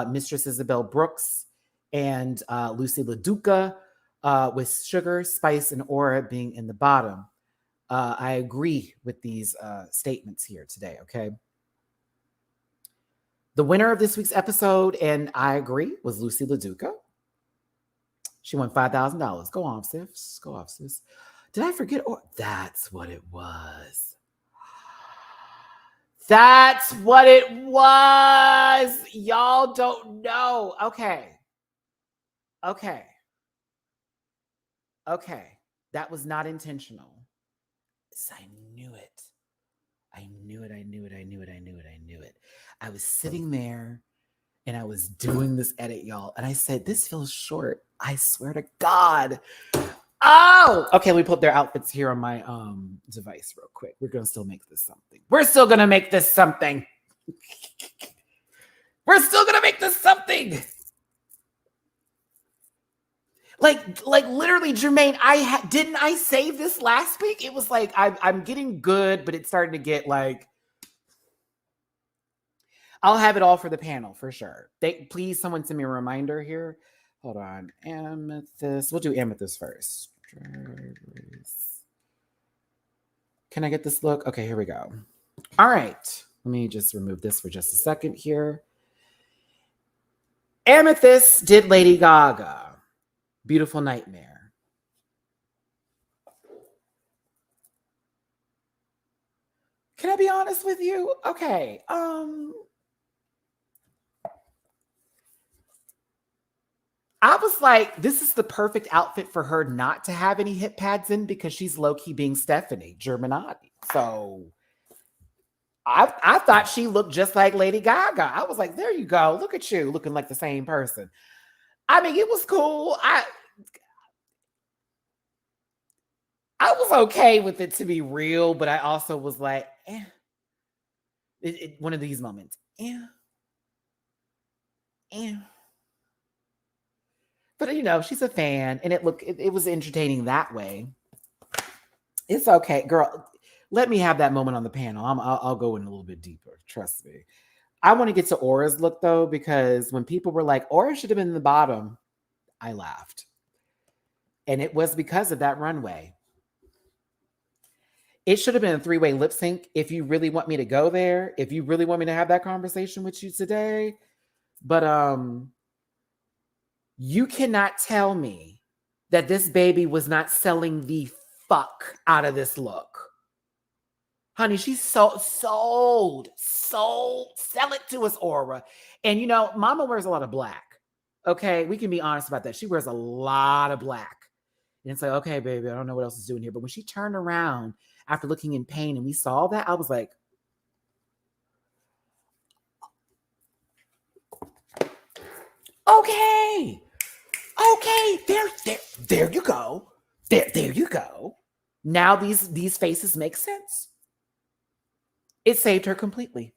[SPEAKER 2] Mistress Isabel Brooks, and Lucy LaDuca, with Sugar, Spice, and Aura being in the bottom. I agree with these statements here today, okay? The winner of this week's episode, and I agree, was Lucy LaDuca. She won $5,000. Go on, sis. Go off, sis. Did I forget? Or that's what it was. That's what it was. Y'all don't know. Okay. That was not intentional. I knew it. I knew it. I was sitting there and I was doing this edit, y'all. And I said, this feels short. I swear to God. Oh, okay. Let me put their outfits here on my device real quick. We're gonna still make this something. We're still gonna make this something. Like literally, Jermaine. Didn't I save this last week? It was like I'm getting good, but it's starting to get like. I'll have it all for the panel for sure. Please, someone send me a reminder here. Hold on, Amethyst. We'll do Amethyst first. Can I get this look? Okay, here we go. All right. Let me just remove this for just a second here. Amethyst did Lady Gaga. Beautiful Nightmare. Can I be honest with you? Okay. I was like, this is the perfect outfit for her not to have any hip pads in because she's low-key being Stephanie Germanotti. So I thought she looked just like Lady Gaga. I was like, there you go. Look at you looking like the same person. I mean, it was cool. I was okay with it, to be real, but I also was like, one of these moments. But you know, she's a fan, and it was entertaining that way. It's okay, girl. Let me have that moment on the panel. I'll go in a little bit deeper. Trust me. I want to get to Aura's look though, because when people were like, Aura should have been in the bottom, I laughed. And it was because of that runway. It should have been a three-way lip sync if you really want me to go there, if you really want me to have that conversation with you today. But you cannot tell me that this baby was not selling the fuck out of this look. Honey, she's sold. Sell it to us, Aura. And you know, Mama wears a lot of black. Okay, we can be honest about that. She wears a lot of black. And it's like, okay, baby, I don't know what else is doing here. But when she turned around after looking in pain and we saw that, I was like, okay, there you go. There you go. Now these faces make sense. It saved her completely.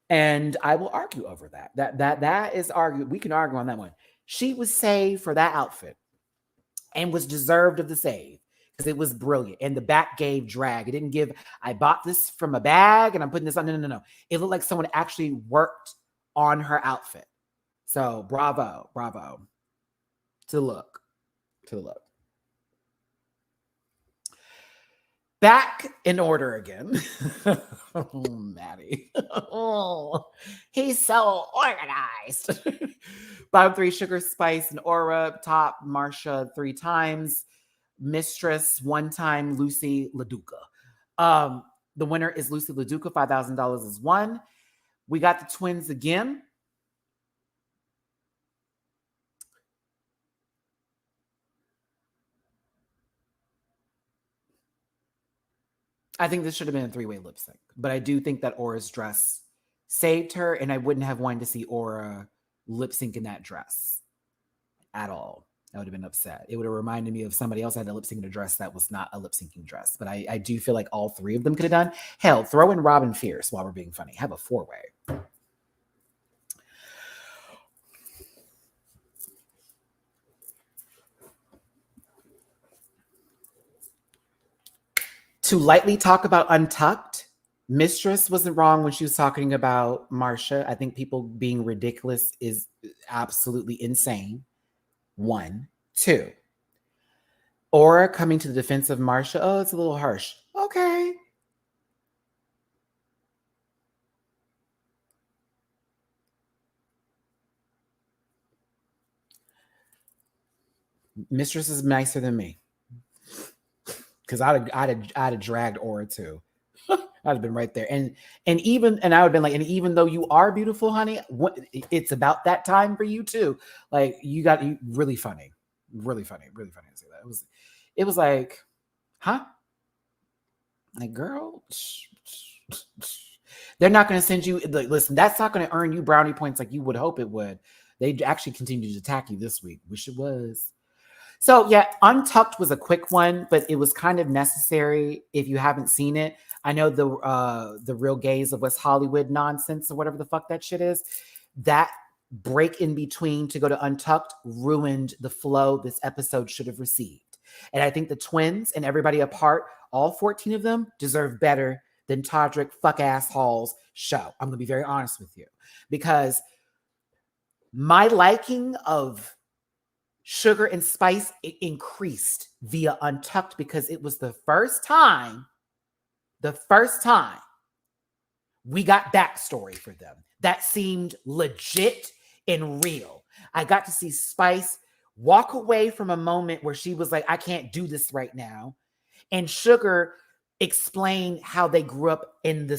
[SPEAKER 2] And I will argue over that. That is argued. We can argue on that one. She was saved for that outfit and was deserved of the save because it was brilliant. And the back gave drag. It didn't give, I bought this from a bag and I'm putting this on. No. It looked like someone actually worked on her outfit. So bravo to the look. Back in order again. Oh, Matty. Oh, he's so organized. Bottom three, Sugar, Spice, and Aura. Top, Marcia 3 times. Mistress 1 time, Lucy LaDuca. The winner is Lucy LaDuca. $5,000 is won. We got the twins again. I think this should have been a 3-way lip sync, but I do think that Aura's dress saved her, and I wouldn't have wanted to see Aura lip sync in that dress at all. I would have been upset. It would have reminded me of somebody else had a lip sync in a dress that was not a lip syncing dress. But I do feel like all 3 of them could have done. Hell, throw in Robin Fierce while we're being funny. Have a 4-way. To lightly talk about Untucked, Mistress wasn't wrong when she was talking about Marcia. I think people being ridiculous is absolutely insane. 1, 2. Aura coming to the defense of Marcia. Oh, it's a little harsh. Okay. Mistress is nicer than me. Because I'd have dragged Aura too. I'd have been right there. And I would have been like, and even though you are beautiful, honey, it's about that time for you too. Like you really funny to say that. It was like, huh? Like, girl, they're not going to send you. Like, listen, that's not going to earn you brownie points like you would hope it would. They actually continued to attack you this week. Wish it was. So yeah, Untucked was a quick one, but it was kind of necessary if you haven't seen it. I know the Real Gays of West Hollywood nonsense or whatever the fuck that shit is. That break in between to go to Untucked ruined the flow this episode should have received. And I think the twins and everybody apart, all 14 of them, deserve better than Todrick fuck ass Hall's show. I'm gonna be very honest with you. Because my liking of Sugar and Spice, it increased via Untucked because it was the first time we got backstory for them that seemed legit and real. I got to see Spice walk away from a moment where she was like, I can't do this right now. And Sugar explain how they grew up in the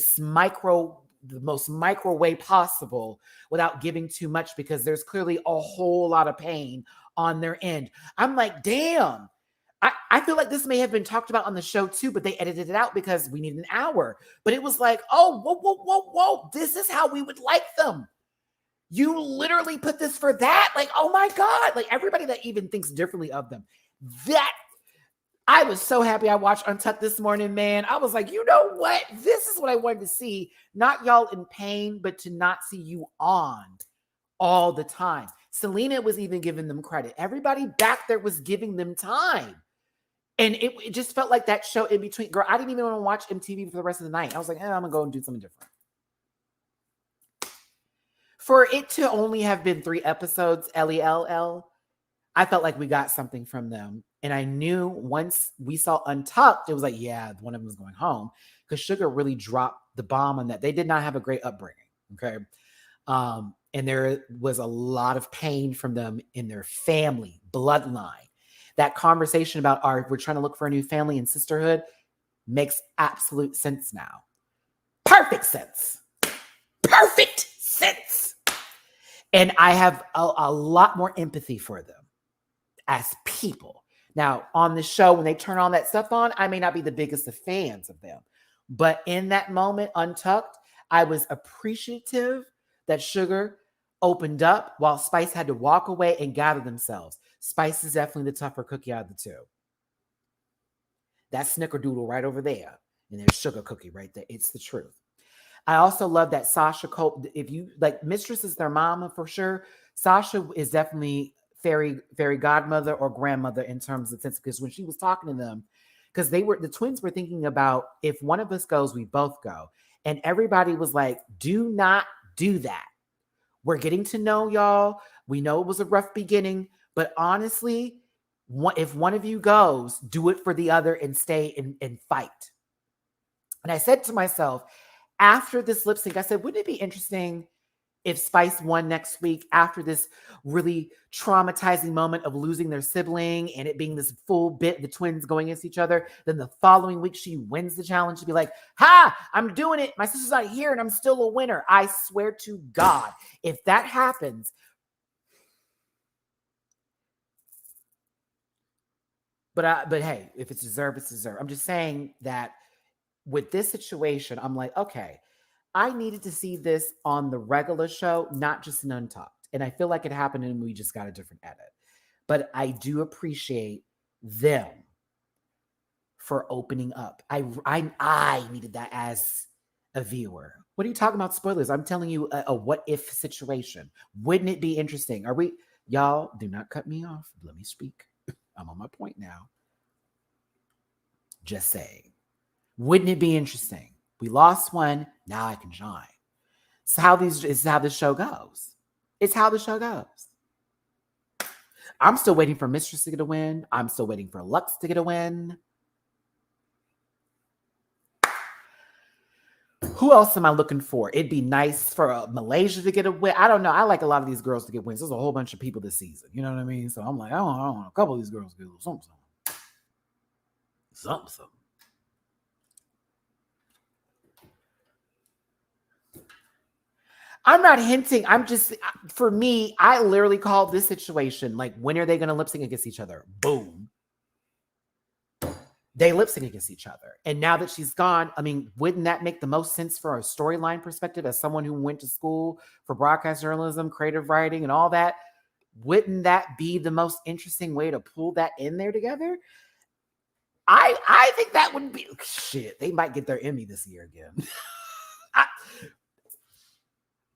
[SPEAKER 2] most micro way possible without giving too much because there's clearly a whole lot of pain on their end. I'm like, damn. I feel like this may have been talked about on the show too, but they edited it out because we need an hour. But it was like, oh, whoa. This is how we would like them. You literally put this for that? Like, oh my God. Like everybody that even thinks differently of them. I was so happy I watched Untucked this morning, man. I was like, you know what? This is what I wanted to see. Not y'all in pain, but to not see you on all the time. Selena was even giving them credit. Everybody back there was giving them time. And it just felt like that show in between. Girl, I didn't even want to watch MTV for the rest of the night. I was like, I'm going to go and do something different. For it to only have been 3 episodes, LELL, I felt like we got something from them. And I knew once we saw Untucked, it was like, yeah, one of them was going home. Because Sugar really dropped the bomb on that. They did not have a great upbringing. Okay. And there was a lot of pain from them in their family, bloodline. That conversation about we're trying to look for a new family and sisterhood makes absolute sense now. Perfect sense. And I have a lot more empathy for them as people. Now, on the show, when they turn all that stuff on, I may not be the biggest of fans of them. But in that moment, Untucked, I was appreciative that Sugar opened up while Spice had to walk away and gather themselves. Spice is definitely the tougher cookie out of the two. That snickerdoodle right over there. And there's Sugar Cookie right there. It's the truth. I also love that Sasha Cole, if you like, Mistress is their mama for sure. Sasha is definitely fairy godmother or grandmother in terms of sense, because when she was talking to them, because the twins were thinking about if one of us goes, we both go. And everybody was like, do not do that. We're getting to know y'all. We know it was a rough beginning, but honestly, if one of you goes, do it for the other and stay and fight. And I said to myself, after this lip sync, I said, wouldn't it be interesting if Spice won next week after this really traumatizing moment of losing their sibling and it being this full bit, the twins going against each other, then the following week she wins the challenge to be like, ha, I'm doing it. My sister's not here and I'm still a winner. I swear to God, if that happens, but hey, if it's deserved, it's deserved. I'm just saying that with this situation, I'm like, okay, I needed to see this on the regular show, not just an Untucked. And I feel like it happened and we just got a different edit. But I do appreciate them for opening up. I needed that as a viewer. What are you talking about spoilers? I'm telling you a what if situation. Wouldn't it be interesting? Y'all do not cut me off. Let me speak. I'm on my point now. Just saying. Wouldn't it be interesting? We lost one, now I can shine. It's how this show goes. It's how the show goes. I'm still waiting for Mistress to get a win. I'm still waiting for Lux to get a win. Who else am I looking for? It'd be nice for Malaysia to get a win. I don't know. I like a lot of these girls to get wins. There's a whole bunch of people this season. You know what I mean? So I'm like, I don't know. A couple of these girls get something. Something. I'm not hinting. I'm just, for me, I literally called this situation like, when are they going to lip sync against each other? Boom. They lip sync against each other. And now that she's gone, I mean, wouldn't that make the most sense for a storyline perspective as someone who went to school for broadcast journalism, creative writing, and all that? Wouldn't that be the most interesting way to pull that in there together? I think that would be, shit, they might get their Emmy this year again.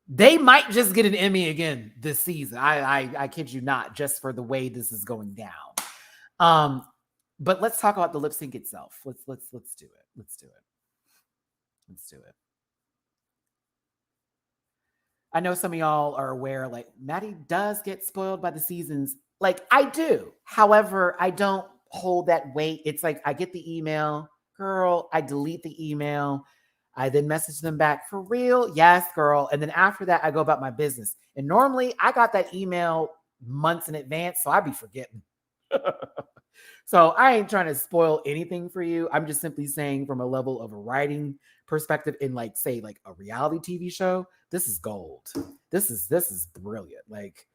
[SPEAKER 2] They might just get an Emmy again this season. I kid you not, just for the way this is going down. But let's talk about the lip sync itself. Let's do it. Let's do it. I know some of y'all are aware, like, Matty does get spoiled by the seasons. Like, I do. However, I don't hold that weight. It's like, I get the email, girl, I delete the email. I then message them back, for real? Yes, girl. And then after that, I go about my business. And normally I got that email months in advance, so I'd be forgetting. So I ain't trying to spoil anything for you. I'm just simply saying, from a level of a writing perspective in, like, say, like a reality TV show, this is gold. This is brilliant. Like,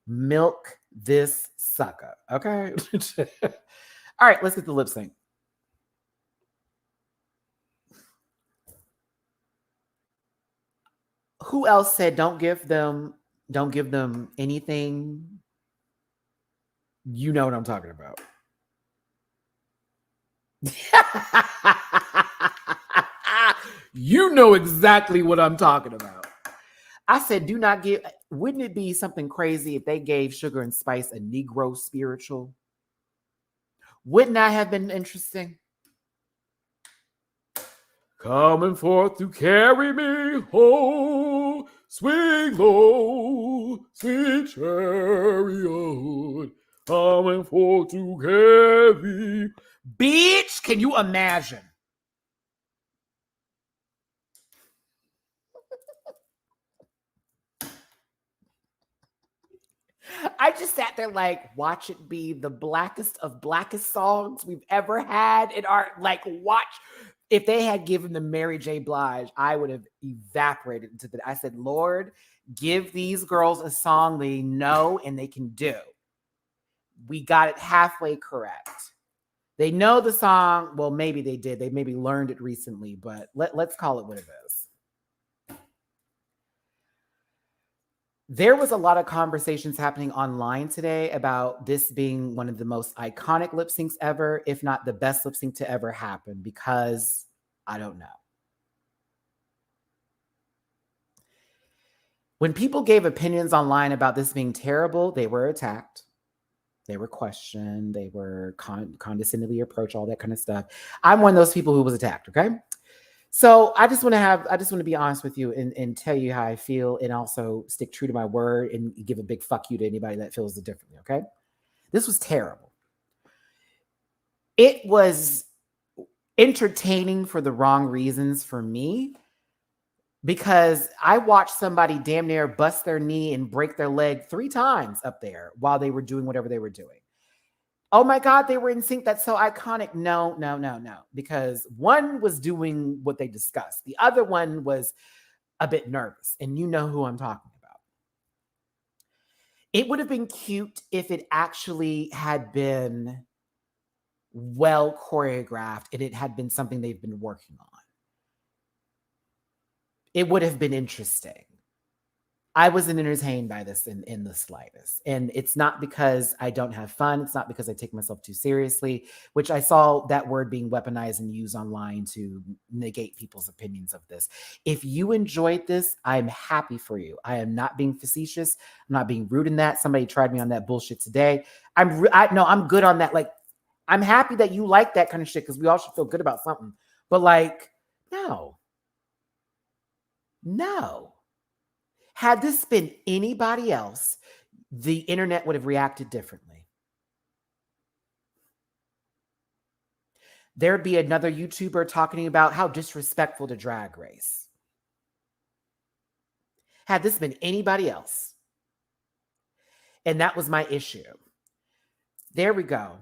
[SPEAKER 2] milk this sucker. Okay. All right, let's get the lip sync. Who else said don't give them anything? You know what I'm talking about. You know exactly what I'm talking about. I said, do not give. Wouldn't it be something crazy if they gave Sugar and Spice a Negro spiritual? Wouldn't that have been interesting? Coming forth to carry me home, swing low, sweet chariot. Coming forth to carry. Bitch, can you imagine? I just sat there like, watch it be the blackest of blackest songs we've ever had in our, like, watch. If they had given them Mary J. Blige, I would have evaporated into the, I said, Lord, give these girls a song they know and they can do. We got it halfway correct. They know the song. Well, maybe they did. They maybe learned it recently, but let's call it what it is. There was a lot of conversations happening online today about this being one of the most iconic lip syncs ever, if not the best lip sync to ever happen, because I don't know. When people gave opinions online about this being terrible, they were attacked. They were questioned. They were condescendingly approached, all that kind of stuff. I'm one of those people who was attacked, okay? So I just want to be honest with you and tell you how I feel, and also stick true to my word and give a big fuck you to anybody that feels it differently, okay? This was terrible. It was entertaining for the wrong reasons for me, because I watched somebody damn near bust their knee and break their leg 3 times up there while they were doing whatever they were doing. Oh my God, they were in sync. That's so iconic. No. Because one was doing what they discussed. The other one was a bit nervous. And you know who I'm talking about. It would have been cute if it actually had been well choreographed and it had been something they've been working on. It would have been interesting. I wasn't entertained by this in the slightest. And it's not because I don't have fun. It's not because I take myself too seriously, which I saw that word being weaponized and used online to negate people's opinions of this. If you enjoyed this, I'm happy for you. I am not being facetious. I'm not being rude in that. Somebody tried me on that bullshit today. I'm good on that. Like, I'm happy that you like that kind of shit, because we all should feel good about something. But like, no. No. Had this been anybody else, the internet would have reacted differently. There'd be another YouTuber talking about how disrespectful to Drag Race. Had this been anybody else. And that was my issue. There we go.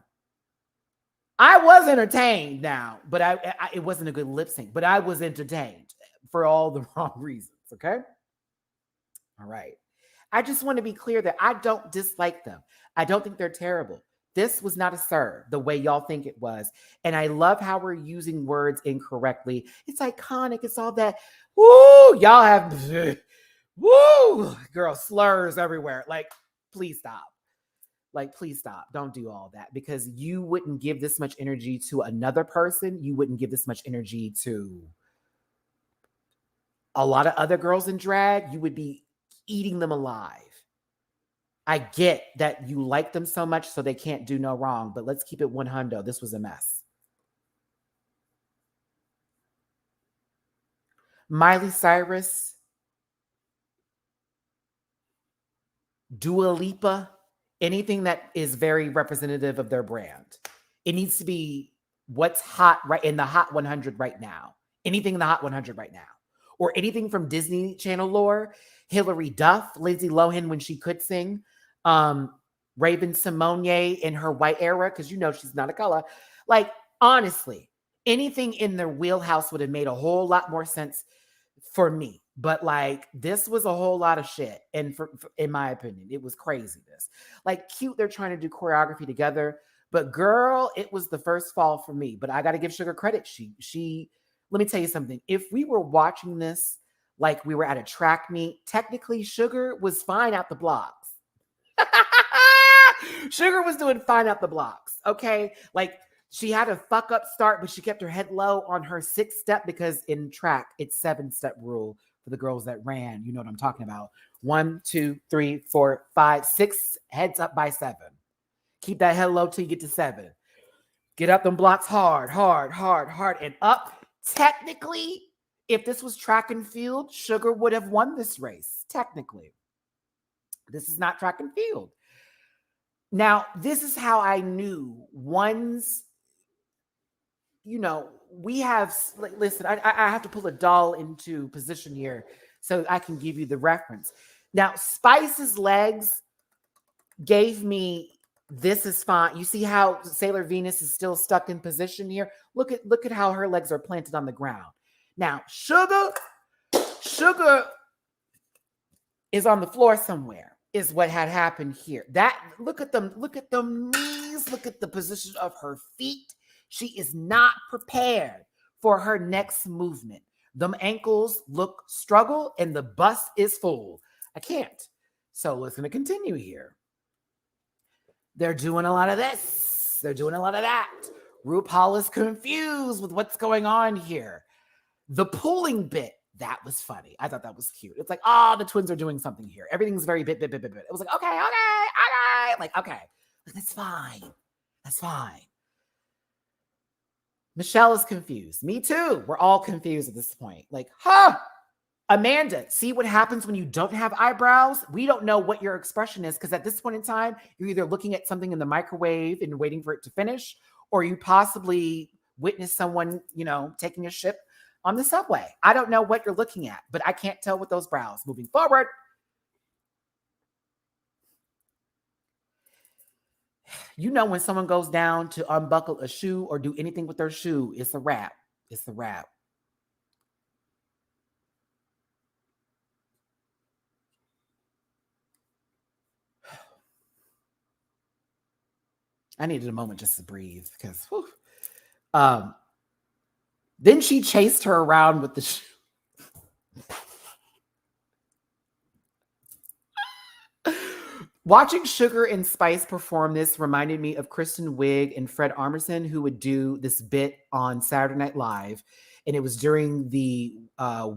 [SPEAKER 2] I was entertained now, but it wasn't a good lip sync, but I was entertained for all the wrong reasons, okay? All right. I just want to be clear that I don't dislike them. I don't think they're terrible. This was not a serve the way y'all think it was. And I love how we're using words incorrectly. It's iconic. It's all that. Woo! Y'all have, woo! Girl, slurs everywhere. Like, please stop. Like, please stop. Don't do all that because you wouldn't give this much energy to another person. You wouldn't give this much energy to a lot of other girls in drag. You would be eating them alive. I get that you like them so much so they can't do no wrong, but let's keep it 100. This was a mess. Miley Cyrus, Dua Lipa, anything that is very representative of their brand. It needs to be what's hot right in the Hot 100 right now. Anything in the Hot 100 right now. Or anything from Disney Channel lore. Hilary Duff, Lindsay Lohan when she could sing. Raven Simone in her white era, because you know she's not a color. Like, honestly, anything in their wheelhouse would have made a whole lot more sense for me. But like, this was a whole lot of shit. And in my opinion, it was craziness. Like, cute, they're trying to do choreography together. But girl, it was the first fall for me. But I got to give Sugar credit. She, let me tell you something. If we were watching this like we were at a track meet, technically Sugar was fine out the blocks. Sugar was doing fine out the blocks. Okay. Like, she had a fuck up start, but she kept her head low on her 6 step because in track, it's 7-step rule for the girls that ran. You know what I'm talking about. 1, 2, 3, 4, 5, 6 heads up by 7. Keep that head low till you get to 7. Get up them blocks hard, and up. Technically, if this was track and field, Sugar would have won this race. Technically. This is not track and field. Now, this is how I knew one's, you know, we have, listen, I have to pull a doll into position here so I can give you the reference. Now, Spice's legs gave me, this is fine. You see how Sailor Venus is still stuck in position here? Look at how her legs are planted on the ground. Now, Sugar is on the floor somewhere. Is what had happened here. That look at them knees, look at the position of her feet. She is not prepared for her next movement. Them ankles look struggle and the bust is full. I can't. So it's going to continue here. They're doing a lot of this. They're doing a lot of that. RuPaul is confused with what's going on here. The pulling bit. That was funny. I thought that was cute. It's like, oh, the twins are doing something here. Everything's very bit. It was like, okay. Like, okay. That's fine. That's fine. Michelle is confused. Me too. We're all confused at this point. Like, Amanda, see what happens when you don't have eyebrows? We don't know what your expression is because at this point in time, you're either looking at something in the microwave and waiting for it to finish, or you possibly witness someone, you know, taking a shit on the subway. I don't know what you're looking at, but I can't tell with those brows. Moving forward. You know when someone goes down to unbuckle a shoe or do anything with their shoe, it's a wrap. It's a wrap. I needed a moment just to breathe because then she chased her around with the shoe. Watching Sugar and Spice perform this reminded me of Kristen Wiig and Fred Armisen, who would do this bit on Saturday Night Live. And it was during the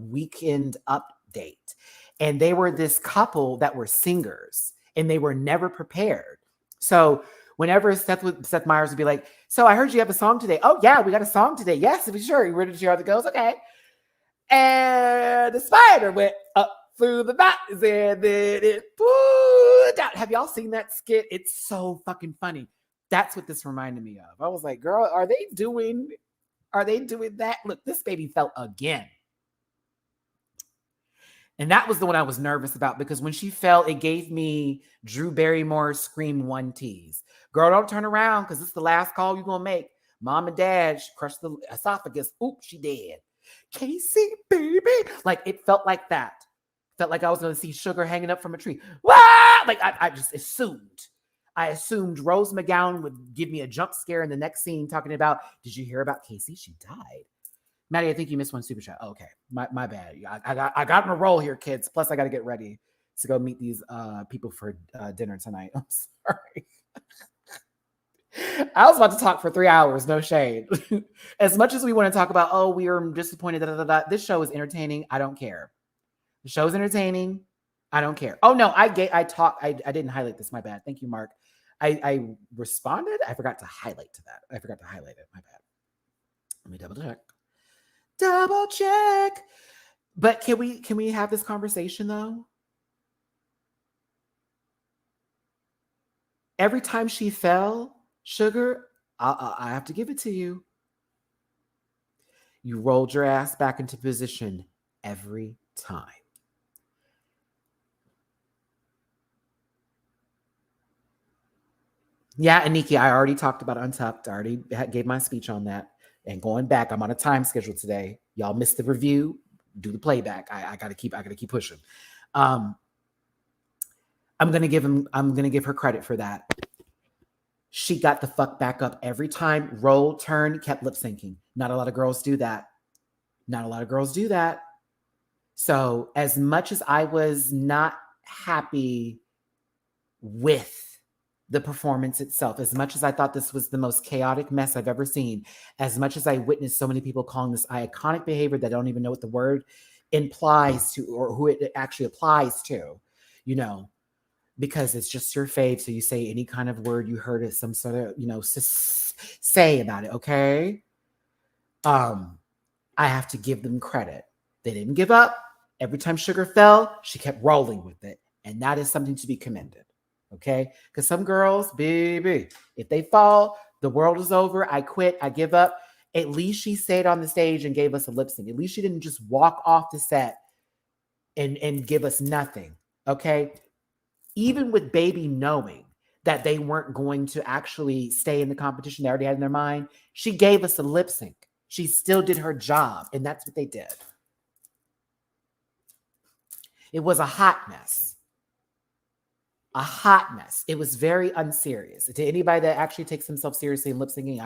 [SPEAKER 2] Weekend Update. And they were this couple that were singers and they were never prepared. So Whenever Seth Meyers would be like, so I heard you have a song today. Oh, yeah, we got a song today. Yes, for sure. You ready to hear how it goes? Okay. And the spider went up through the mountains and then it pulled out. Have y'all seen that skit? It's so fucking funny. That's what this reminded me of. I was like, girl, are they doing that? Look, this baby fell again. And that was the one I was nervous about because when she fell, it gave me Drew Barrymore's Scream 1 tease. Girl, don't turn around because it's the last call you're going to make. Mom and dad, she crushed the esophagus. Oop, she dead. Casey, baby. Like, it felt like that. Felt like I was going to see Sugar hanging up from a tree. Wah! Like, I just assumed. I assumed Rose McGowan would give me a jump scare in the next scene talking about, did you hear about Casey? She died. Matty, I think you missed one super chat. Oh, okay. My bad. I got in a roll here, kids. Plus, I got to get ready to go meet these people for dinner tonight. I'm sorry. I was about to talk for 3 hours. No shade. As much as we want to talk about, oh, we are disappointed. This show is entertaining. I don't care. The show is entertaining. I don't care. Oh, no. I didn't highlight this. My bad. Thank you, Mark. I responded. I forgot to highlight to that. I forgot to highlight it. My bad. Let me double check. But can we have this conversation though? Every time she fell, Sugar, I have to give it to you. You rolled your ass back into position every time. Yeah, and Nikki, I already talked about Untucked. I already gave my speech on that. And going back, I'm on a time schedule today. Y'all missed the review. Do the playback. I gotta keep pushing. I'm gonna give her credit for that. She got the fuck back up every time. Roll, turn, kept lip syncing. Not a lot of girls do that. So as much as I was not happy with the performance itself, as much as I thought this was the most chaotic mess I've ever seen, as much as I witnessed so many people calling this iconic behavior that don't even know what the word implies to or who it actually applies to, because it's just your fave. So you say any kind of word you heard as some sort of, say about it. Okay. I have to give them credit. They didn't give up. Every time Sugar fell, she kept rolling with it. And that is something to be commended. Okay. Because some girls, baby, if they fall, the world is over. I quit. I give up. At least she stayed on the stage and gave us a lip sync. At least she didn't just walk off the set and give us nothing. Okay. Even with Baby knowing that they weren't going to actually stay in the competition they already had in their mind, she gave us a lip sync. She still did her job. And that's what they did. It was a hot mess. It was very unserious. To anybody that actually takes themselves seriously in lip syncing,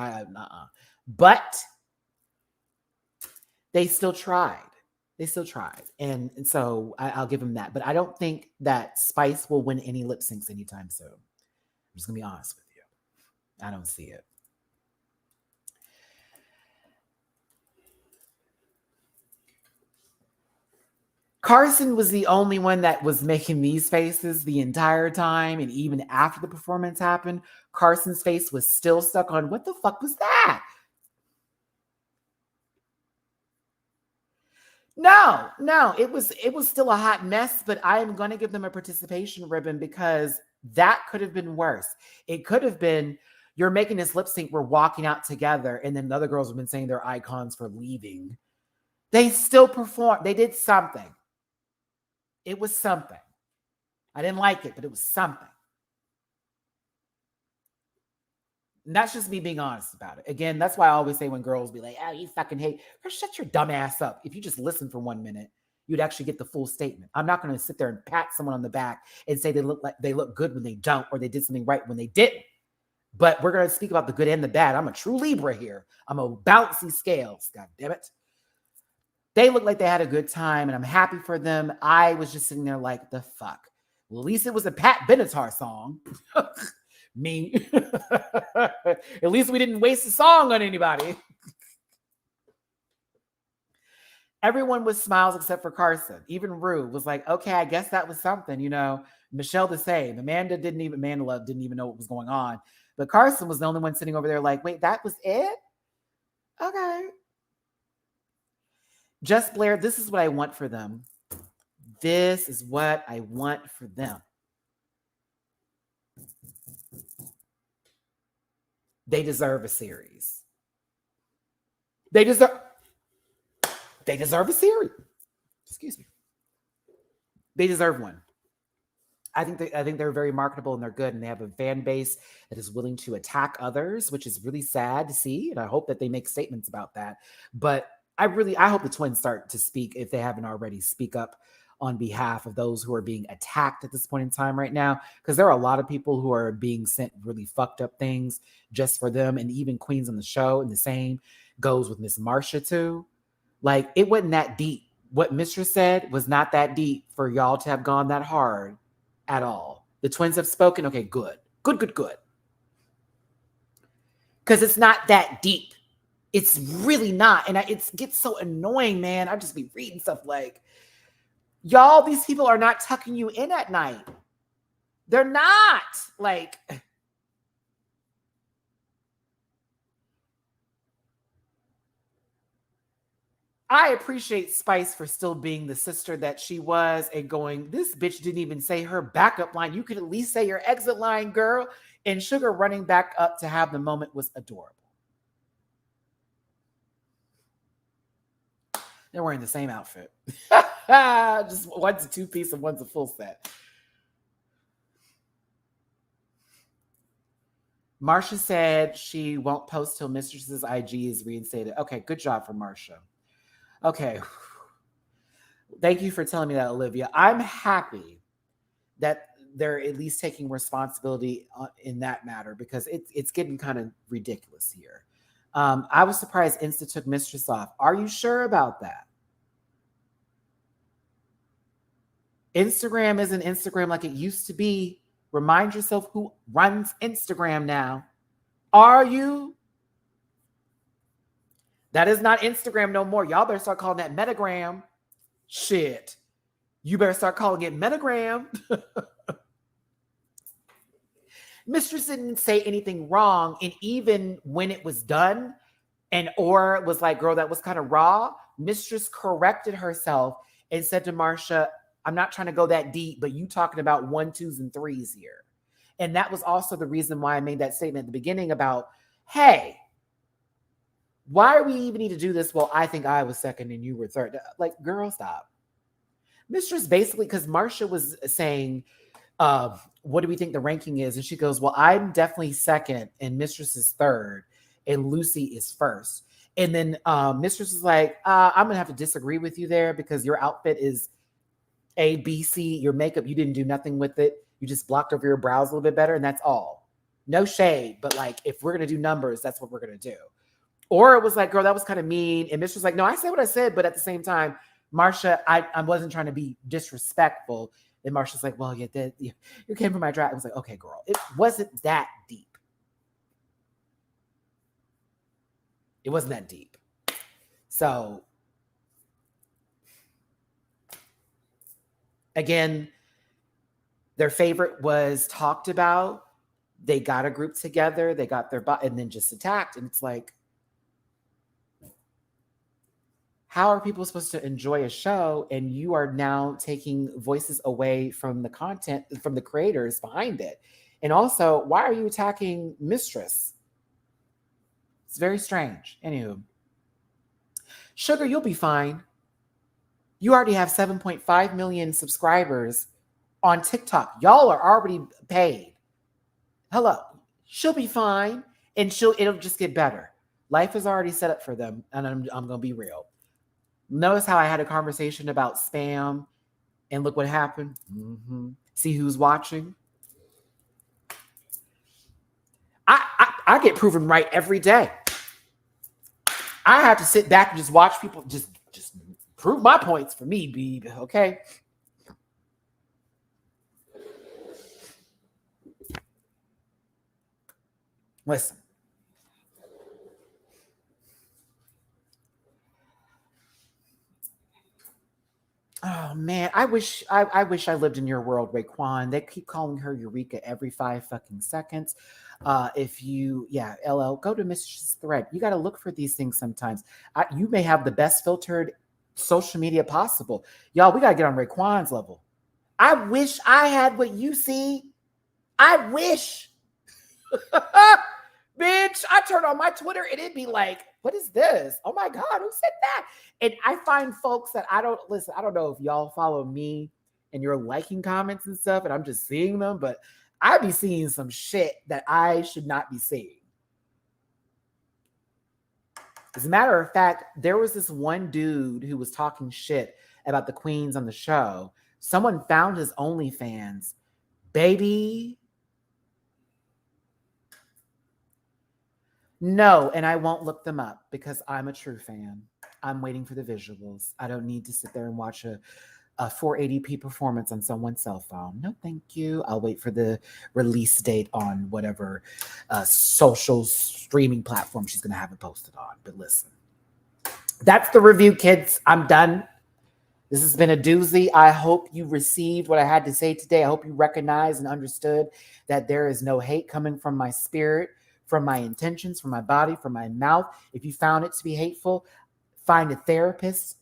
[SPEAKER 2] But they still tried. And so I'll give them that. But I don't think that Spice will win any lip syncs anytime soon. I'm just going to be honest with you. I don't see it. Carson was the only one that was making these faces the entire time. And even after the performance happened, Carson's face was still stuck on, what the fuck was that? No, it was still a hot mess, but I am going to give them a participation ribbon because that could have been worse. It could have been, you're making this lip sync, we're walking out together, and then the other girls have been saying they're icons for leaving. They still performed. They did something. It was something. I didn't like it, but it was something. And that's just me being honest about it. Again, that's why I always say when girls be like, oh, you fucking hate, girl, shut your dumb ass up. If you just listen for 1 minute, you'd actually get the full statement. I'm not going to sit there and pat someone on the back and say they look good when they don't, or they did something right when they didn't. But we're going to speak about the good and the bad. I'm a true Libra here. I'm a bouncy scales. God damn it. They look like they had a good time, and I'm happy for them. I was just sitting there like, the fuck? Well, at least it was a Pat Benatar song. Me. At least we didn't waste a song on anybody. Everyone was smiles except for Carson. Even Rue was like, okay, I guess that was something, Michelle the same. Amanda Love didn't even know what was going on. But Carson was the only one sitting over there like, wait, that was it? Okay. Just Blair, this is what I want for them. This is what I want for them. They deserve a series. They deserve a series. Excuse me. They deserve one. I think they're very marketable and they're good, and they have a fan base that is willing to attack others, which is really sad to see. And I hope that they make statements about that. But I hope the twins start to speak, if they haven't already, speak up on behalf of those who are being attacked at this point in time right now. Because there are a lot of people who are being sent really fucked up things just for them, and even queens on the show. And the same goes with Miss Marcia too. Like, it wasn't that deep. What Mistress said was not that deep for y'all to have gone that hard at all. The twins have spoken. Okay, good. Good. Because it's not that deep. It's really not. And it gets so annoying, man. I just be reading stuff like, y'all, these people are not tucking you in at night. They're not. Like, I appreciate Spice for still being the sister that she was and going, this bitch didn't even say her backup line. You could at least say your exit line, girl. And Sugar running back up to have the moment was adorable. They're wearing the same outfit. Just one's a two-piece and one's a full set. Marcia said she won't post till Mistress's IG is reinstated. Okay, good job for Marcia. Okay. Thank you for telling me that, Olivia. I'm happy that they're at least taking responsibility in that matter, because it's getting kind of ridiculous here. I was surprised Insta took Mistress off. Are you sure about that? Instagram isn't Instagram like it used to be. Remind yourself who runs Instagram now. Are you? That is not Instagram no more. Y'all better start calling that Metagram. Shit. You better start calling it Metagram. Mistress didn't say anything wrong. And even when it was done, and Aura was like, girl, that was kind of raw, Mistress corrected herself and said to Marcia, I'm not trying to go that deep, but you talking about 1, 2s, and 3s here. And that was also the reason why I made that statement at the beginning about, hey, why do we even need to do this? Well, I think I was second and you were third. Like, girl, stop. Mistress basically, because Marcia was saying, what do we think the ranking is? And she goes, well, I'm definitely second and Mistress is third and Lucy is first. And then Mistress is like, I'm going to have to disagree with you there, because your outfit is A, B, C. Your makeup, you didn't do nothing with it. You just blocked over your brows a little bit better, and that's all. No shade, but like, if we're going to do numbers, that's what we're going to do. Or it was like, girl, that was kind of mean. And Mistress was like, no, I said what I said, but at the same time, Marcia, I wasn't trying to be disrespectful. And Marcia's like, well, you came from my drive. I was like, okay, girl, it wasn't that deep. It wasn't that deep. So, again, their favorite was talked about. They got a group together. They got their and then just attacked. And it's like, how are people supposed to enjoy a show and you are now taking voices away from the content, from the creators behind it? And also, why are you attacking Mistress? It's very strange. Anywho, Sugar, you'll be fine. You already have 7.5 million subscribers on TikTok. Y'all are already paid. Hello. She'll be fine, and it'll just get better. Life is already set up for them, and I'm going to be real. Notice how I had a conversation about spam, and look what happened. Mm-hmm. See who's watching? I get proven right every day. I have to sit back and just watch people just prove my points for me, babe. Okay? Listen. Oh, man. Man, I wish I lived in your world, Raekwon. They keep calling her Eureka every 5 fucking seconds. If you, yeah, LL, go to Mrs. Thread. You got to look for these things sometimes. You may have the best filtered social media possible. Y'all, we got to get on Raekwon's level. I wish I had what you see. I wish. Bitch, I turn on my Twitter and it'd be like, what is this? Oh my God, who said that? And I find folks that I don't listen. I don't know if y'all follow me and you're liking comments and stuff, and I'm just seeing them, but I be seeing some shit that I should not be seeing. As a matter of fact, there was this one dude who was talking shit about the queens on the show. Someone found his OnlyFans. Baby. No, and I won't look them up because I'm a true fan. I'm waiting for the visuals. I don't need to sit there and watch a 480p performance on someone's cell phone. No, thank you. I'll wait for the release date on whatever social streaming platform she's going to have it posted on. But listen, that's the review, kids. I'm done. This has been a doozy. I hope you received what I had to say today. I hope you recognized and understood that there is no hate coming from my spirit, from my intentions, from my body, from my mouth. If you found it to be hateful, find a therapist.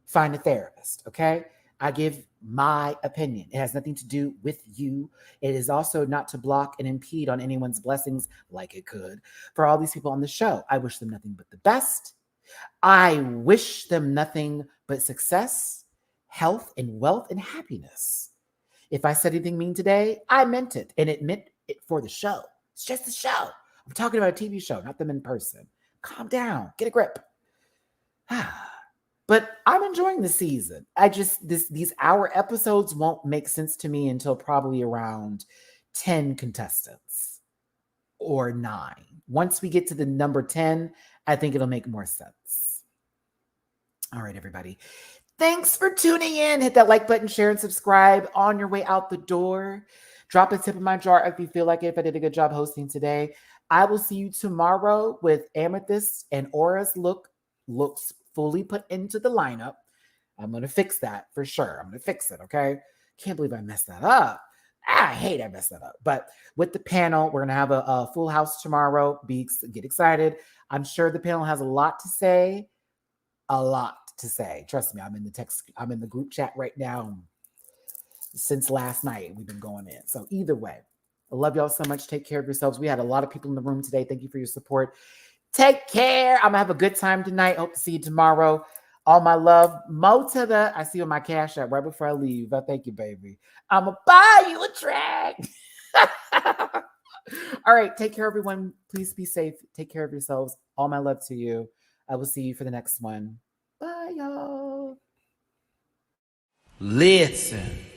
[SPEAKER 2] Find a therapist, okay? I give my opinion. It has nothing to do with you. It is also not to block and impede on anyone's blessings like it could. For all these people on the show, I wish them nothing but the best. I wish them nothing but success, health, and wealth, and happiness. If I said anything mean today, I meant it, and it meant it for the show. It's just a show. I'm talking about a TV show, not them in person. Calm down. Get a grip. But I'm enjoying the season. These hour episodes won't make sense to me until probably around 10 contestants or 9. Once we get to the number 10, I think it'll make more sense. All right, everybody. Thanks for tuning in. Hit that like button, share, and subscribe on your way out the door. Drop a tip in my jar if you feel like it, if I did a good job hosting today. I will see you tomorrow with Amethyst and Aura's looks fully put into the lineup. I'm going to fix that for sure. I'm going to fix it, okay? Can't believe I messed that up. I hate I messed that up. But with the panel, we're going to have a full house tomorrow. Get excited. I'm sure the panel has a lot to say. A lot to say. Trust me, I'm in the group chat right now. Since last night, we've been going in. So either way, I love y'all so much. Take care of yourselves. We had a lot of people in the room today. Thank you for your support. Take care. I'm going to have a good time tonight. Hope to see you tomorrow. All my love. Mo to the, I see on my cash app right before I leave. I thank you, baby. I'm going to buy you a track. All right. Take care, everyone. Please be safe. Take care of yourselves. All my love to you. I will see you for the next one. Bye, y'all.
[SPEAKER 1] Listen.